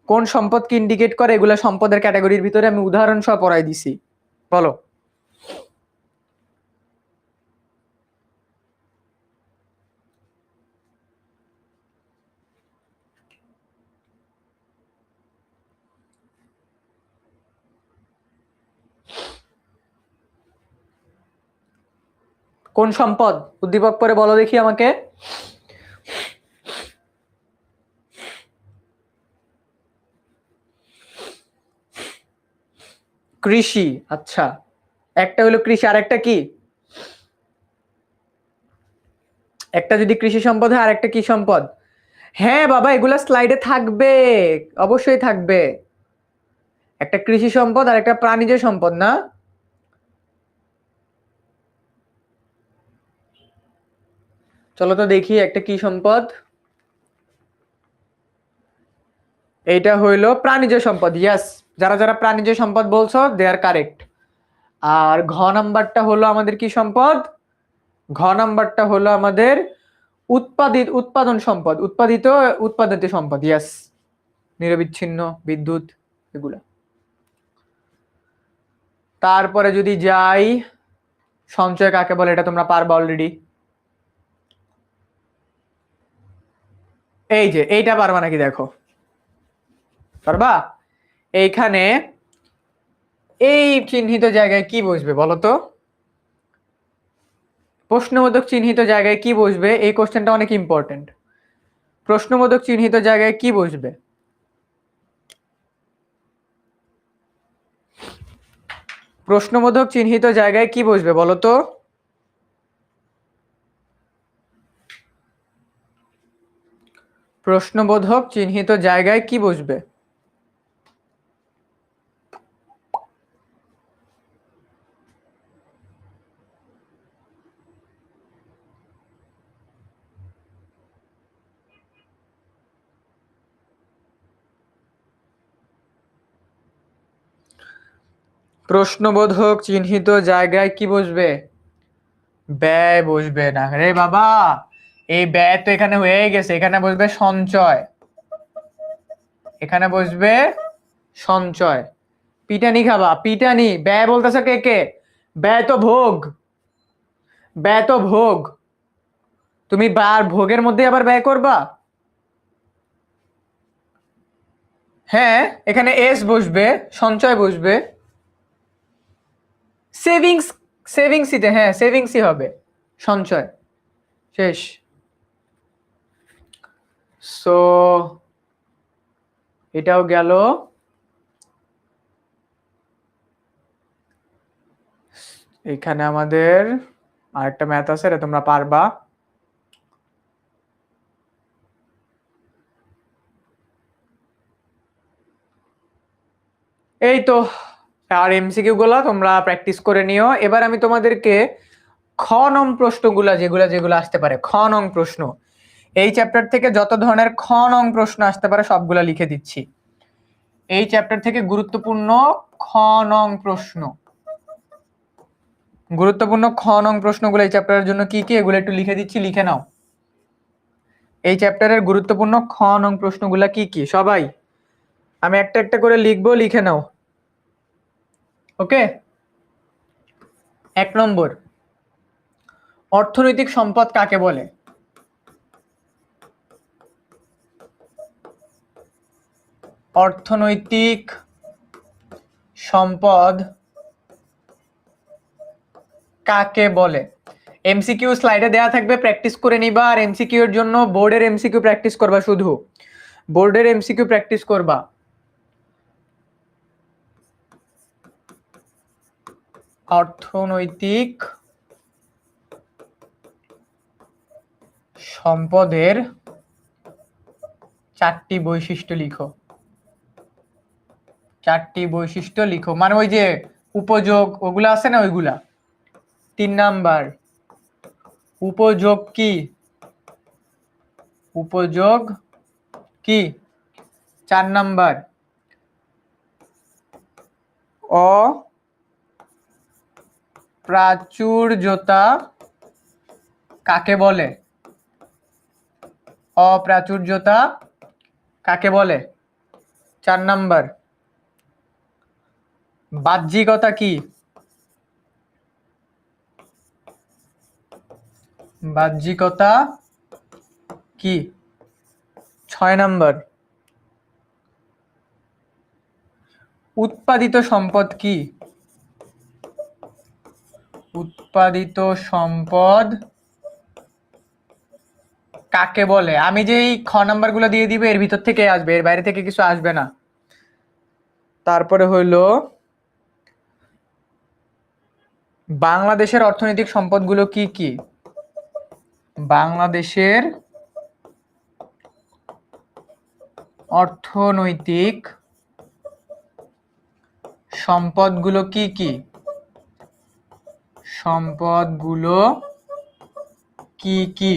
কোন সম্পদকে ইন্ডিকেট করে এগুলা সম্পদের ক্যাটাগরির ভিতরে আমি উদাহরণ সহ পড়াই দিছি। বলো। কোন সম্পদ? উদ্দীপক পরে বলো দেখি আমাকে। কৃষি। আচ্ছা, একটা হলো কৃষি, আর একটা কি? একটা যদি কৃষি সম্পদ হয় আর একটা কি সম্পদ? হ্যাঁ বাবা, এগুলা স্লাইডে থাকবে, অবশ্যই থাকবে। একটা কৃষি সম্পদ আর একটা প্রাণীজ সম্পদ, না? চলো তো দেখি একটা কি সম্পদ। এইটা হইলো প্রাণীজ সম্পদ। ইয়াস, যারা যারা প্রাণীজ সম্পদ বলছো দে আর কারেক্ট। আর ঘ নাম্বারটা হলো আমাদের কি সম্পদ? ঘ নাম্বারটা হলো আমাদের উৎপাদন সম্পদ, উৎপাদিত সম্পদ। ইয়াস, নিরবিচ্ছিন্ন বিদ্যুৎ এগুলা। তারপরে যদি যাই, সঞ্চয় কাকে বলে এটা তোমরা পারবা অলরেডি। এই যে এইটা পারবা নাকি দেখো, পারবা? এইখানে এই চিহ্নিত জায়গায় কি বসবে বলো তো? প্রশ্নবোধক চিহ্নিত জায়গায় কি বসবে? এই কোশ্চেনটা অনেক ইম্পর্টেন্ট। প্রশ্নবোধক চিহ্নিত জায়গায় কি বসবে? প্রশ্নবোধক চিহ্নিত জায়গায় কি বসবে বলো তো? প্রশ্নবোধক চিহ্নিত জায়গায় কি বসবে? প্রশ্নবোধক চিহ্নিত জায়গায় কি বসবে? ব্যয় বসবে না রে বাবা, এই ব্যয় তো এখানে হয়ে গেছে, এখানে বসবে সঞ্চয়। এখানে বসবে সঞ্চয়। পিটানি খাবা, পিটানি। ব্যয় বলতেছে কে কে? ব্যয় তো ভোগ, ব্যয় তো ভোগ। তুমি ভোগের মধ্যে আবার ব্যয় করবা? হ্যাঁ, এখানে এস বসবে, সঞ্চয় বসবে। সেভিংস, সেভিংসিতে, হ্যাঁ সেভিংসই হবে, সঞ্চয়। শেষ। সো এটাও গেল। এখানে আমাদের আরেকটা ম্যাথ আছে, এটা তোমরা পারবা। এই তো, আর এমসিকিউ গুলা তোমরা প্র্যাকটিস করে নিও। এবার আমি তোমাদেরকে খ নং প্রশ্নগুলা যেগুলা যেগুলো আসতে পারে, খ নং প্রশ্ন, এই চ্যাপ্টার থেকে যত ধরনের খ নং প্রশ্ন আসতে পারে সবগুলা লিখে দিচ্ছি। এই চ্যাপ্টার থেকে গুরুত্বপূর্ণ খ নং প্রশ্ন, গুরুত্বপূর্ণ খ নং প্রশ্নগুলো এই চ্যাপ্টারের জন্য কি কি এগুলো একটু লিখে দিচ্ছি, লিখে নাও। এই চ্যাপ্টারের গুরুত্বপূর্ণ খ নং প্রশ্নগুলা কি কি সবাই আমি একটা একটা করে লিখবো, লিখে নাও। ওকে। 1 নম্বর, অর্থনৈতিক সম্পদ কাকে বলে? অর্থনৈতিক সম্পদ কাকে বলে? এমসিকিউ স্লাইডে দেয়া থাকবে, প্র্যাকটিস করে নিবা। আর এমসিকিউ এর জন্য বোর্ডের এমসিকিউ প্র্যাকটিস করবা, শুধু বোর্ডের এমসিকিউ প্র্যাকটিস করবা। অর্থনৈতিক সম্পদের 4টি বৈশিষ্ট্য লিখো। 4টি বৈশিষ্ট্য লিখো, মানে ওই যে উপযোগ ওগুলা আছে না ওইগুলা। 3 নাম্বার, উপযোগ কি? উপযোগ কি? 4 নাম্বার, অপ্রাচুর্যতা কাকে বলে? অপ্রাচুর্যতা কাকে বলে? 4 নাম্বার, বাহ্যিকতা কি? বাহ্যিকতা কি? 6 নাম্বার, উৎপাদিত সম্পদ কি? উৎপাদিত সম্পদ কাকে বলে? আমি যে এই খ নাম্বার গুলো দিয়ে দিব এর ভিতর থেকে আসবে, এর বাইরে থেকে কিছু আসবে না। তারপরে হইলো বাংলাদেশের অর্থনৈতিক সম্পদগুলো কি কি? বাংলাদেশের অর্থনৈতিক সম্পদগুলো কি কি? সম্পদগুলো কি কি?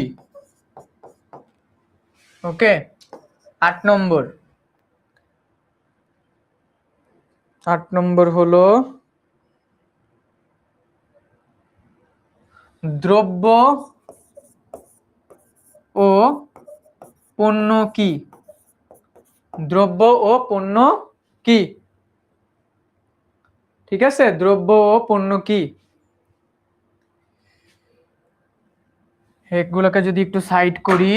ওকে। 8 নম্বর, 8 নম্বর হলো দ্রব্য ও পণ্য কি? দ্রব্য ও পণ্য কি? ঠিক আছে, দ্রব্য ও পণ্য কি? এগুলোকে যদি একটু সাইড করি,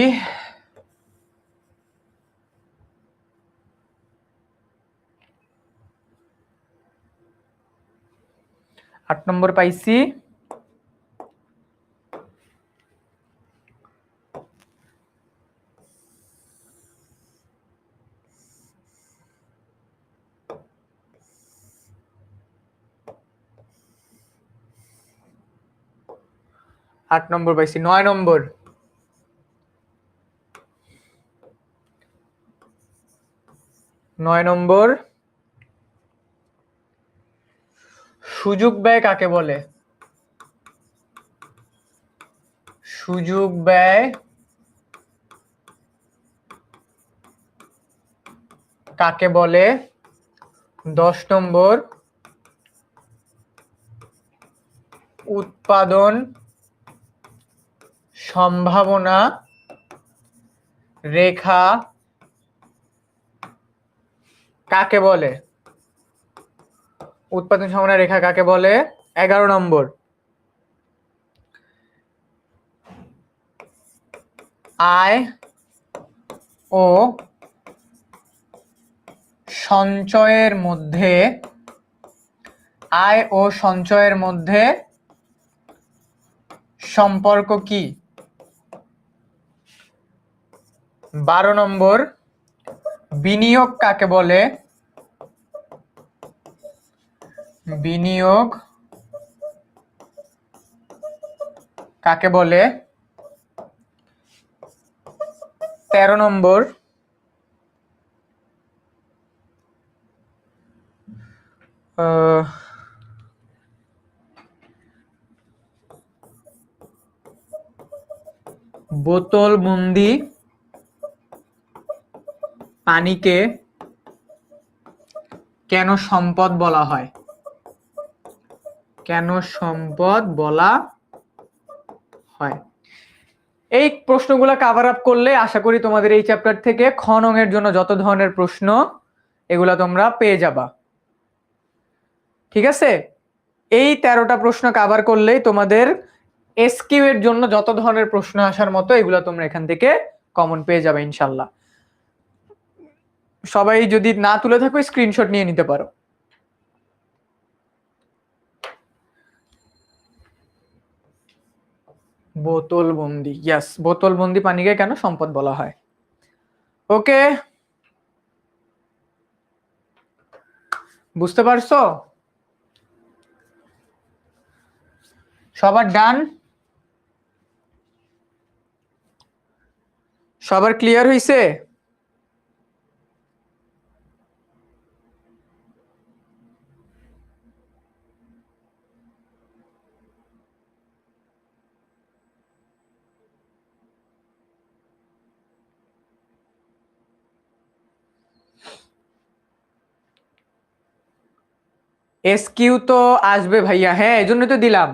8 নম্বর পাইছি। আট নম্বর পাইছি। 9 নম্বর, সুযোগ ব্যয় কাকে বলে? সুযোগ ব্যয় কাকে বলে? 10 নম্বর, উৎপাদন সম্ভাবনা রেখা কাকে বলে? উৎপাদন সম্ভাবনা রেখা কাকে বলে? 11 নম্বর, আয় ও সঞ্চয়ের মধ্যে সম্পর্ক কি? 12 নম্বর, বিনিয়োগ কাকে বলে? বিনিয়োগ কাকে বলে? 13 নম্বর, বোতলবন্দি পানিকে কেন সম্পদ বলা হয়? কেন সম্পদ বলা হয়? এই প্রশ্নগুলো কভার আপ করলে আশা করি তোমাদের এই চ্যাপ্টার থেকে খ নং এর জন্য যত ধরনের প্রশ্ন এগুলা তোমরা পেয়ে যাবা। ঠিক আছে, এই 13টা প্রশ্ন কভার করলেই তোমাদের এসকিউ এর জন্য যত ধরনের প্রশ্ন আসার মতো এগুলো তোমরা এখান থেকে কমন পেয়ে যাবে ইনশাল্লাহ। সবাই যদি না তুলে থাকো স্ক্রিনশট নিয়ে নিতে পারো। বোতলবন্দি, ইয়েস, বোতলবন্দি পানিকে কেন সম্পদ বলা হয়? ওকে, বুঝতে পারছো? সবার ডান? সবার ক্লিয়ার হইছে? এসকিউ তো আসবে ভাইয়া, হ্যাঁ এই জন্য তো দিলাম।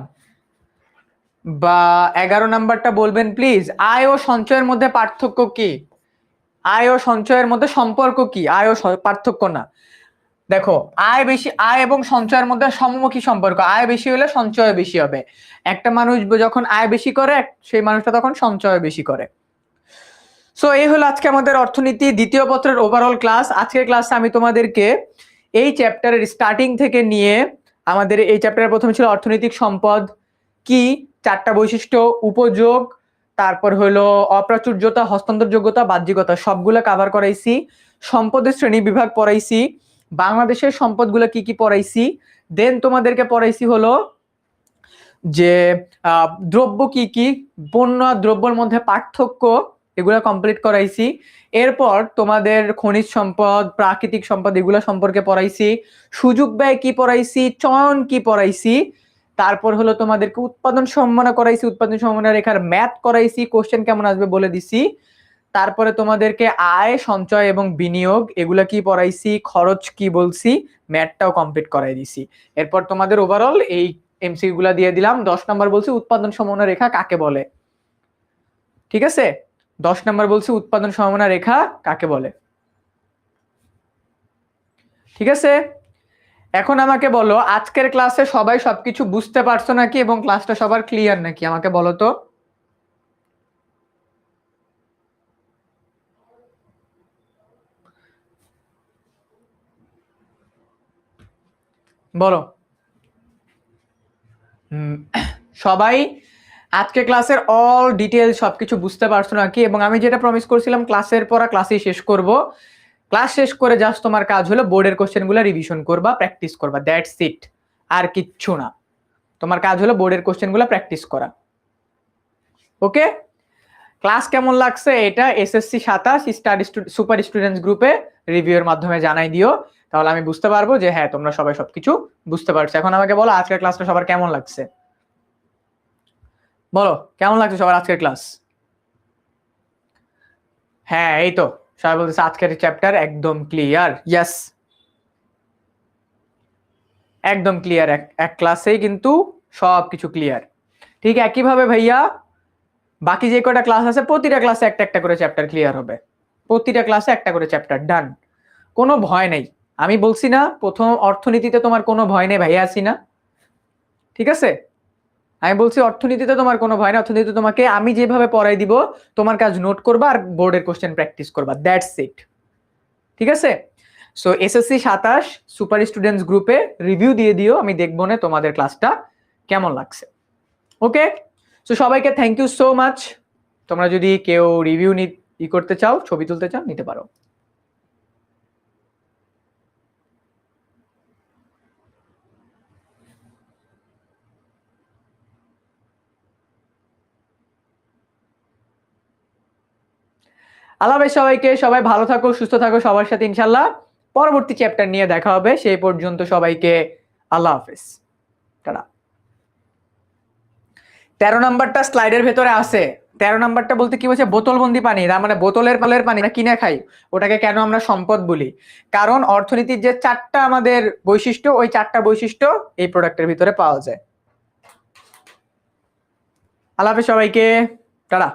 বা 11 নাম্বারটা বলবেন প্লিজ, আয় ও সঞ্চয়ের মধ্যে পার্থক্য কি? আয় ও সঞ্চয়ের মধ্যে সম্পর্ক কি? আয় ও পার্থক্য না। দেখো, আয় বেশি, আয় এবং সঞ্চয়ের মধ্যে সমমুখী সম্পর্ক। আয় বেশি হলে সঞ্চয় বেশি হবে। একটা মানুষ যখন আয় বেশি করে, সেই মানুষটা তখন সঞ্চয় বেশি করে। সো এই হলো আজকে আমাদের অর্থনীতি দ্বিতীয় পত্রের ওভারঅল ক্লাস। আজকের ক্লাসে আমি তোমাদেরকে এই চ্যাপ্টারের স্টার্টিং থেকে নিয়ে, আমাদের এই চ্যাপ্টারের প্রথমে ছিল অর্থনৈতিক সম্পদ কি, 4টা বৈশিষ্ট্য, উপযোগ, তারপর হলো অপ্রাচুর্যতা, হস্তান্তরযোগ্যতা, বাহ্যিকতা, সবগুলো কভার করাইছি। সম্পদের শ্রেণী বিভাগ পড়াইছি, বাংলাদেশের সম্পদগুলো কি কি পড়াইছি। দেন তোমাদেরকে পড়াইছি হলো যে দ্রব্য কি কি, পণ্য আর দ্রব্যের মধ্যে পার্থক্য, এগুলো কমপ্লিট করাইছি। এরপর তোমাদের খনিজ সম্পদ, প্রাকৃতিক সম্পদ, এগুলো সম্পর্কে পড়াইছি। সুযোগ ব্যয় কি পড়াইছি, চয়ন কি পড়াইছি। তারপর হলো তোমাদেরকে উৎপাদন সম্ভাবনা করাইছি, উৎপাদন সম্ভাবনা রেখার ম্যাথ করাইছি, কোশ্চেন কেমন আসবে বলে দিছি। তারপরে তোমাদেরকে আয়, সঞ্চয় এবং বিনিয়োগ এগুলা কি পড়াইছি, খরচ কি বলছি, ম্যাথটাও কমপ্লিট করাই দিছি। এরপর তোমাদের ওভারঅল এই এমসিকিউ গুলা দিয়ে দিলাম। 10 নাম্বার বলছি উৎপাদন সম্ভাবনা রেখা কাকে বলে। ঠিক আছে, 10 নাম্বার বলছি উৎপাদন সম্ভাবনা রেখা কাকে বলে। ঠিক আছে, এখন আমাকে বলো আজকের ক্লাসে সবাই সবকিছু বুঝতে পারছো নাকি এবং ক্লাসটা সবার ক্লিয়ার নাকি, আমাকে বলো তো। বলো। সবাই আজকে ক্লাসের অল ডিটেইলস সবকিছু বুঝতে পারছো নাকি? এবং আমি যেটা প্রমিস করছিলাম ক্লাসের পড়া ক্লাসেই শেষ করব। ক্লাস শেষ করে জাস্ট তোমার কাজ হলো বোর্ডের কোশ্চেনগুলো রিভিশন করবা, প্র্যাকটিস করবা, দ্যাটস ইট, আর কিচ্ছু না। তোমার কাজ হলো বোর্ডের কোশ্চেনগুলো প্র্যাকটিস করা। ওকে, ক্লাস কেমন লাগছে এটা এসএসসি 27 স্টাডি সুপার স্টুডেন্টস গ্রুপে রিভিউয়ের মাধ্যমে জানাই দিও, তাহলে আমি বুঝতে পারবো যে হ্যাঁ তোমরা সবাই সবকিছু বুঝতে পারছো। এখন আমাকে বলো আজকের ক্লাসটা সবার কেমন লাগছে, বলো কেমন লাগছে সবার আজকের ক্লাস। হ্যাঁ এই তো সবাই বলতেছে আজকের চ্যাপ্টার একদম ক্লিয়ার। ইয়েস, একদম ক্লিয়ার, এক ক্লাসেই কিন্তু সবকিছু ক্লিয়ার। ঠিক একইভাবে ভাইয়া বাকি যে কয়টা ক্লাস আছে প্রতিটা ক্লাসে একটা একটা করে চ্যাপ্টার ক্লিয়ার হবে, প্রতিটা ক্লাসে একটা করে চ্যাপ্টার ডান, কোনো ভয় নেই। আমি বলছি না প্রথম অর্থনীতিতে তোমার কোনো ভয় নেই ভাইয়া, আছি না? ঠিক আছে, আমি বলছি অর্থনীতিতে তোমার কোনো ভয় নেই, অর্থনীতিতে তোমাকে আমি যেভাবে পড়াই দিব তোমার কাজ নোট করবা আর বোর্ডের কোশ্চেন প্র্যাকটিস করবা, দ্যাটস ইট। ঠিক আছে, সো এসএসসি 27 সুপার স্টুডেন্টস গ্রুপে রিভিউ দিয়ে দিও, আমি দেখবো না তোমাদের ক্লাসটা কেমন লাগছে। ওকে, সো সবাইকে থ্যাংক ইউ সো মাচ। তোমরা যদি কেউ রিভিউ করতে চাও, ছবি তুলতে চাও, নিতে পারো। আল্লাহ হাফেজ সবাইকে, সবাই ভালো থাকো, সুস্থ থাকো, সবার সাথে ইনশাল্লাহ পরবর্তী চ্যাপ্টার নিয়ে দেখা হবে। সেই পর্যন্ত সবাইকে আল্লাহ হাফেজ, টাটা। 13 নাম্বারটা স্লাইডের ভেতরে আছে। 13 নাম্বারটা বলতে কি বলছে, বোতলবন্দি পানি, তার মানে বোতলের পালের পানি না কিনে খাই, ওটাকে কেন আমরা সম্পদ বলি? কারণ অর্থনীতির যে 4টা আমাদের বৈশিষ্ট্য, ওই 4টা বৈশিষ্ট্য এই প্রোডাক্টের ভিতরে পাওয়া যায়। আল্লাহ হাফেজ সবাইকে, টাটা।